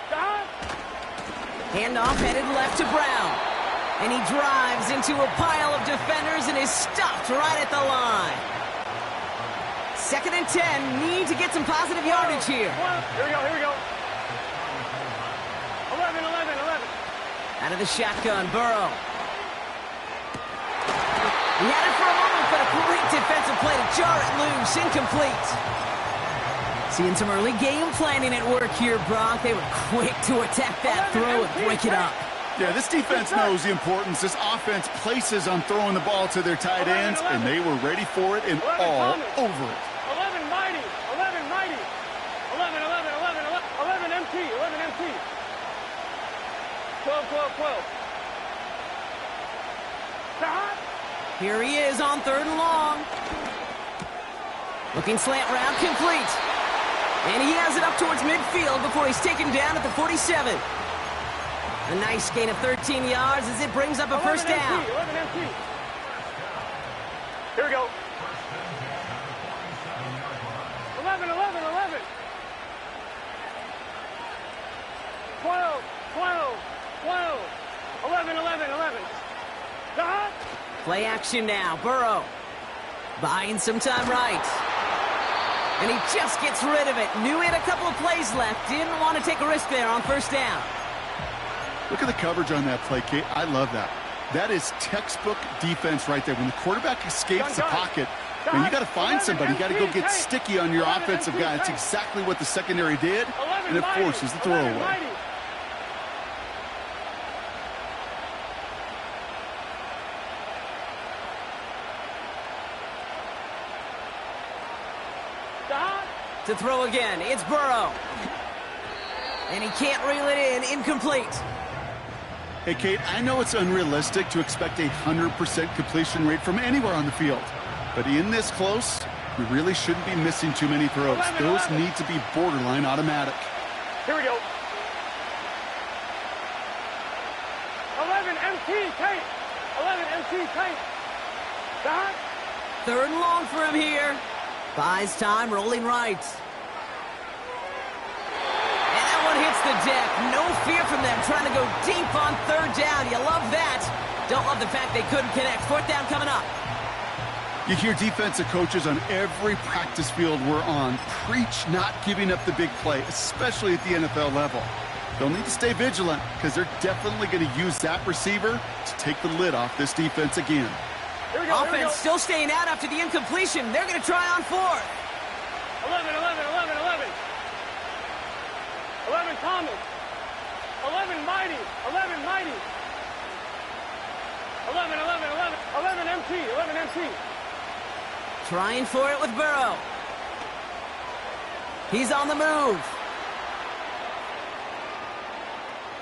Stop. Handoff headed left to Brown. And he drives into a pile of defenders and is stopped right at the line. 2nd and 10. Need to get some positive yardage here. Here we go, here we go. 11, 11, 11. Out of the shotgun, Burrow. He had it for a moment, but a great defensive play to jar it loose. Incomplete. Seeing some early game planning at work here, Brock. They were quick to attack that throw and break it up. Yeah, this defense knows the importance this offense places on throwing the ball to their tight ends, and they were ready for it and all over it. 11 Mighty. 11 Mighty. 11, 11, 11, 11 MT. 11 MT. 12, 12, 12. Stop. Here he is on 3rd and long. Looking slant route, complete. And he has it up towards midfield before he's taken down at the 47. A nice gain of 13 yards as it brings up a first down. 11 MT. Here we go. 11, 11, 11. 12, 12, 12. 11, 11, 11. Stop. Play action now. Burrow buying some time right. And he just gets rid of it. Knew he had a couple of plays left. Didn't want to take a risk there on first down. Look at the coverage on that play, Kate. I love that. That is textbook defense right there. When the quarterback escapes the pocket, man, you got to find somebody. You got to go get sticky on your offensive guy. That's exactly what the secondary did, and it forces the throwaway. To throw again, it's Burrow. And he can't reel it in, incomplete. Hey, Kate, I know it's unrealistic to expect a 100% completion rate from anywhere on the field. But in this close, we really shouldn't be missing too many throws. Those need to be borderline automatic. Here we go. 11 MT, Kate. 11 MT, Kate. Stop. 3rd and long for him here. Buys time, rolling right. And that one hits the deck. No fear from them, trying to go deep on 3rd down. You love that. Don't love the fact they couldn't connect. 4th down coming up. You hear defensive coaches on every practice field we're on preach not giving up the big play, especially at the NFL level. They'll need to stay vigilant because they're definitely going to use that receiver to take the lid off this defense again. Offense still staying out after the incompletion. They're going to try on 4th. 11, 11, 11, 11. 11 Thomas. 11 Mighty. 11 Mighty. 11, 11, 11. 11 MT. 11 MT. Trying for it with Burrow. He's on the move.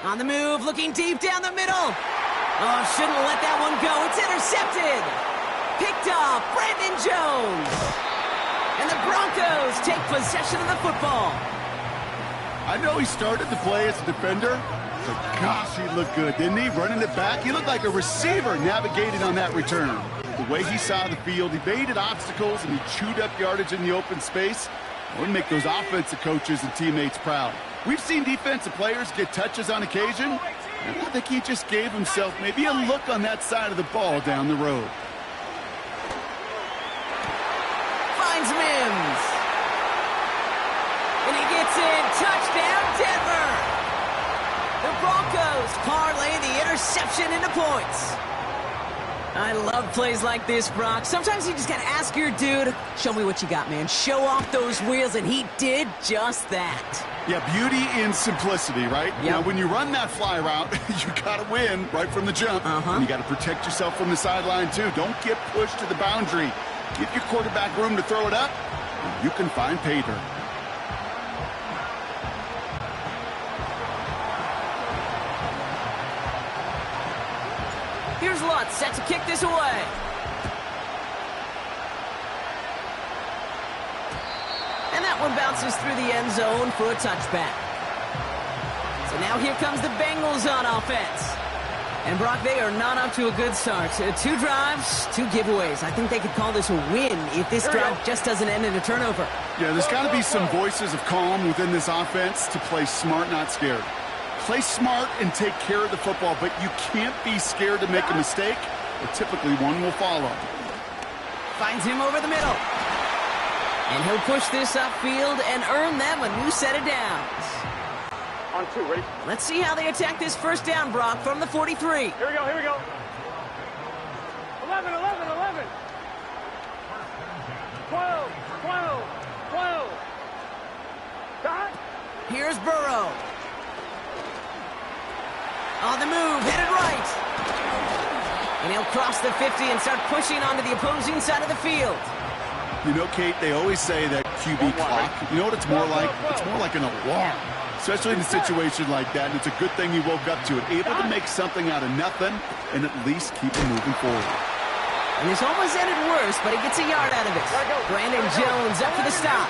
On the move, looking deep down the middle. Oh, shouldn't let that one go. It's intercepted. Picked off Brandon Jones. And the Broncos take possession of the football. I know he started the play as a defender, but gosh, he looked good, didn't he? Running it back, he looked like a receiver navigating on that return. The way he saw the field, he baited obstacles and he chewed up yardage in the open space. It would make those offensive coaches and teammates proud. We've seen defensive players get touches on occasion, and I think he just gave himself maybe a look on that side of the ball down the road. Finds Mims. And he gets in. Touchdown, Denver. The Broncos parlay the interception into points. I love plays like this, Brock. Sometimes you just got to ask your dude, show me what you got, man. Show off those wheels, and he did just that. Yeah, beauty in simplicity, right? Yep. Now, when you run that fly route, you got to win right from the jump. And you got to protect yourself from the sideline, too. Don't get pushed to the boundary. Give your quarterback room to throw it up, and you can find pay dirt. Here's Lutz, set to kick this away. And that one bounces through the end zone for a touchback. So now here comes the Bengals on offense. And Brock, they are not up to a good start. 2 drives, 2 giveaways. I think they could call this a win if this drive just doesn't end in a turnover. Yeah, there's got to be some voices of calm within this offense to play smart, not scared. Play smart and take care of the football, but you can't be scared to make a mistake, or typically one will follow. Finds him over the middle. And he'll push this upfield and earn them a new set of downs. On 2, ready? Let's see how they attack this first down, Brock, from the 43. Here we go, here we go. 11, 11, 11. 12, 12, 12. Dot. Here's Burrow. On the move, headed right. And he'll cross the 50 and start pushing onto the opposing side of the field. You know, Kate, they always say that QB clock, you know what it's more like? It's more like an alarm, especially in a situation like that. And it's a good thing he woke up to it, able to make something out of nothing and at least keep him moving forward. And this almost ended worse, but he gets a yard out of it. Brandon Jones up for the stop.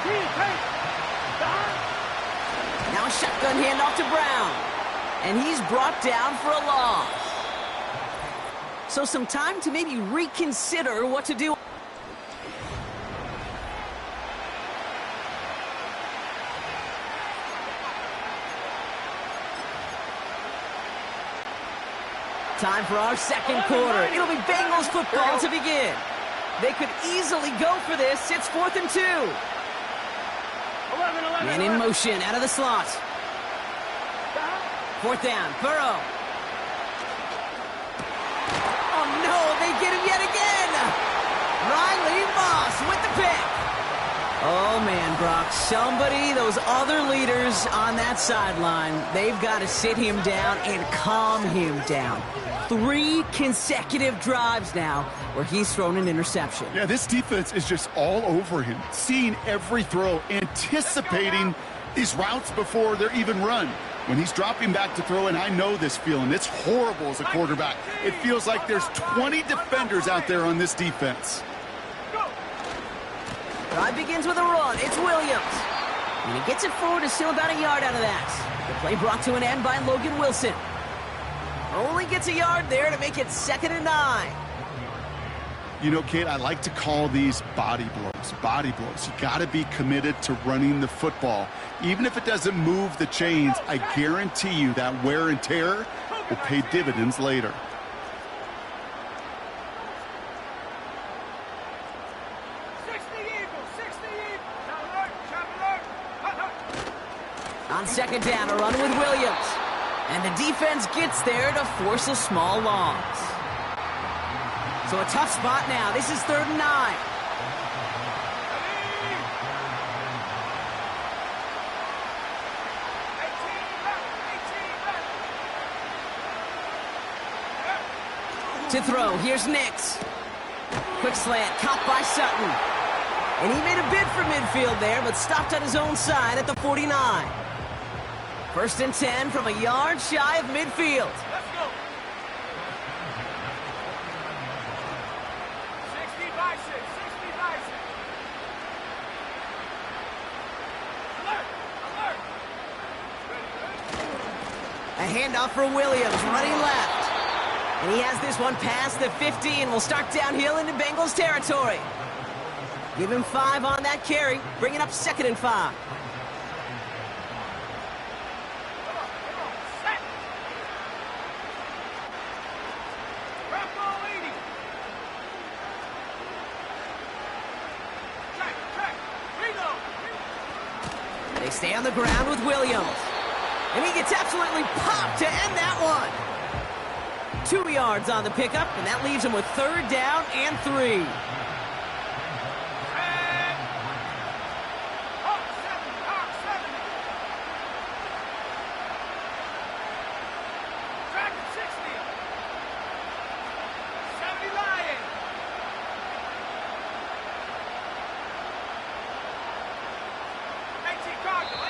Now a shotgun handoff to Brown. And he's brought down for a loss. So some time to maybe reconsider what to do. Time for our second quarter. It'll be Bengals football to begin. They could easily go for this. It's 4th and 2. 11, Man in motion out of the slot. 4th down, Burrow. Oh no, they get him yet again. Riley Moss with the pick. Oh man, Brock, somebody, those other leaders on that sideline, they've got to sit him down and calm him down. 3 consecutive drives now where he's thrown an interception. Yeah, this defense is just all over him, seeing every throw, anticipating these routes before they're even run. When he's dropping back to throw, and I know this feeling, it's horrible as a quarterback. It feels like there's 20 defenders out there on this defense. Drive begins with a run. It's Williams. And he gets it forward to steal about a yard out of that. The play brought to an end by Logan Wilson. Only gets a yard there to make it 2nd and 9. You know, Kate, I like to call these body blows. Body blows. You got to be committed to running the football. Even if it doesn't move the chains, I guarantee you that wear and tear will pay dividends later. On 2nd down, a run with Williams. And the defense gets there to force a small loss. So a tough spot now. This is 3rd and 9. To throw, here's Nix. Quick slant, caught by Sutton. And he made a bid for midfield there, but stopped on his own side at the 49. 1st and 10 from a yard shy of midfield. Let's go. 60 by 6, 60 by 6. Alert, alert. A handoff for Williams, running left. And he has this one past the 50 and will start downhill into Bengals territory. Give him 5 on that carry, bringing up 2nd and 5. They stay on the ground with Williams. And he gets absolutely popped to end that one. 2 yards on the pickup, and that leaves him with 3rd down and 3.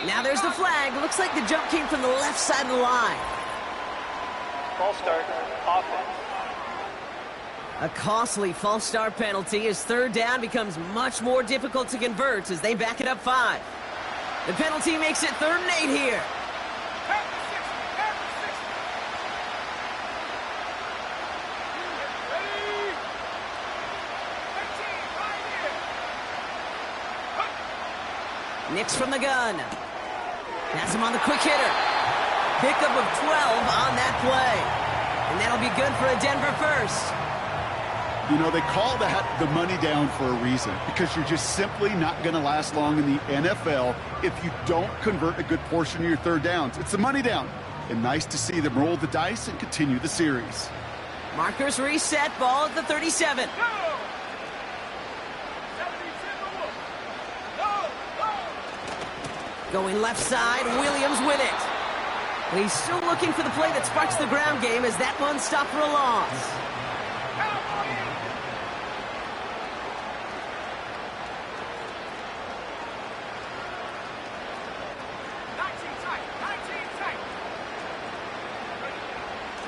Now there's the flag. Looks like the jump came from the left side of the line. False start. Offense. A costly false start penalty as 3rd down becomes much more difficult to convert as they back it up 5. The penalty makes it 3rd and 8 here. Nix from the gun. Pass him on the quick hitter. Pickup of 12 on that play. And that'll be good for a Denver first. You know, they call that the money down for a reason, because you're just simply not going to last long in the NFL if you don't convert a good portion of your 3rd downs. It's the money down. And nice to see them roll the dice and continue the series. Markers reset, ball at the 37. Going left side, Williams with it. But he's still looking for the play that sparks the ground game as that one stopped for a loss.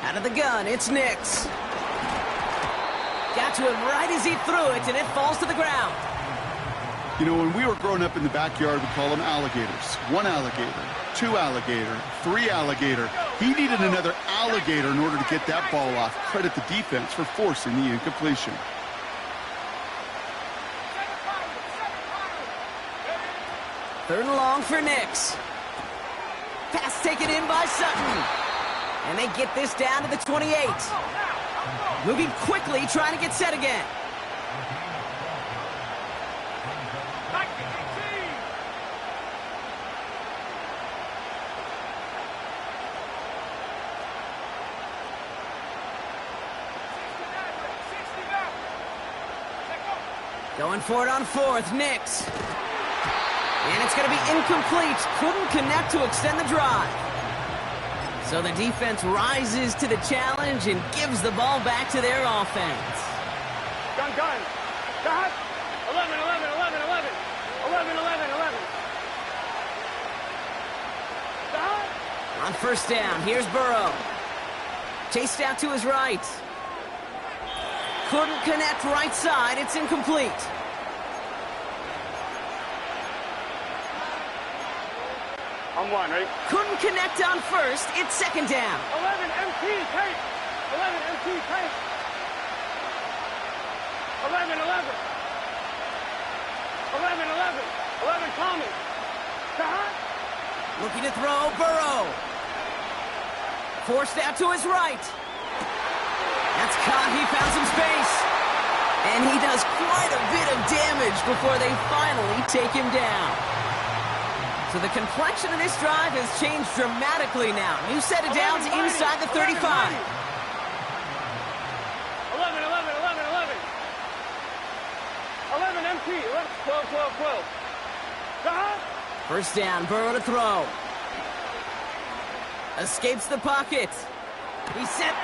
Out of the gun, it's Nix. Got to him right as he threw it, and it falls to the ground. You know, when we were growing up in the backyard, we call them alligators. 1 alligator, 2 alligator, 3 alligator. He needed another alligator in order to get that ball off. Credit the defense for forcing the incompletion. Third and long for Nix. Pass taken in by Sutton. And they get this down to the 28. Moving quickly, trying to get set again. Going for it on 4th, Nix. And it's going to be incomplete. Couldn't connect to extend the drive. So the defense rises to the challenge and gives the ball back to their offense. Gun. Got 11. 11. On 1st down, here's Burrow. Chased out to his right. Couldn't connect right side. It's incomplete. On 1, ready? Couldn't connect on 1st. It's 2nd down. 11 MT, tight. 11 MT, tight. 11. 11, Tommy. Looking to throw, Burrow. Forced out to his right. That's caught. He found some space. And he does quite a bit of damage before they finally take him down. So the complexion of this drive has changed dramatically now. New set of downs inside the 35. 11. 11 MT, 12. 1st down, Burrow to throw. Escapes the pocket. He's set.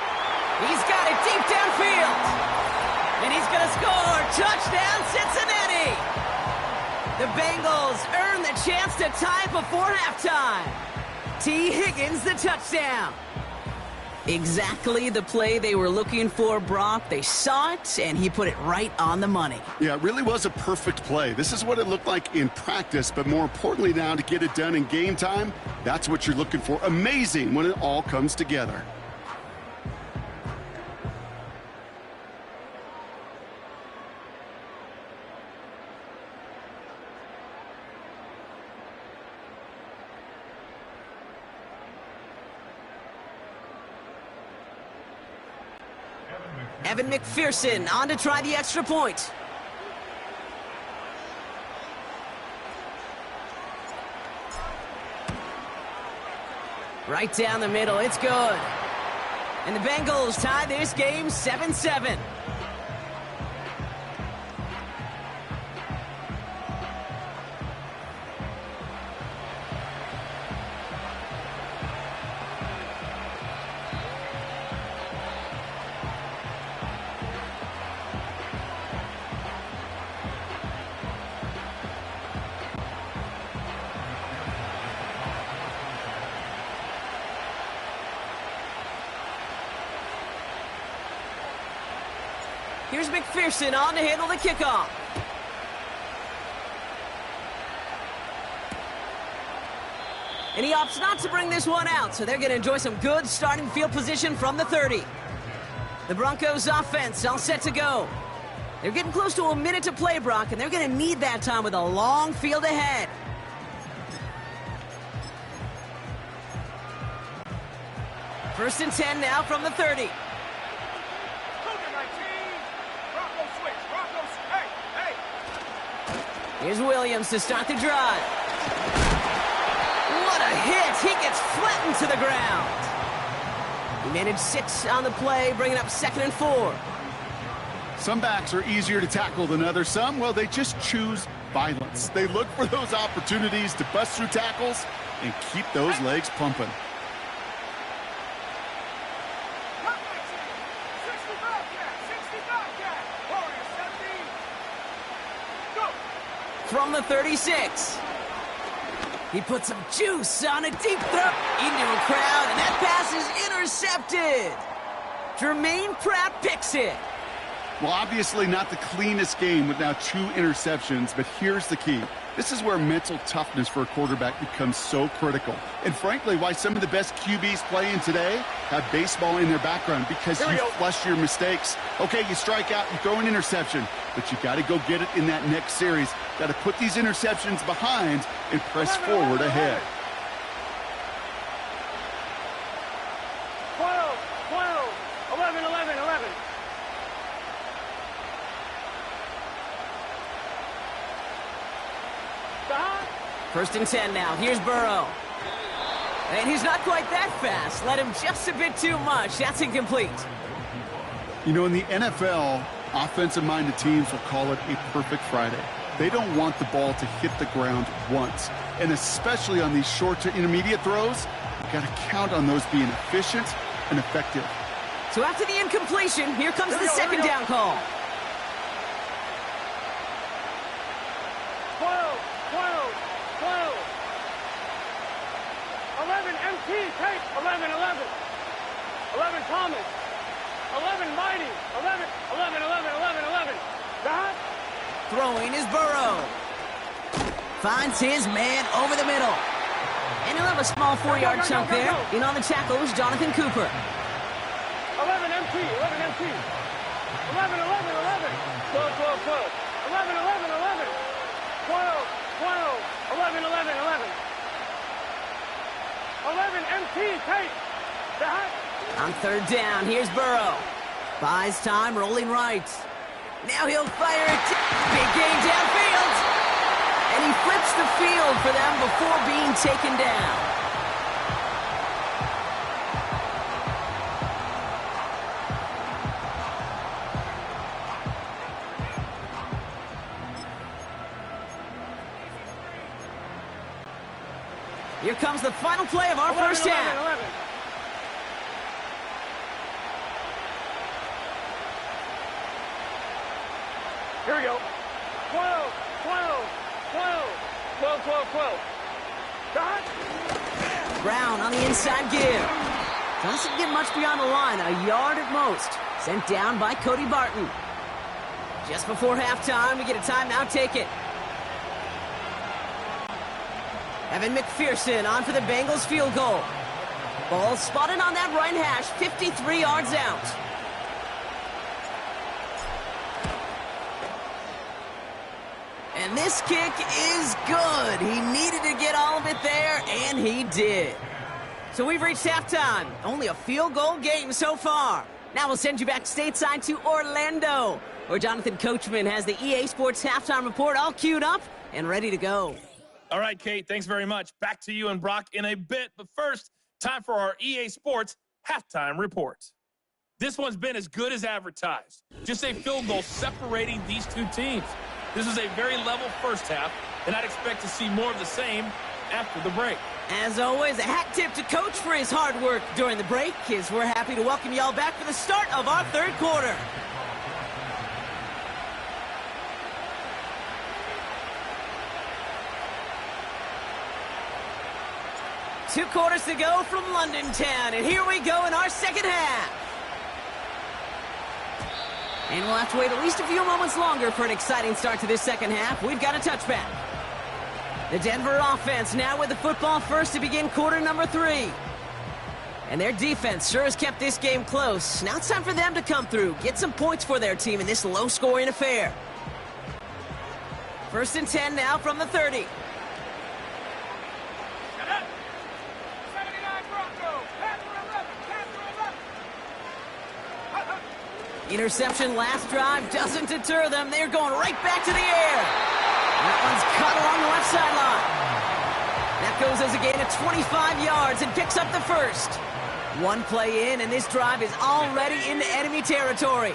He's got it deep downfield. And he's going to score. Touchdown, Cincinnati. The Bengals earn the chance to tie before halftime. T. Higgins, the touchdown. Exactly the play they were looking for, Brock. They saw it, and he put it right on the money. Yeah, it really was a perfect play. This is what it looked like in practice, but more importantly now to get it done in game time, that's what you're looking for. Amazing when it all comes together. Evan McPherson on to try the extra point. Right down the middle, it's good. And the Bengals tie this game 7-7. Here's McPherson on to handle the kickoff. And he opts not to bring this one out, so they're going to enjoy some good starting field position from the 30. The Broncos offense all set to go. They're getting close to a minute to play, Brock, and they're going to need that time with a long field ahead. First and 10 now from the 30. Here's Williams to start the drive. What a hit! He gets flattened to the ground. He managed 6 on the play, bringing up 2nd and 4. Some backs are easier to tackle than others. Some, well, they just choose violence. They look for those opportunities to bust through tackles and keep those legs pumping. From the 36. He puts some juice on a deep throw into a crowd, and that pass is intercepted. Jermaine Pratt picks it. Well, obviously not the cleanest game with now 2 interceptions, but here's the key. This is where mental toughness for a quarterback becomes so critical. And frankly, why some of the best QBs playing today have baseball in their background, because you flush your mistakes. Okay, you strike out, you throw an interception, but you got to go get it in that next series. Got to put these interceptions behind and press forward ahead. 12, 11, 11, 11. First and 10 now. Here's Burrow. And he's not quite that fast. Let him just a bit too much. That's incomplete. You know, in the NFL, offensive-minded teams will call it a perfect Friday. They don't want the ball to hit the ground once. And especially on these short to intermediate throws, you got to count on those being efficient and effective. So after the incompletion, here comes the second down call. 11 MT, take 11, 11. 11 Thomas. 11 Mighty. 11, 11, 11, 11, 11. That. Throwing is Burrow. Finds his man over the middle. And he'll have a small 4-yard chunk there. In on the tackle is Jonathan Cooper. 11 MT, 11 MT. 11, 11, 11. 12, 12, 12. 11, 11, 11. 12, 12. 11, 11, 11. 11 MT, take. That. On third down, here's Burrow. Buys time, rolling right. Now he'll fire it. Big game downfield. And he flips the field for them before being taken down. Here comes the final play of our first half. 11. Here we go. 12, 12, 12, 12, 12, 12. Dot. Brown on the inside give. Doesn't get much beyond the line, a yard at most. Sent down by Cody Barton. Just before halftime, we get a timeout, take it. Evan McPherson on for the Bengals field goal. Ball spotted on that right hash, 53 yards out. And this kick is good. He needed to get all of it there, and he did. So we've reached halftime. Only a field goal game so far. Now we'll send you back stateside to Orlando, where Jonathan Coachman has the EA Sports halftime report all queued up and ready to go. All right, Kate, thanks very much. Back to you and Brock in a bit. But first, time for our EA Sports halftime report. This one's been as good as advertised. Just a field goal separating these two teams. This is a very level first half, and I'd expect to see more of the same after the break. As always, a hat tip to Coach for his hard work during the break, as we're happy to welcome y'all back for the start of our third quarter. Two quarters to go from London Town, and here we go in our second half. And we'll have to wait at least a few moments longer for an exciting start to this second half. We've got a touchback. The Denver offense now with the football first to begin quarter number 3. And their defense sure has kept this game close. Now it's time for them to come through, get some points for their team in this low-scoring affair. 1st and 10 now from the 30. Interception last drive doesn't deter them. They're going right back to the air. That one's cut along the left sideline. That goes as a gain of 25 yards and picks up the first. One play in, and this drive is already into enemy territory.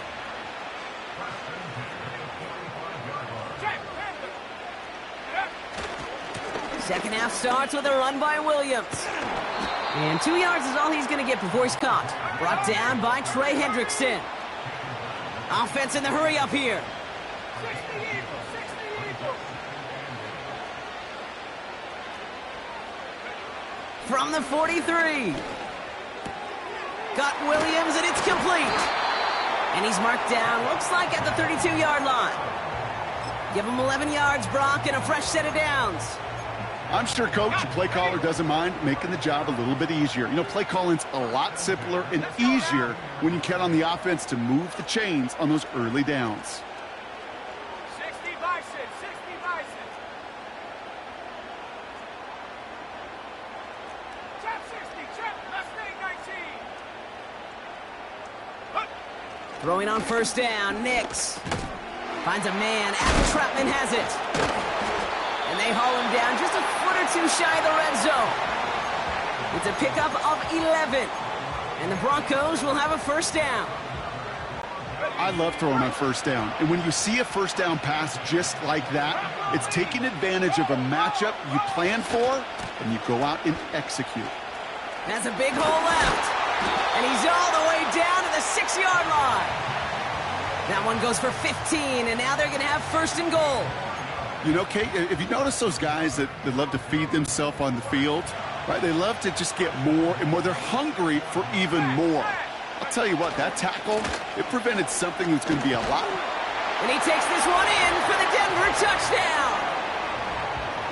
Second half starts with a run by Williams. And 2 yards is all he's going to get before he's caught. Brought down by Trey Hendrickson. Offense in the hurry up here. 60 equals. From the 43. Got Williams, and it's complete. And he's marked down, looks like at the 32-yard line. Give him 11 yards, Brock, and a fresh set of downs. I'm sure Coach, the play caller, doesn't mind making the job a little bit easier. You know, play calling's a lot simpler and easier when you count on the offense to move the chains on those early downs. 60 bison. Trap 60, trap, Mustang 19. Throwing on first down, Nix. Finds a man, Adam Trapman has it. And they haul him down just a foot or two shy of the red zone. It's a pickup of 11. And the Broncos will have a first down. I love throwing on first down. And when you see a first down pass just like that, it's taking advantage of a matchup you plan for, and you go out and execute. Has a big hole left. And he's all the way down to the 6-yard line. That one goes for 15, and now they're going to have first and goal. You know, Kate, if you notice those guys that love to feed themselves on the field, right? They love to just get more and more. They're hungry for even more. I'll tell you what, that tackle, it prevented something that's going to be a lot. And he takes this one in for the Denver touchdown.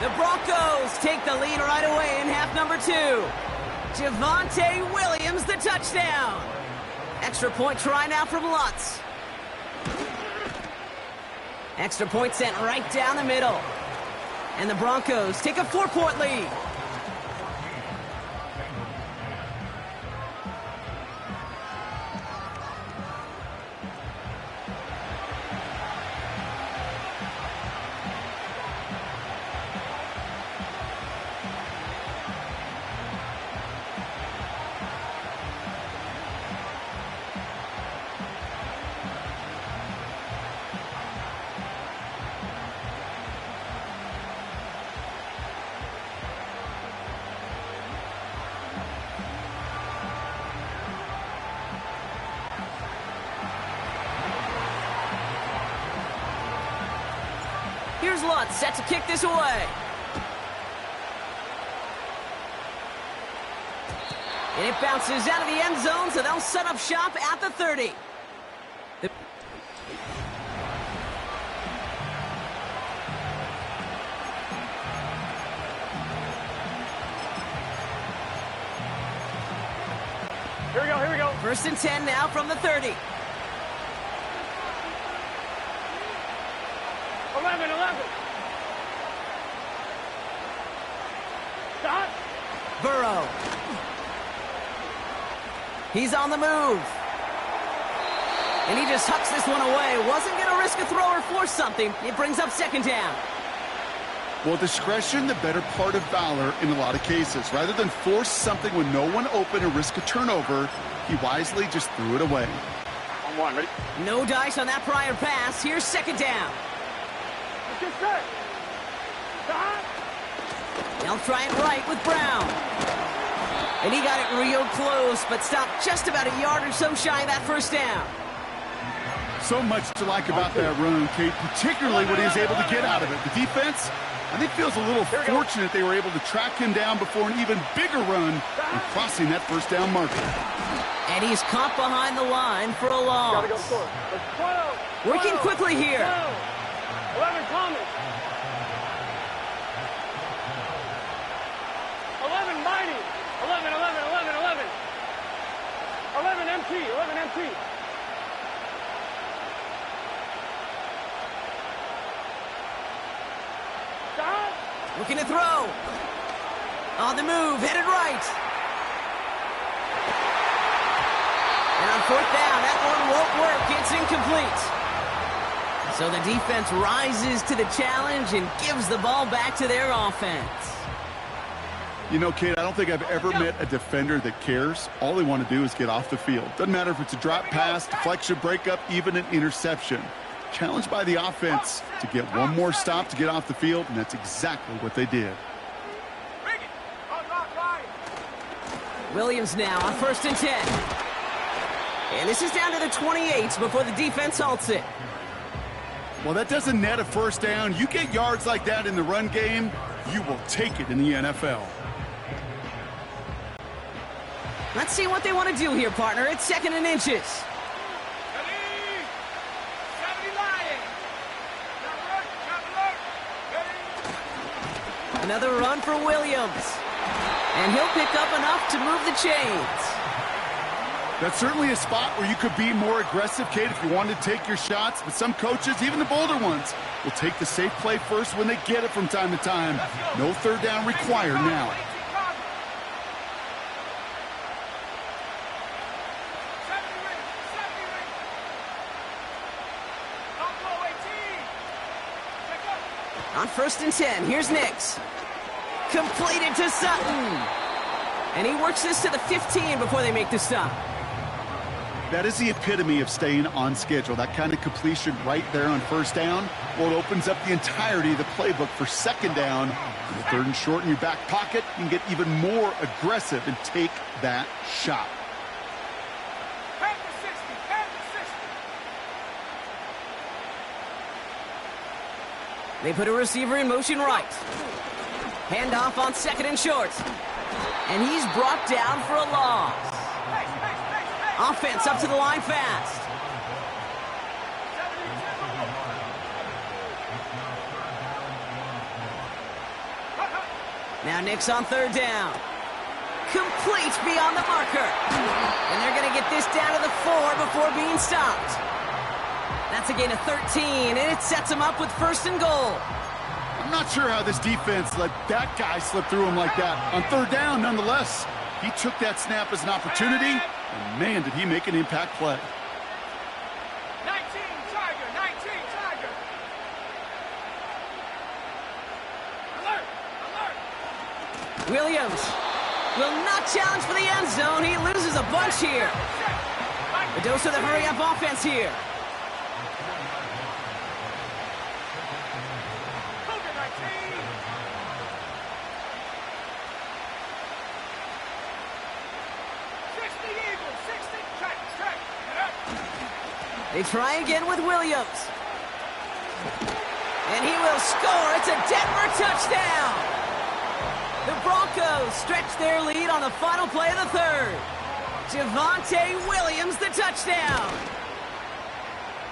The Broncos take the lead right away in half number 2. Javonte Williams, the touchdown. Extra point try now from Lutz. Extra point sent right down the middle. And the Broncos take a 4-point lead. Here's Lutz, set to kick this away. And it bounces out of the end zone, so they'll set up shop at the 30. Here we go. First and 10 now from the 30. 11. Stop. Burrow. He's on the move. And he just hucks this one away. Wasn't going to risk a throw or force something. It brings up second down. Well, discretion, the better part of valor in a lot of cases. Rather than force something when no one open and risk a turnover, he wisely just threw it away. On one, ready? No dice on that prior pass. Here's second down. Let's get set. Stop. They'll try it right with Brown. And he got it real close, but stopped just about a yard or so shy of that first down. So much to like about that run, Kate, particularly what he was able to get out of it. The defense, I think, feels a little fortunate they were able to track him down before an even bigger run and crossing that first down marker. And he's caught behind the line for a loss. Gotta go score. 12, Working quickly here. 11 Thomas. 11 Mighty. 11, 11 MT. 11 MT. Stop. Looking to throw. On the move, headed right. And on fourth down, that one won't work. It's incomplete. So the defense rises to the challenge and gives the ball back to their offense. You know, Kate, I don't think I've ever met a defender that cares. All they want to do is get off the field. Doesn't matter if it's a drop pass, deflection, breakup, even an interception. Challenged by the offense to get one more stop to get off the field, and that's exactly what they did. Williams now on 1st and 10. And this is down to the 28 before the defense halts it. Well, that doesn't net a first down. You get yards like that in the run game, you will take it in the NFL. Let's see what they want to do here, partner. It's 2nd and inches. Another run for Williams. And he'll pick up enough to move the chains. That's certainly a spot where you could be more aggressive, Kate, if you wanted to take your shots. But some coaches, even the bolder ones, will take the safe play first when they get it from time to time. No third down required now. On 1st and 10, here's Nix. Completed to Sutton. And he works this to the 15 before they make the stop. That is the epitome of staying on schedule. That kind of completion right there on first down. Well, it opens up the entirety of the playbook for second down. And 3rd and short in your back pocket, you can get even more aggressive and take that shot. They put a receiver in motion right. Handoff on 2nd and short. And he's brought down for a loss. Offense up to the line fast. Now Nix on 3rd down. Complete beyond the marker. And they're going to get this down to the 4 before being stopped. That's a gain of 13, and it sets him up with 1st and goal. I'm not sure how this defense let that guy slip through him like that. On 3rd down, nonetheless, he took that snap as an opportunity, and man, did he make an impact play. 19 Tiger, 19 Tiger. Alert, alert. Williams will not challenge for the end zone. He loses a bunch here. A dose of the hurry-up offense here. They try again with Williams. And he will score. It's a Denver touchdown. The Broncos stretch their lead on the final play of the 3rd. Javonte Williams, the touchdown.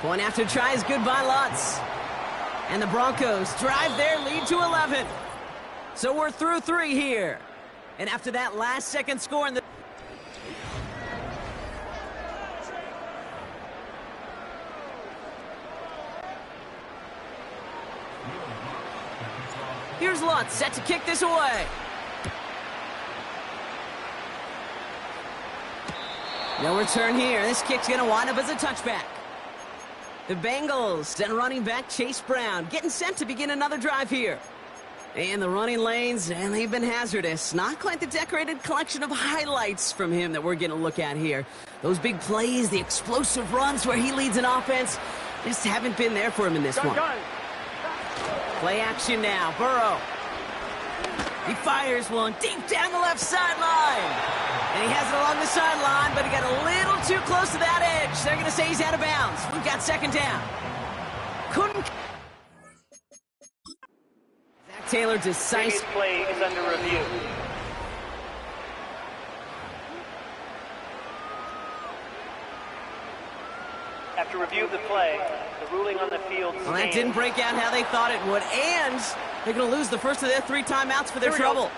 Point after try is good by Lutz. And the Broncos drive their lead to 11. So we're through 3 here. And after that last-second score in the... Here's Lutz, set to kick this away. No return here. This kick's going to wind up as a touchback. The Bengals and running back Chase Brown getting sent to begin another drive here. And the running lanes, and they've been hazardous. Not quite the decorated collection of highlights from him that we're going to look at here. Those big plays, the explosive runs where he leads an offense, just haven't been there for him in this one. Play action now. Burrow. He fires one deep down the left sideline. And he has it along the sideline, but he got a little too close to that edge. They're going to say he's out of bounds. We've got second down. Couldn't... Taylor decisive. Play is under review. After review of the play, the ruling on the field stands. Well, that didn't break out how they thought it would, and they're going to lose the first of their 3 timeouts for their trouble.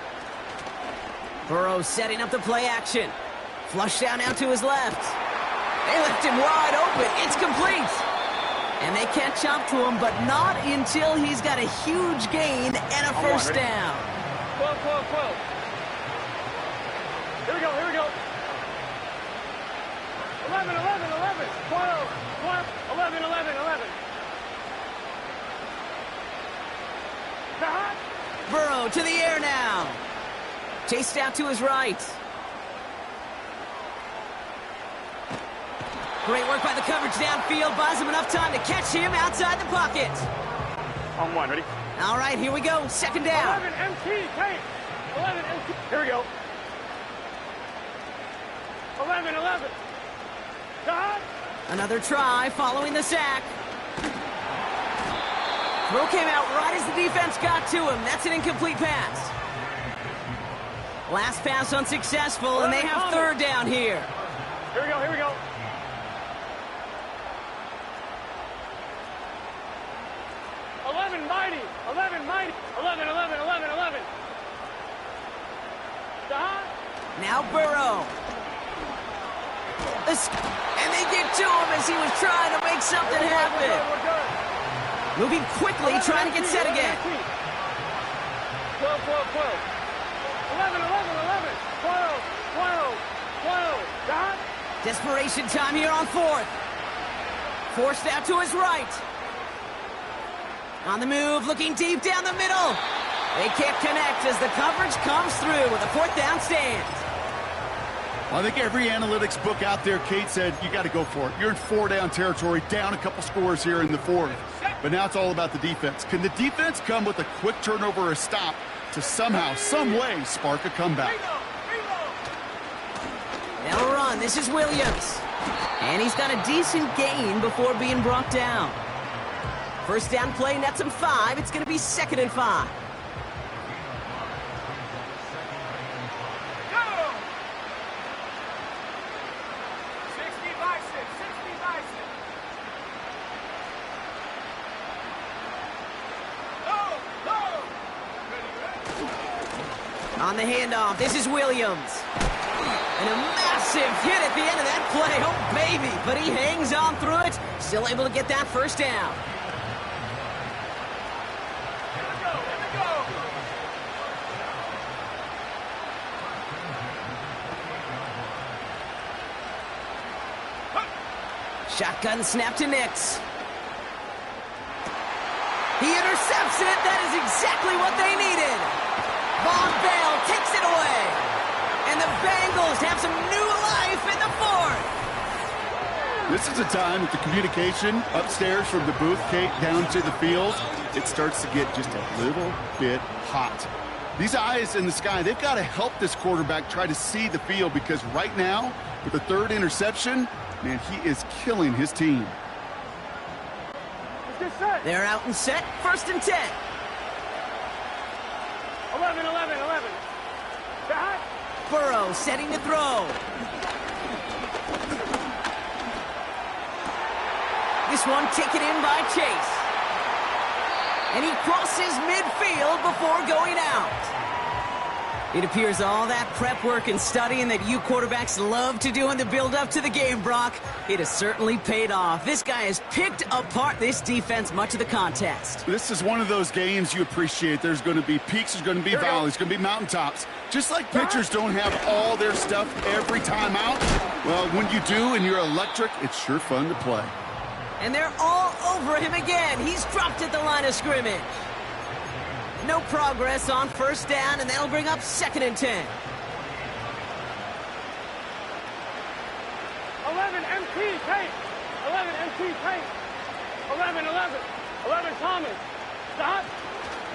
Burrow setting up the play action. Flush down out to his left. They left him wide open. It's complete. And they catch up to him, but not until he's got a huge gain and a first down. 12. Here we go. 11. 12. 11. Burrow to the air now. Chased out to his right. Great work by the coverage downfield. Buys him enough time to catch him outside the pocket. On one, ready? All right, here we go. Second down. 11 MT, take. 11 MT. Here we go. 11. God. Another try following the sack. Throw came out right as the defense got to him. That's an incomplete pass. Last pass unsuccessful, and they have third down here. Here we go. 11 mighty. 11. Now Burrow. And they get to him as he was trying to make something happen. Moving quickly, trying to get set again. 12. 11. 12. God. Desperation time here on fourth. Forced out to his right. On the move, looking deep down the middle. They can't connect as the coverage comes through with a fourth down stand. I think every analytics book out there, Kate, said you got to go for it. You're in 4-down territory, down a couple scores here in the fourth. But now it's all about the defense. Can the defense come with a quick turnover or a stop to somehow, some way, spark a comeback? They'll run. This is Williams. And he's got a decent gain before being brought down. First down play nets him 5. It's going to be 2nd and 5. On the handoff, this is Williams. And a massive hit at the end of that play. Oh, baby. But he hangs on through it. Still able to get that first down. Shotgun snap to Nix. He intercepts it. That is exactly what they needed. Von Bell takes it away. And the Bengals have some new life in the fourth. This is a time that the communication upstairs from the booth, Kate, down to the field, it starts to get just a little bit hot. These eyes in the sky, they've got to help this quarterback try to see the field, because right now, with the third interception, man, he is killing his team. They're out and set. 1st and 10. 11. Burrow setting to throw. This one taken in by Chase. And he crosses midfield before going out. It appears all that prep work and studying that you quarterbacks love to do in the build-up to the game, Brock, it has certainly paid off. This guy has picked apart this defense much of the contest. This is one of those games you appreciate. There's going to be peaks, there's going to be valleys, there's going to be mountaintops. Just like pitchers don't have all their stuff every time out, well, when you do and you're electric, it's sure fun to play. And they're all over him again. He's dropped at the line of scrimmage. no progress on first down, and that'll bring up 2nd and 10. 11 MT Tate. 11 MT Tate. 11 11. 11 Thomas. Stop.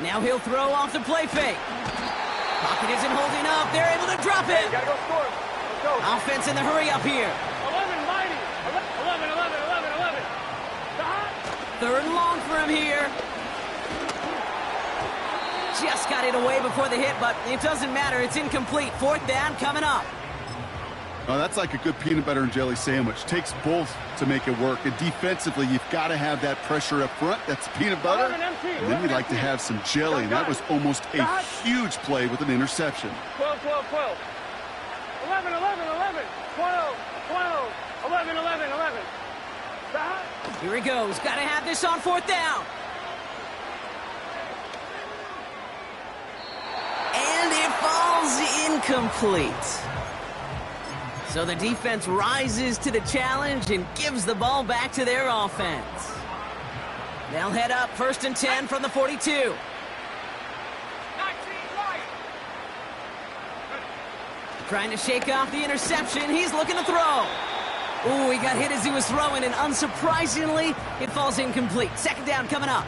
Now he'll throw off the play fake. Pocket isn't holding up. They're able to drop it. Hey, gotta go score. Let's go. Offense in the hurry up here. 11 Mighty. 11 11 11 11. Stop. 3rd and long for him here. Just got it away before the hit, but it doesn't matter. It's incomplete. 4th down coming up. Oh, that's like a good peanut butter and jelly sandwich. Takes both to make it work. And defensively, you've got to have that pressure up front. That's peanut butter. And then you'd like to have some jelly. And that was almost a huge play with an interception. 12 12 12. 11 11 11. 12 12. 11 11 11. Stop. Here he goes. Got to have this on 4th down. And it falls incomplete. So the defense rises to the challenge and gives the ball back to their offense. They'll head up 1st and 10 from the 42. Trying to shake off the interception. He's looking to throw. Ooh, he got hit as he was throwing, and unsurprisingly, it falls incomplete. 2nd down coming up.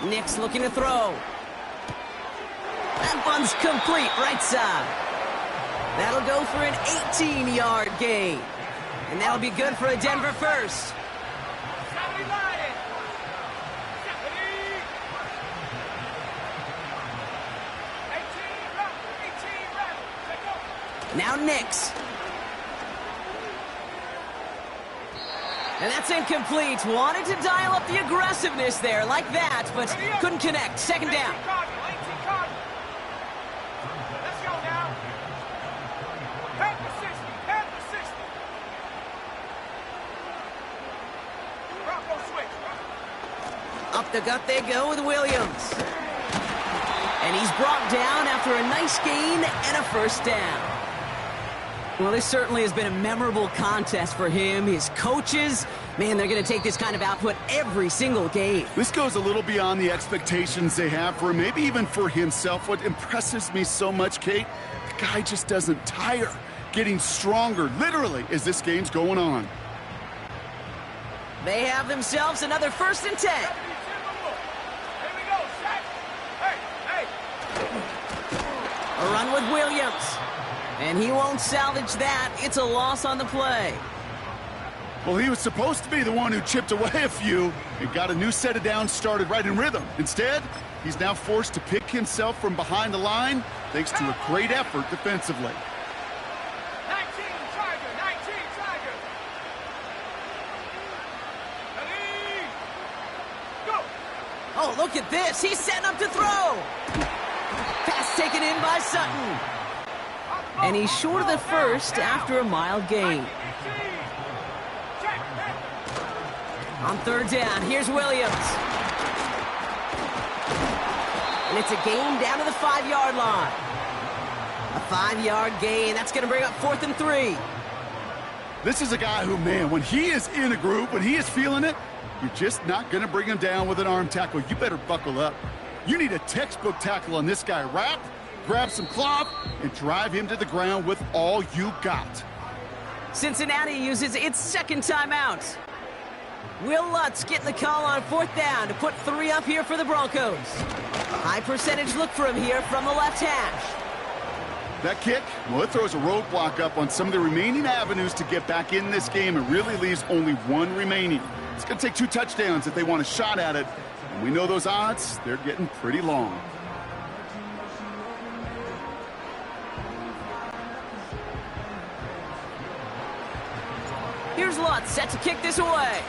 Nick's looking to throw. That one's complete, right side. That'll go for an 18-yard gain. And that'll be good for a Denver first. Now Nick's. And that's incomplete. Wanted to dial up the aggressiveness there like that, but couldn't connect. 2nd down. Let's go now. Head for 60. Head for 60. Bronco switch. Up the gut they go with Williams. And he's brought down after a nice gain and a 1st down. Well, this certainly has been a memorable contest for him. His coaches, man, they're going to take this kind of output every single game. This goes a little beyond the expectations they have for him, maybe even for himself. What impresses me so much, Kate, the guy just doesn't tire. Getting stronger, literally, as this game's going on. They have themselves another 1st and 10. Here we go. Hey. A run with Williams. And he won't salvage that. It's a loss on the play. Well, he was supposed to be the one who chipped away a few and got a new set of downs started right in rhythm. Instead, he's now forced to pick himself from behind the line thanks to a great effort defensively. 19 Tiger. Ready? Go. Oh, look at this. He's setting up to throw. Pass taken in by Sutton. And he's short of the first after a mild gain. On 3rd down, here's Williams. And it's a gain down to the 5-yard line. A 5-yard gain. That's going to bring up 4th and 3. This is a guy who, man, when he is in a group, when he is feeling it, you're just not going to bring him down with an arm tackle. You better buckle up. You need a textbook tackle on this guy. Wrap, grab some cloth, and drive him to the ground with all you got. Cincinnati uses its 2nd timeout. Will Lutz getting the call on 4th down to put 3 up here for the Broncos. High percentage look for him here from the left hash. That kick, well, it throws a roadblock up on some of the remaining avenues to get back in this game. It really leaves only 1 remaining. It's going to take 2 touchdowns if they want a shot at it. And we know those odds, they're getting pretty long. Here's Lutz set to kick this away.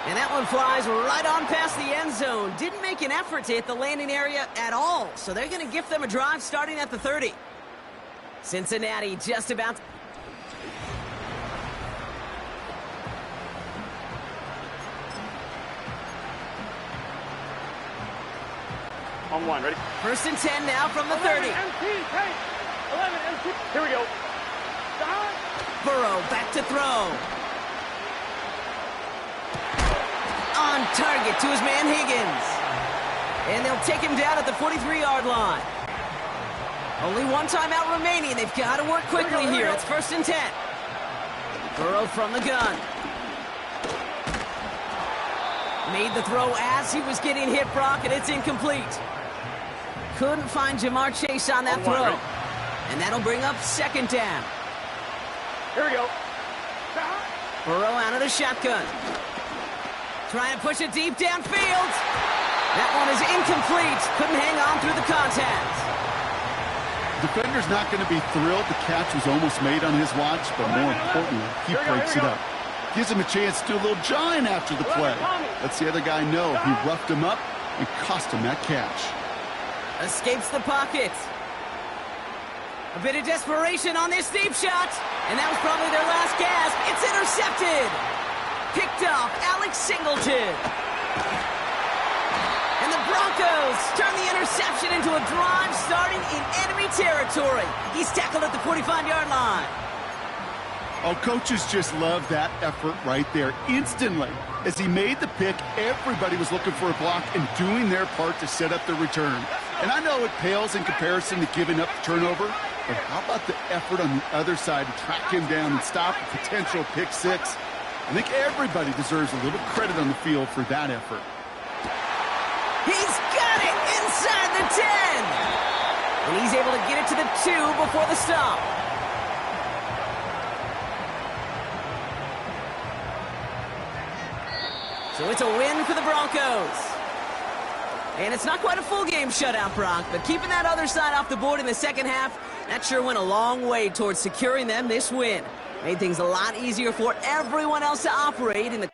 And that one flies right on past the end zone. Didn't make an effort to hit the landing area at all. So they're going to gift them a drive starting at the 30. Cincinnati just about... On one, ready? First and 10 now from the 30. 11 empty. Here we go. Stop. Burrow back to throw. On target to his man Higgins. And they'll take him down at the 43-yard line. Only one timeout remaining. They've got to work quickly here. It's first and 10. Burrow from the gun. Made the throw as he was getting hit, Brock, and it's incomplete. Couldn't find Jamar Chase on that throw. And that'll bring up second down. Here we go. Burrow out of the shotgun. Trying to push it deep downfield. That one is incomplete. Couldn't hang on through the contact. Defender's not going to be thrilled. The catch was almost made on his watch, but more importantly, he breaks it up. Gives him a chance to do a little jawing after the play. Lets the other guy know he roughed him up and cost him that catch. Escapes the pocket. A bit of desperation on this deep shot. And that was probably their last gasp. It's intercepted. Picked off Alex Singleton. And the Broncos turn the interception into a drive starting in enemy territory. He's tackled at the 45-yard line. Oh, coaches just love that effort right there. Instantly, as he made the pick, everybody was looking for a block and doing their part to set up the return. And I know it pales in comparison to giving up the turnover, but how about the effort on the other side to track him down and stop a potential pick six? I think everybody deserves a little credit on the field for that effort. He's got it inside the 10. And he's able to get it to the 2 before the stop. So it's a win for the Broncos. And it's not quite a full game shutout, Brock, but keeping that other side off the board in the second half, that sure went a long way towards securing them this win. Made things a lot easier for everyone else to operate in the